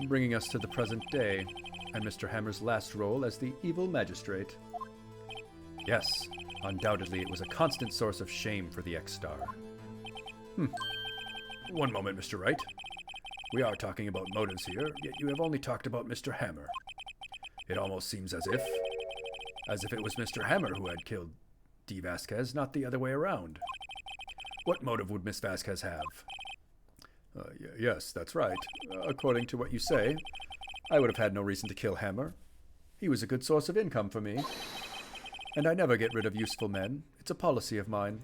Bringing us to the present day, and Mr. Hammer's last role as the evil magistrate. Yes, undoubtedly it was a constant source of shame for the ex-star. One moment, Mr. Wright. We are talking about motives here, yet you have only talked about Mr. Hammer. It almost seems as if it was Mr. Hammer who had killed D. Vasquez, not the other way around. What motive would Miss Vasquez have? Yes, that's right. According to what you say, I would have had no reason to kill Hammer. He was a good source of income for me. And I never get rid of useful men. It's a policy of mine.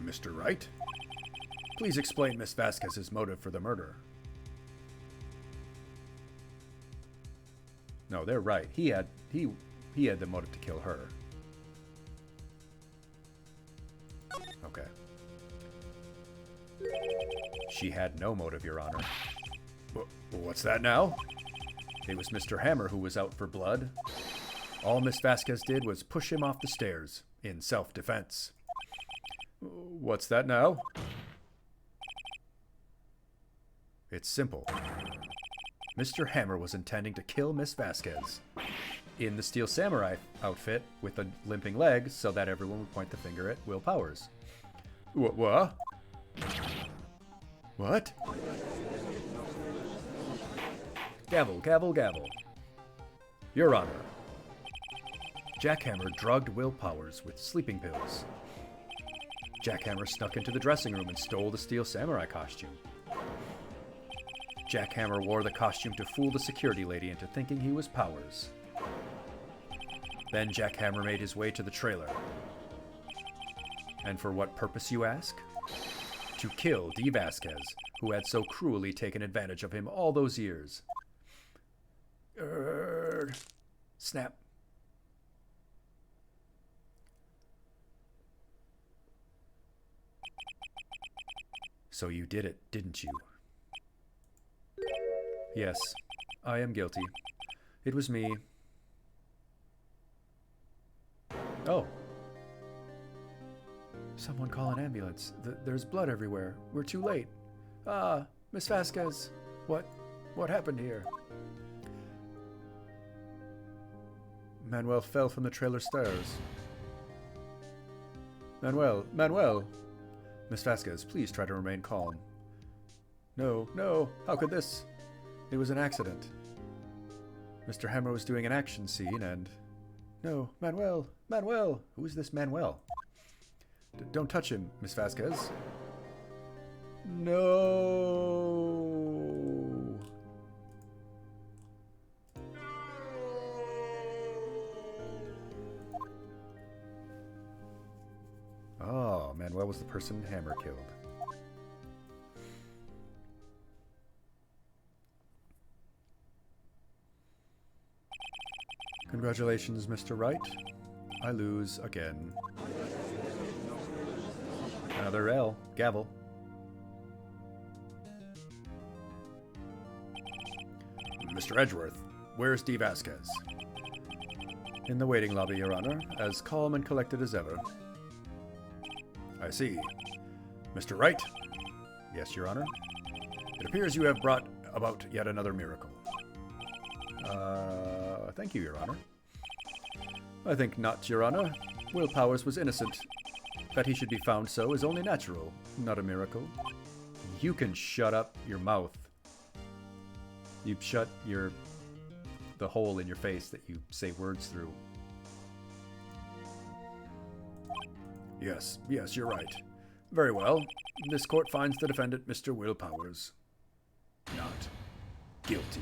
Mr. Wright? Please explain Miss Vasquez's motive for the murder. No, they're right. He had the motive to kill her. Okay. She had no motive, Your Honor. What's that now? It was Mr. Hammer who was out for blood. All Miss Vasquez did was push him off the stairs, in self-defense. What's that now? It's simple. Mr. Hammer was intending to kill Miss Vasquez in the Steel Samurai outfit with a limping leg so that everyone would point the finger at Will Powers. What? What? Gavel, gavel, gavel. Your Honor. Jack Hammer drugged Will Powers with sleeping pills. Jack Hammer snuck into the dressing room and stole the Steel Samurai costume. Jack Hammer wore the costume to fool the security lady into thinking he was Powers. Then Jack Hammer made his way to the trailer. And for what purpose, you ask? To kill D. Vasquez, who had so cruelly taken advantage of him all those years. Snap. So you did it, didn't you? Yes, I am guilty. It was me. Oh. Someone call an ambulance. There's blood everywhere. We're too late. Ah, Miss Vasquez. What happened here? Manuel fell from the trailer stairs. Manuel! Miss Vasquez, please try to remain calm. No, how could this? It was an accident. Mr. Hammer was doing an action scene and... No, Manuel! Who is this Manuel? Don't touch him, Miss Vasquez. No! Oh, Manuel was the person Hammer killed. Congratulations, Mr. Wright. I lose again. Another L. Gavel. Mr. Edgeworth, where's D. Vasquez? In the waiting lobby, Your Honor, as calm and collected as ever. I see. Mr. Wright? Yes, Your Honor. It appears you have brought about yet another miracle. Thank you, Your Honor. I think not, Your Honor. Will Powers was innocent. That he should be found so is only natural, not a miracle. You can shut up your mouth. You shut the hole in your face that you say words through. Yes, you're right. Very well. This court finds the defendant, Mr. Will Powers, not guilty.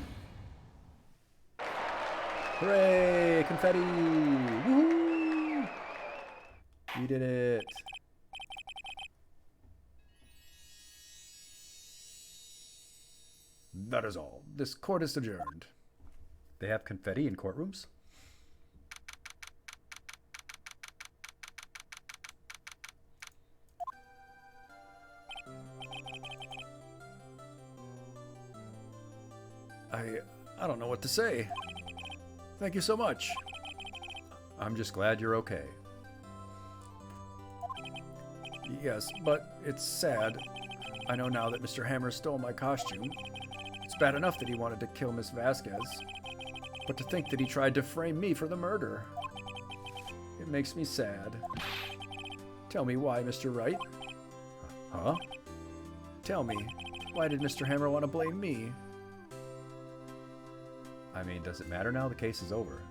Hooray! Confetti! Woohoo! You did it. That is all. This court is adjourned. They have confetti in courtrooms? I don't know what to say. Thank you so much. I'm just glad you're okay. Yes, but it's sad. I know now that Mr. Hammer stole my costume. It's bad enough that he wanted to kill Miss Vasquez, but to think that he tried to frame me for the murder. It makes me sad. Tell me why, Mr. Wright. Huh? Tell me, why did Mr. Hammer want to blame me? I mean, does it matter now? The case is over.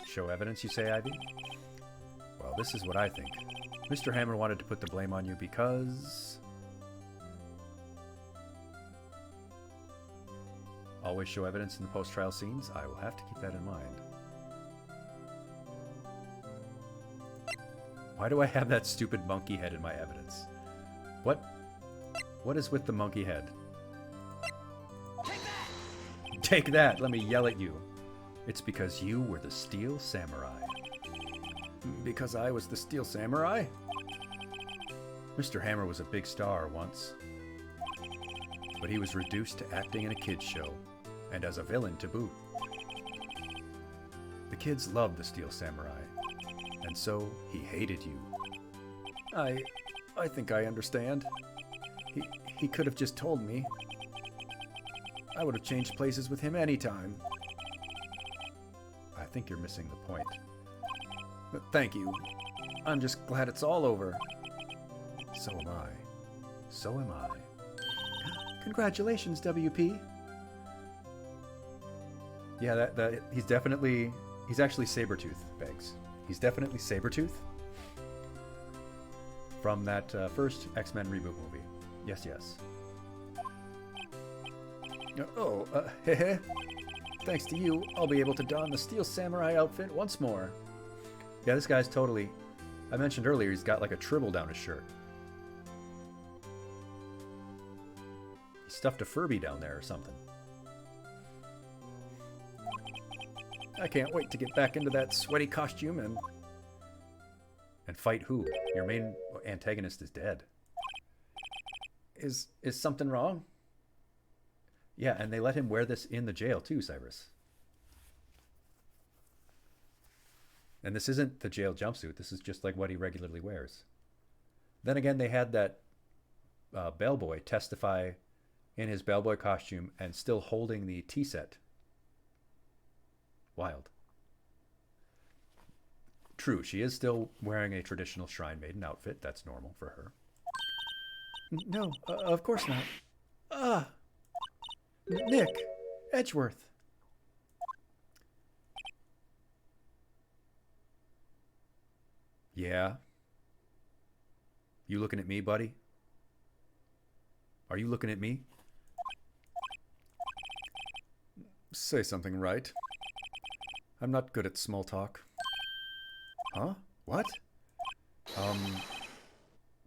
Show evidence, you say, Ivy? Well, this is what I think. Mr. Hammer wanted to put the blame on you because... Always show evidence in the post-trial scenes? I will have to keep that in mind. Why do I have that stupid monkey head in my evidence? What is with the monkey head? Take that! Take that! Let me yell at you. It's because you were the Steel Samurai. Because I was the Steel Samurai? Mr. Hammer was a big star once. But he was reduced to acting in a kids' show, and as a villain to boot. The kids loved the Steel Samurai, and so he hated you. I think I understand. He could have just told me. I would have changed places with him anytime. I think you're missing the point. But thank you. I'm just glad it's all over. So am I. So am I. Congratulations, WP. Yeah, he's actually Sabretooth, Beggs. He's definitely Sabretooth. From that first X-Men reboot movie. Yes. Heh. Thanks to you, I'll be able to don the Steel Samurai outfit once more. Yeah, this guy's totally... I mentioned earlier, he's got like a tribble down his shirt. He stuffed a Furby down there or something. I can't wait to get back into that sweaty costume and fight who? Your main antagonist is dead. Is something wrong? Yeah, and they let him wear this in the jail too, Cyrus. And this isn't the jail jumpsuit. This is just like what he regularly wears. Then again, they had that bellboy testify in his bellboy costume and still holding the tea set. Wild. True, she is still wearing a traditional Shrine Maiden outfit. That's normal for her. No, of course not. Nick, Edgeworth. Yeah? You looking at me, buddy? Are you looking at me? Say something right. I'm not good at small talk. Huh? What?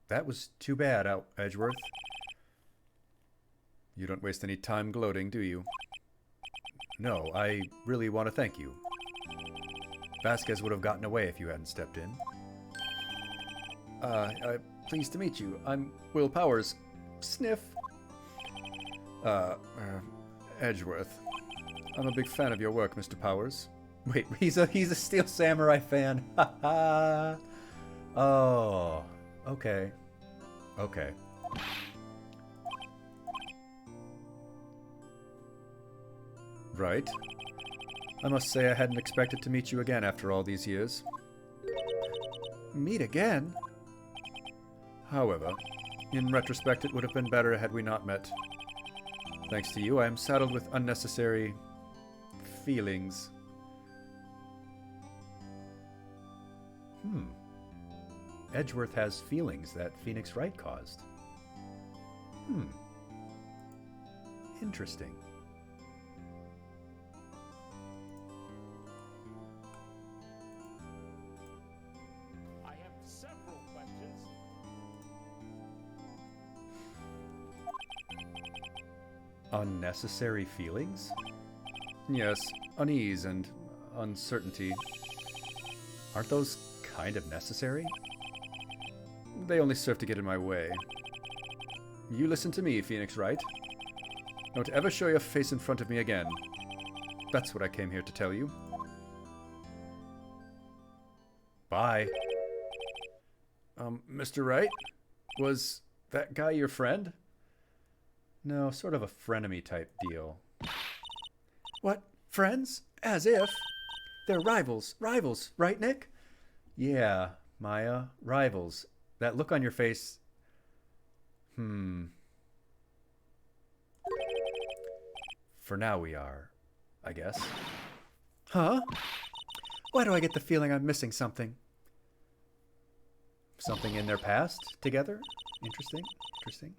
That was too bad, Edgeworth. You don't waste any time gloating, do you? No, I really want to thank you. Vasquez would have gotten away if you hadn't stepped in. Pleased to meet you. I'm Will Powers. Sniff. Uh, uh, Edgeworth. I'm a big fan of your work, Mr. Powers. Wait, he's a Steel Samurai fan. Ha ha. Oh, okay. Okay. Right. I must say I hadn't expected to meet you again after all these years. Meet again? However, in retrospect, it would have been better had we not met. Thanks to you, I am saddled with unnecessary feelings.
Edgeworth has feelings that Phoenix Wright caused. Interesting.
I have several questions.
Unnecessary feelings?
Yes, unease and uncertainty.
Aren't those kind of necessary?
They only serve to get in my way. You listen to me, Phoenix Wright. Don't ever show your face in front of me again. That's what I came here to tell you.
Bye.
Mr. Wright? Was that guy your friend?
No, sort of a frenemy type deal.
What? Friends? As if. They're rivals. Rivals, right, Nick?
Yeah, Maya, rivals. That look on your face... For now we are, I guess.
Huh? Why do I get the feeling I'm missing something?
Something in their past together? Interesting, interesting.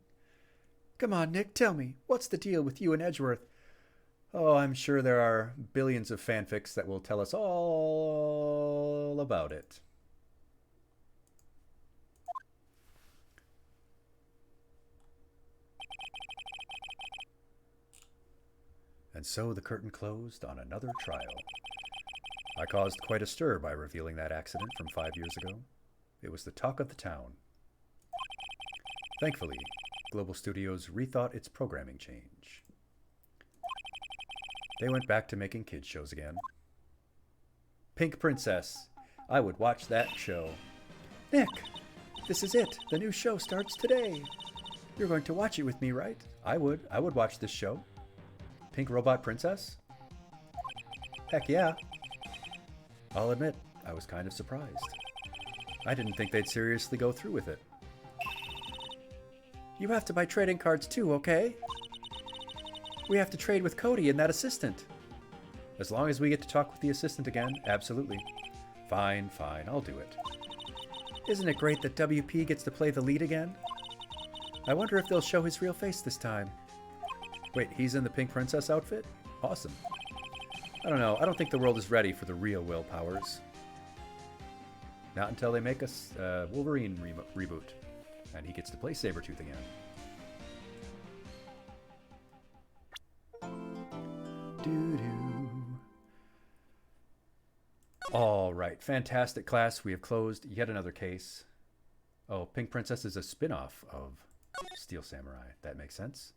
Come on, Nick, tell me. What's the deal with you and Edgeworth?
Oh, I'm sure there are billions of fanfics that will tell us all about it. And so the curtain closed on another trial. I caused quite a stir by revealing that accident from 5 years ago. It was the talk of the town. Thankfully, Global Studios rethought its programming change. They went back to making kids shows again. Pink Princess. I would watch that show.
Nick, this is it. The new show starts today. You're going to watch it with me, right?
I would watch this show. Pink Robot Princess? Heck yeah. I'll admit, I was kind of surprised. I didn't think they'd seriously go through with it.
You have to buy trading cards too, okay? We have to trade with Cody and that assistant.
As long as we get to talk with the assistant again, absolutely. Fine, I'll do it.
Isn't it great that WP gets to play the lead again? I wonder if they'll show his real face this time.
Wait, he's in the Pink Princess outfit? Awesome. I don't know, I don't think the world is ready for the real Will Powers. Not until they make a Wolverine reboot, and he gets to play Sabretooth again. Doo-doo. All right, fantastic class. We have closed yet another case. Oh, Pink Princess is a spin-off of Steel Samurai. That makes sense.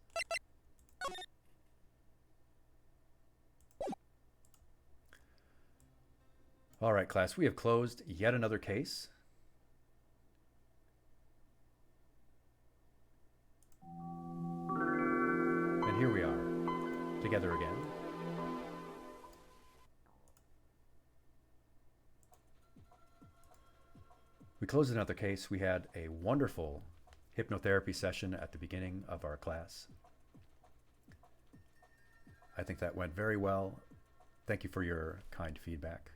All right, class, we have closed yet another case. And here we are, together again. We closed another case. We had a wonderful hypnotherapy session at the beginning of our class. I think that went very well. Thank you for your kind feedback.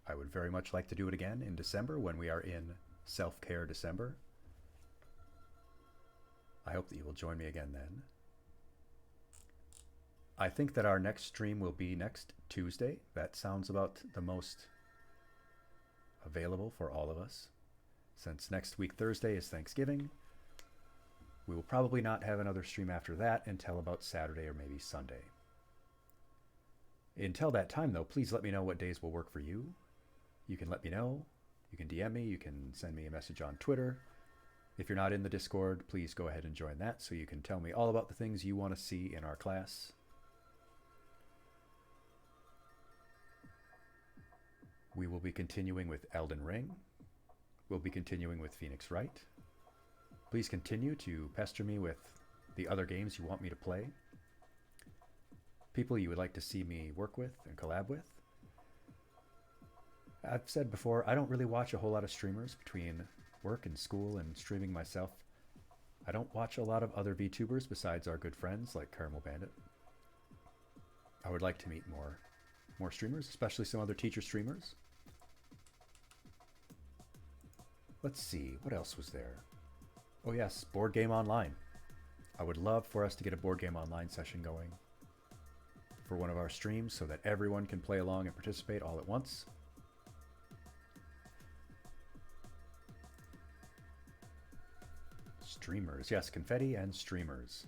I would very much like to do it again in December when we are in Self-Care December. I hope that you will join me again then. I think that our next stream will be next Tuesday. That sounds about the most available for all of us. Since next week Thursday is Thanksgiving, we will probably not have another stream after that until about Saturday or maybe Sunday. Until that time, though, please let me know what days will work for you. You can let me know. You can DM me. You can send me a message on Twitter.
If you're not in the Discord, please go ahead and join that so you can tell me all about the things you want to see in our class. We will be continuing with Elden Ring. We'll be continuing with Phoenix Wright. Please continue to pester me with the other games you want me to play, people you would like to see me work with and collab with. I've said before, I don't really watch a whole lot of streamers between work and school and streaming myself. I don't watch a lot of other VTubers besides our good friends like Caramel Bandit. I would like to meet more streamers, especially some other teacher streamers. Let's see, what else was there? Oh yes, Board Game Online. I would love for us to get a Board Game Online session going for one of our streams so that everyone can play along and participate all at once. Streamers, yes, confetti and streamers.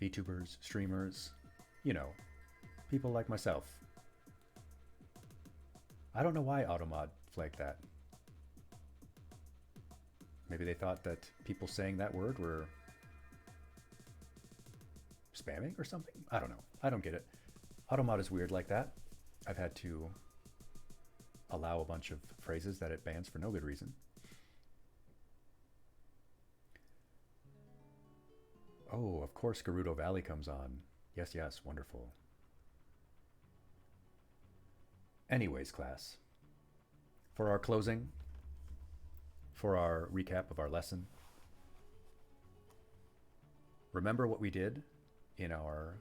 VTubers, streamers, you know, people like myself. I don't know why Automod flagged that. Maybe they thought that people saying that word were spamming or something? I don't know. I don't get it. Automod is weird like that. I've had to allow a bunch of phrases that it bans for no good reason. Oh, of course Gerudo Valley comes on. Yes, yes, wonderful. Anyways, class, for our closing, for our recap of our lesson, remember what we did in our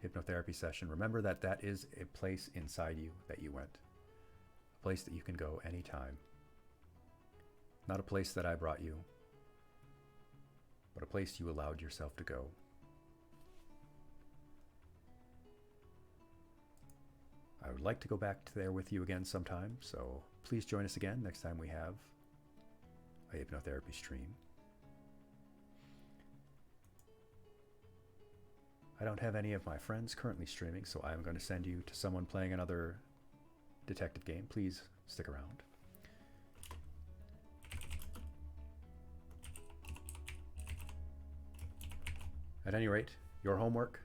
hypnotherapy session. Remember that that is a place inside you that you went, a place that you can go anytime. Not a place that I brought you, but a place you allowed yourself to go. I would like to go back to there with you again sometime, so please join us again next time we have a hypnotherapy stream. I don't have any of my friends currently streaming, so I'm going to send you to someone playing another detective game. Please stick around. At any rate, your homework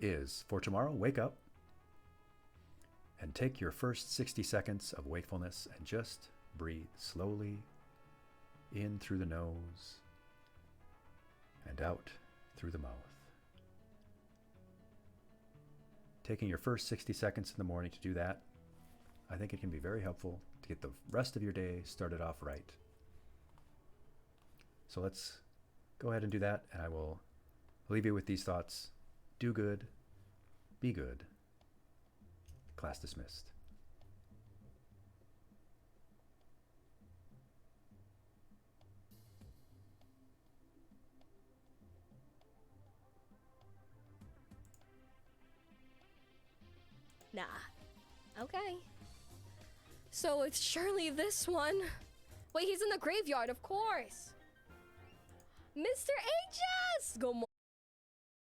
is for tomorrow, wake up and take your first 60 seconds of wakefulness and just breathe slowly in through the nose and out through the mouth. Taking your first 60 seconds in the morning to do that, I think it can be very helpful to get the rest of your day started off right. So let's go ahead and do that, and I will leave you with these thoughts. Do good, be good. Class dismissed.
Nah. Okay. So it's surely this one. Wait, he's in the graveyard, of course. Mr. Aegis! Go